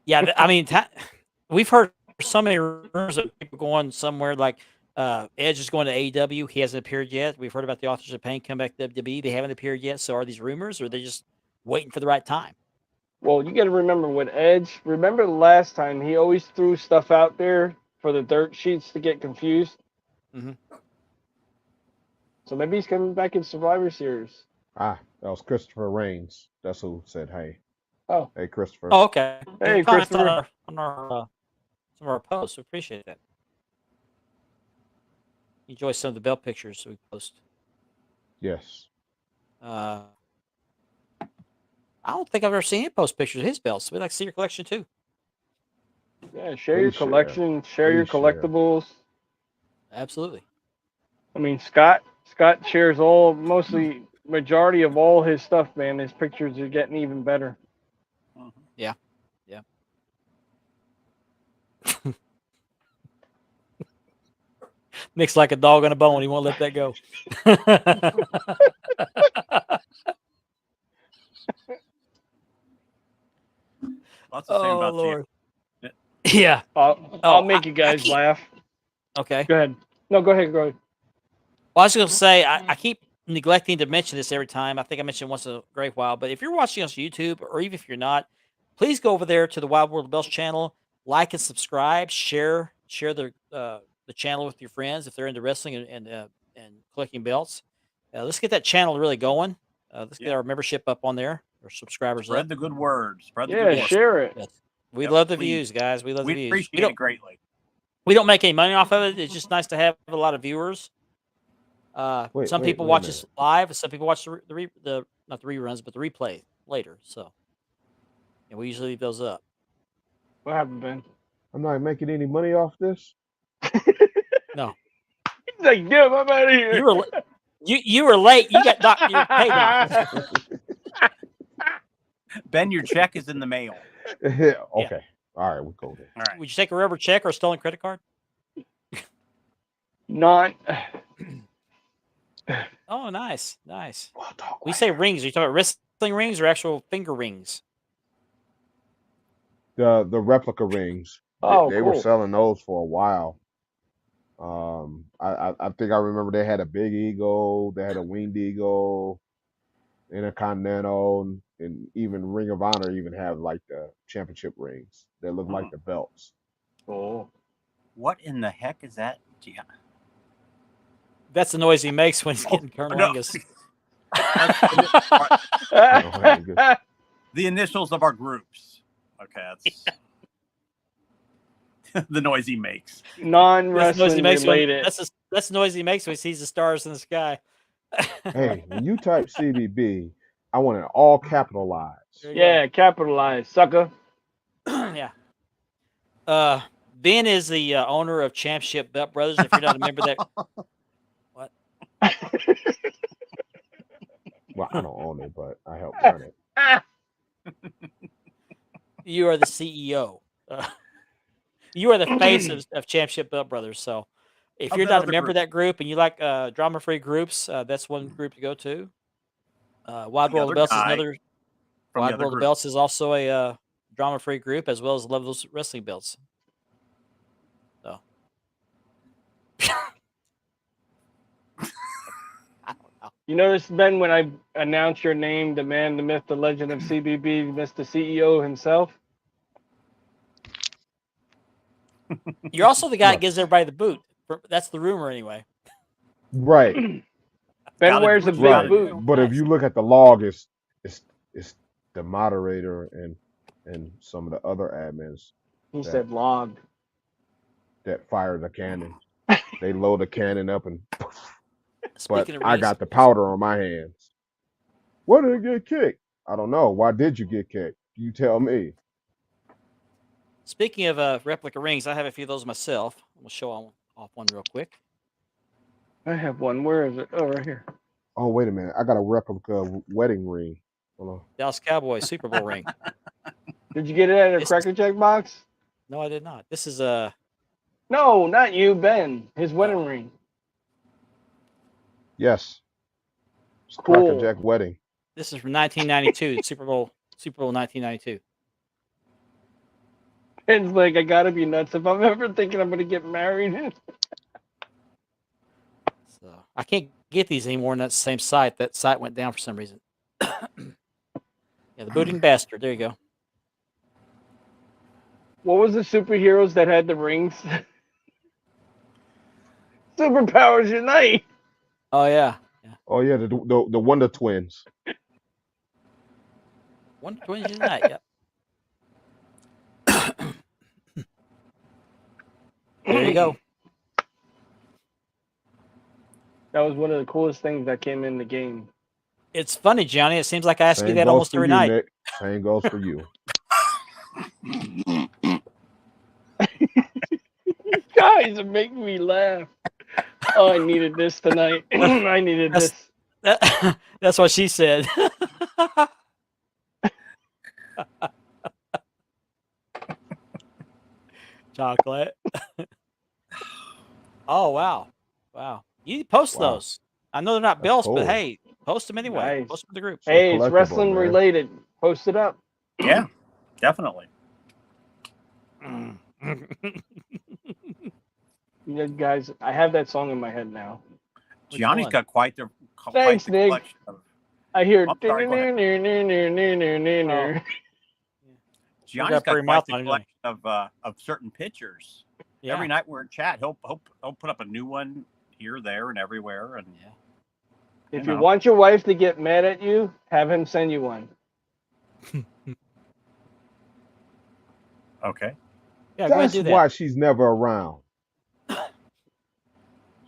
Yeah, I mean, we've heard so many rumors of people going somewhere like Edge is going to AEW. He hasn't appeared yet. We've heard about the Authors of Pain come back to WWE. They haven't appeared yet. So are these rumors, or are they just waiting for the right time? well, you got to remember with Edge. Remember last time he always threw stuff out there for the dirt sheets to get confused. Mhm. So maybe he's coming back in Survivor Series. That was Christopher Reigns. That's who said, "Hey, Oh. hey, Christopher." Oh, okay. Hey, You commented Christopher. on our some of our posts. We appreciate that. Enjoy some of the belt pictures we post. Yes. I don't think I've ever seen him post pictures of his belts. We'd like to see your collection too. Yeah, share your Please share. collection, share your Please share. collectibles. Absolutely. I mean, Scott shares mostly majority of all his stuff, man. His pictures are getting even better. Yeah. Nick's like a dog on a bone. He won't let that go. Lots of saying Oh about Lord. Yeah. I'll make you guys keep- laugh. Okay. Go ahead. No, go ahead. Go ahead. Well, I was going to say, I keep neglecting to mention this every time. I think I mention it once in a great while. But if you're watching us on YouTube, or even if you're not, please go over there to the Wild World of Belts channel, like and subscribe, share the channel with your friends if they're into wrestling and collecting belts. Let's get that channel really going. Let's get our membership up on there, or subscribers Spread up. the good word. Spread the Yeah, good word. share it. Yes. We Yep, love the please. views, guys. We love the We views. appreciate it greatly. We don't make any money off of it. It's just nice to have a lot of viewers. Wait, Some wait, people wait a watch minute. us live, and some people watch the not the reruns, but the replay later. So, and we usually leave those up. What happened, Ben? I'm not making any money off this. No, He's like, yeah, I'm out of here. you were you were late. You got you're paid off. Ben, your check is in the mail. Okay. All right, we'll go there. All right. Would you take a rubber check or a stolen credit card? Not. Oh, nice. We'll talk We later. say rings. Are you talking about wrestling rings or actual finger rings? The replica rings. Oh, they were cool. selling those for a while. I think I remember they had a Big Eagle, they had a Winged Eagle, Intercontinental, and even Ring of Honor even have like the championship rings. They look like the belts. Oh. What in the heck is that? Yeah. That's the noise he makes when he's getting no. Cunnilingus. The initials of our groups. Okay, that's the noise he makes. That's the noise he Non-wrestling makes related. that's the noise he makes when he sees the stars in the sky. Hey, when you type CBB, I want it all capitalized. There you go. Yeah, capitalize, sucker. Yeah. Ben is the owner of Championship Belt Brothers. If you're not a member of that, what? Well, I don't own it, but I help run it. You are the CEO. You are the face of Championship Belt Brothers. So, if Of you're that not a other member of group. that group and you like drama-free groups, that's one group to go to. Wide The World other of Belts is guy another. from the Wide other World of group. Belts is also a drama-free group, as well as Levels Wrestling Belts. So, I don't know. You notice, Ben, when I announce your name, the man, the myth, the legend of CBB, Mr. CEO himself. You're also the guy No. that gives everybody the boot. That's the rumor, anyway. Right. Ben Gotta wears do a what big you gotta boot. do. But if you look at the log, it's the moderator and some of the other admins He Yeah. said log. that fire the cannon. They load the cannon up, and but Speaking of I rings, got the powder on my hands. Why did it get kicked? I don't know. Why did you get kicked? You tell me. speaking of replica rings, I have a few of those myself. I'm gonna show off one real quick. I have one. Where is it? Oh, right here. Oh, wait a minute. I got a replica wedding ring. Hold on. Dallas Cowboys Super Bowl ring. Did you get it at a This- Cracker Jack box? No, I did not. This is No, not you, Ben. His wedding ring. Yes. It's Cool. Cracker Jack wedding. This is from 1992, Super Bowl 1992. Ben's like, I gotta be nuts if I'm ever thinking I'm gonna get married. So I can't get these anymore on that same site. That site went down for some reason. Yeah, the booting bastard. There you go. What was the superheroes that had the rings? Superpowers Unite. Oh yeah, yeah. Oh yeah, the Wonder Twins. One Twins Unite. Yep. There you go. That was one of the coolest things that came in the game. It's funny, Johnny. It seems like I ask you Same that goes almost for every you, night. Nick. Same goes for you. Guys are making me laugh. Oh, I needed this tonight. I needed That's- this. That's what she said. Chocolate. Oh wow, wow! You post Wow. those. I know they're not That's belts, cool. but hey, post them anyway. Nice. Post them to the groups. Hey, it's collectible, wrestling man. related. Post it up. Yeah, definitely. You know, guys, I have that song in my head now. Which Gianni's one? got quite the Thanks, Nick. collection of. I hear. Oh, sorry, go ahead. Gianni's got got pretty quite mouth the on it, doesn't collection of certain pictures. Yeah. Every night we're in chat, he'll put up a new one here, there, and everywhere. And Yeah. If You you know. want your wife to get mad at you, have him send you one. okay, Yeah, go ahead and That's do that. why she's never around.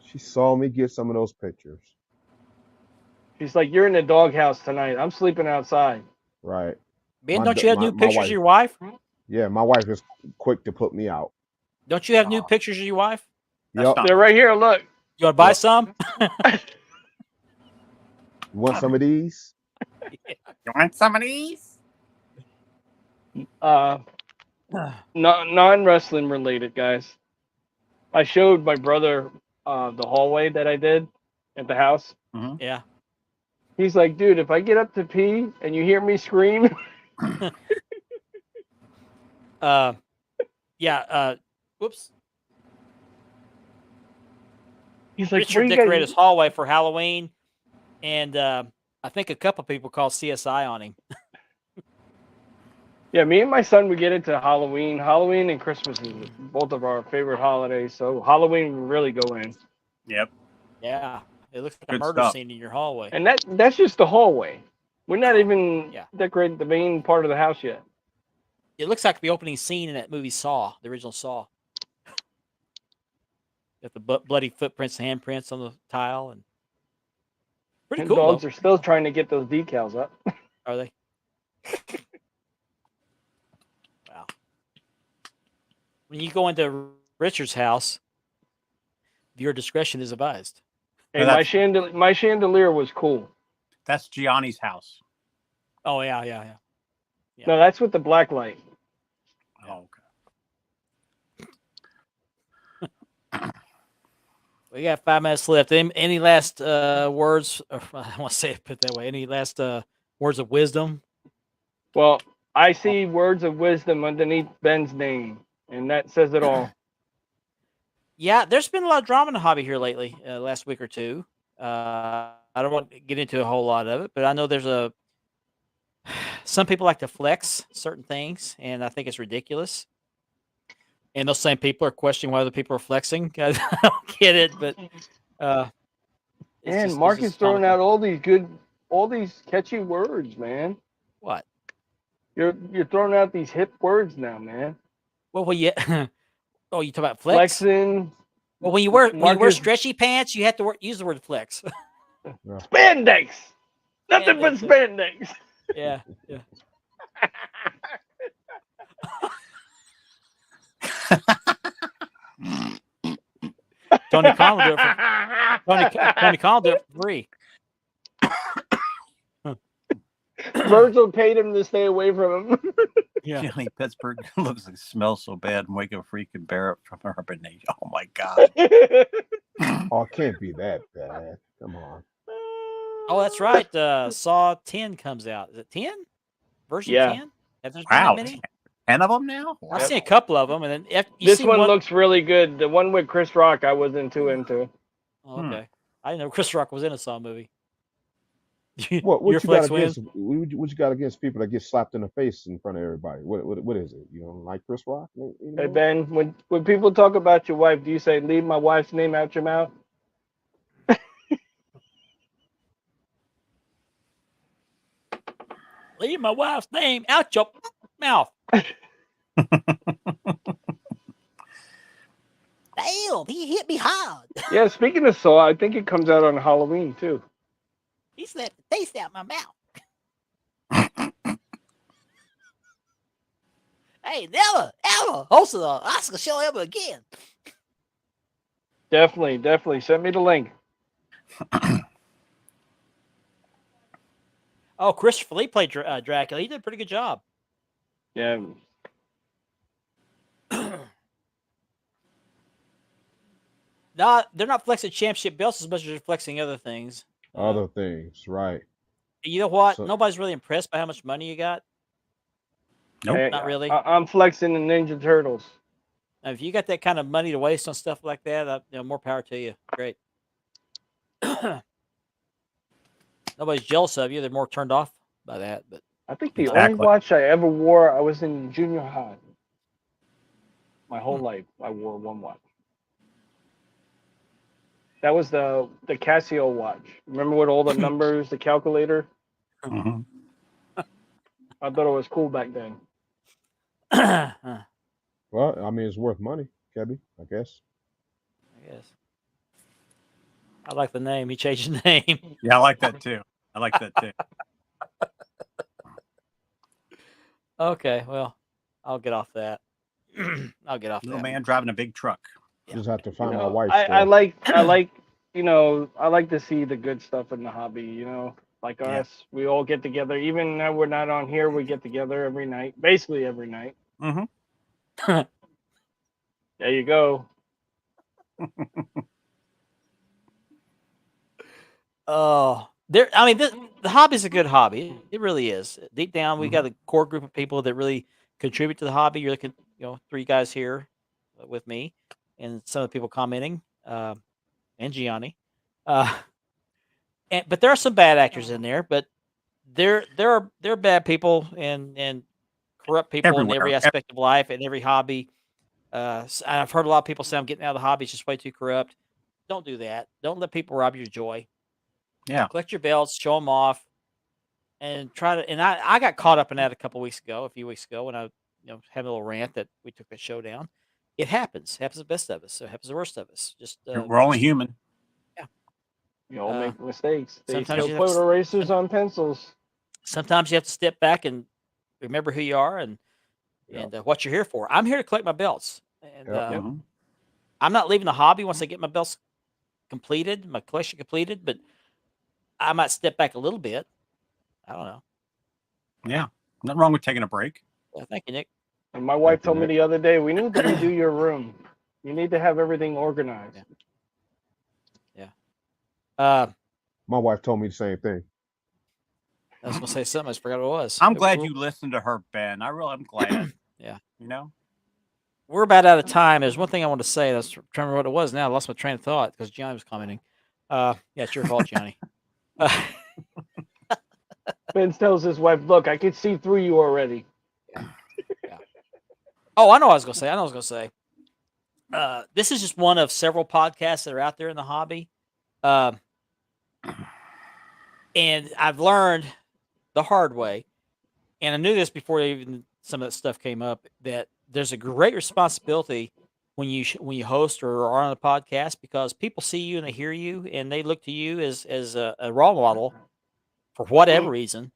She saw me get some of those pictures. She's like, "You're in the doghouse tonight. I'm sleeping outside." Right. Ben, My don't d- you have my- new my pictures wife. of your wife? Yeah, my wife is quick to put me out. Don't you have new Aw. pictures of your wife? That's Yep. not- They're right here. Look. You want to buy Yep. some? You want some of these? you want some of these? Non-wrestling related, guys. I showed my brother the hallway that I did at the house. Yeah. He's like, "Dude, if I get up to pee and you hear me scream," Yeah. Whoops. he's like, Richard "What are you decorated guys-" his hallway for Halloween, and I think a couple people called CSI on him. Yeah, me and my son would get into Halloween. Halloween and Christmas is both of our favorite holidays. So Halloween we really go in, Yep. Yeah. It looks like a Good murder stuff. scene in your hallway. and that's just the hallway. We're not even Yeah. decorating the main part of the house yet. It looks like the opening scene in that movie Saw, the original Saw. Got the bloody footprints and handprints on the tile, and pretty And cool. dogs Though. are still trying to get those decals up. Are they? Wow. When when you go into Richard's house, your discretion is advised. Hey, that's- my chandelier was cool. That's Gianni's house. Oh yeah, yeah, yeah. Yeah. No, that's with the black light. Oh, okay. We got 5 minutes left. Any last words? Or, I don't want to say it put that way. Any last words of wisdom? Well, I see words of wisdom underneath Ben's name, and that says it all. Yeah, there's been a lot of drama in the hobby here lately, last week or two. I don't want to get into a whole lot of it, but I know there's some people like to flex certain things, and I think it's ridiculous. And those same people are questioning why other people are flexing. I don't get it, but And Mark is throwing out all these catchy words, man. what? You're throwing out these hip words now, man. Well, yeah. Oh, you talk about flex? Flexing, Well, when you wear Marcus- stretchy pants, you have to use the word flex. spandex. Nothing but spandex. Yeah, yeah. Tony Khan will do it for Tony Khan will do it for free. Virgil paid him to stay away from him. Yeah. Johnny Pittsburgh looks like smells so bad and wake up freaking Barrett from Urban Age. Oh my god. Oh, it can't be that bad. Come on. Oh, that's right. Saw 10 comes out. Is it 10? Version Yeah. 10? Have there been Wow. that many? 10 of them now? I've seen a couple of them, and then you This see one looks really good. The one with Chris Rock, I wasn't too into. Oh, okay. I didn't know Chris Rock was in a Saw movie. What Your you flex got wins? against what you got against people that get slapped in the face in front of everybody? What is it? You don't like Chris Rock? You know? Hey Ben, when people talk about your wife, do you say leave my wife's name out your mouth? Leave my wife's name out your mouth. Damn, he hit me hard. Yeah, speaking of Saw, I think it comes out on Halloween too. He slapped the taste out my mouth. Hey, never, ever host an Oscar show ever again. Definitely. Send me the link. Oh, Christopher Lee played Dracula. He did a pretty good job. Yeah. No, they're not flexing championship belts as much as they're flexing other things. Other things, right? You know what? So- Nobody's really impressed by how much money you got. Nope. Hey, Not really. I'm flexing the Ninja Turtles. Now, if you got that kind of money to waste on stuff like that, more power to you. Great. Nobody's jealous of you. They're more turned off by that. But I think the Exactly. only watch I ever wore, I was in junior high. My whole life, I wore one watch. That was the Casio watch. Remember with all the numbers, the calculator? Mhm. I thought it was cool back then. I Well, I mean, it's worth money, Kebby, I guess. guess. I like the name. He changed the name. Yeah, I like that too. I like that too. Okay, well, I'll get off that. I'll get off Little that. man driving a big truck. Just have to You find my know, wife. I like I like to see the good stuff in the hobby, like Yeah. us. We all get together. Even though we're not on here, we get together every night. Basically every night. Mm-hmm. There you go. Oh, the hobby's a good hobby. It really is. Deep down, we got a core group of people that really contribute to the hobby. You're looking, 3 guys here with me, and some of the people commenting, and Gianni. But there are some bad actors in there. But there are bad people and corrupt people in Everywhere. every aspect of life and every hobby. I've heard a lot of people say I'm getting out of the hobby. It's just way too corrupt. Don't do that. Don't let people rob your joy. Yeah. Collect your belts, show them off, and try to. And I got caught up in that a few weeks ago, when I had a little rant that we took the show down. It happens. Happens to the best of us. So it happens to the worst of us. Just We're only human. You all Uh, make mistakes. They sometimes still you have put to- erasers on pencils. sometimes you have to step back and remember who you are and what you're here for. I'm here to collect my belts. And Yep. Mhm. I'm not leaving the hobby once I get my belts completed, my collection completed, but I might step back a little bit. I don't know. Yeah, nothing wrong with taking a break. Yeah, thank you, Nick. And my wife Thank you, told me Nick. the other day, we need to redo your room. You need to have everything organized. Yeah. Uh, My wife told me the same thing. I was gonna say something. I just forgot what it was. I'm glad you listened to her, Ben. I'm glad. Yeah. You know. We're about out of time. There's one thing I want to say. That's trying to remember what it was now. I lost my train of thought because Johnny was commenting. Yeah, it's your fault, Johnny. Ben tells his wife, "Look, I can see through you already." Oh, I know what I was gonna say. I know what I was gonna say. This is just one of several podcasts that are out there in the hobby. And I've learned the hard way, and I knew this before even some of that stuff came up, that there's a great responsibility when you host or are on a podcast, because people see you and they hear you and they look to you as a role model for whatever reason.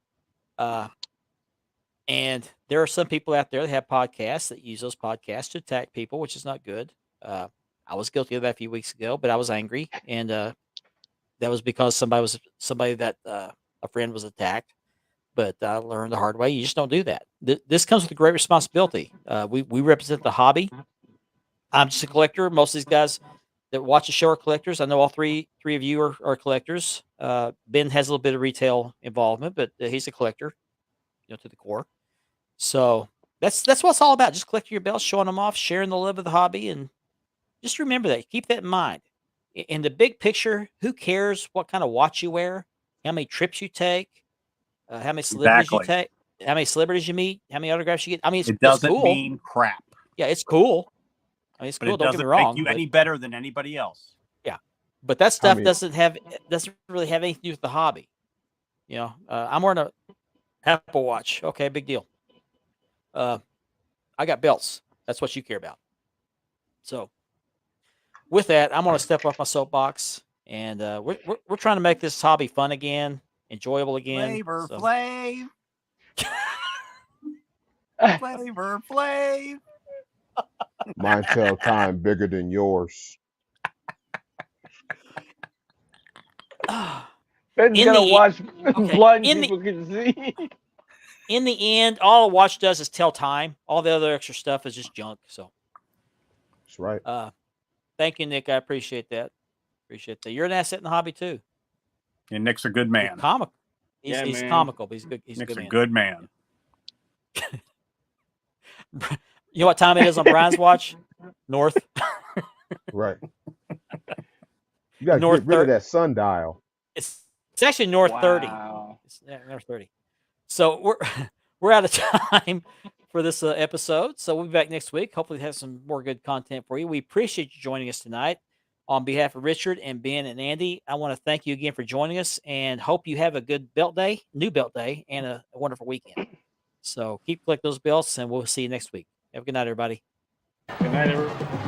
And there are some people out there that have podcasts that use those podcasts to attack people, which is not good. I was guilty of that a few weeks ago, but I was angry, and that was because somebody that a friend was attacked. But I learned the hard way. You just don't do that. This comes with a great responsibility. We represent the hobby. I'm just a collector. Most of these guys that watch the show are collectors. I know all three of you are collectors. Ben has a little bit of retail involvement, but he's a collector, to the core. So that's what it's all about. Just collecting your belts, showing them off, sharing the love of the hobby, and just remember that. Keep that in mind. In the big picture, who cares what kind of watch you wear, how many trips you take, how many celebrities you take, how many celebrities you meet, how many autographs you get. I mean, It it's doesn't cool. mean crap. Yeah, it's cool. I mean, it's But cool. it Don't get doesn't me wrong. make you but, any better than anybody else. but that stuff mean- doesn't really have anything to do with the hobby. I'm wearing a Apple Watch. Okay, big deal. I got belts. That's what you care about. So, with that, I'm going to step off my soapbox, and we're trying to make this hobby fun again, enjoyable again. Flavor so- Flav. Flavor Flav. Mine tell time bigger than yours. Ben's In gonna the- watch okay, blind in the- people can see. In the end, all a watch does is tell time. All the other extra stuff is just junk. So, That's right. thank you, Nick. I appreciate that. Appreciate that. You're an asset in the hobby too. And Nick's a good He's man. comical. He's, Yeah, he's man. comical, but he's good. He's Nick's a a good man. good man. You know what time it is on Brian's watch? North. Right. You got to North get rid of thir- that sundial. It's actually North 30. Wow. It's North 30. So we're out of time for this episode. So we'll be back next week. Hopefully have some more good content for you. We appreciate you joining us tonight. On behalf of Richard and Ben and Andy, I want to thank you again for joining us and hope you have a good new belt day, and a wonderful weekend. So keep collecting those belts, and we'll see you next week. Have a good night, everybody. Good night, everyone.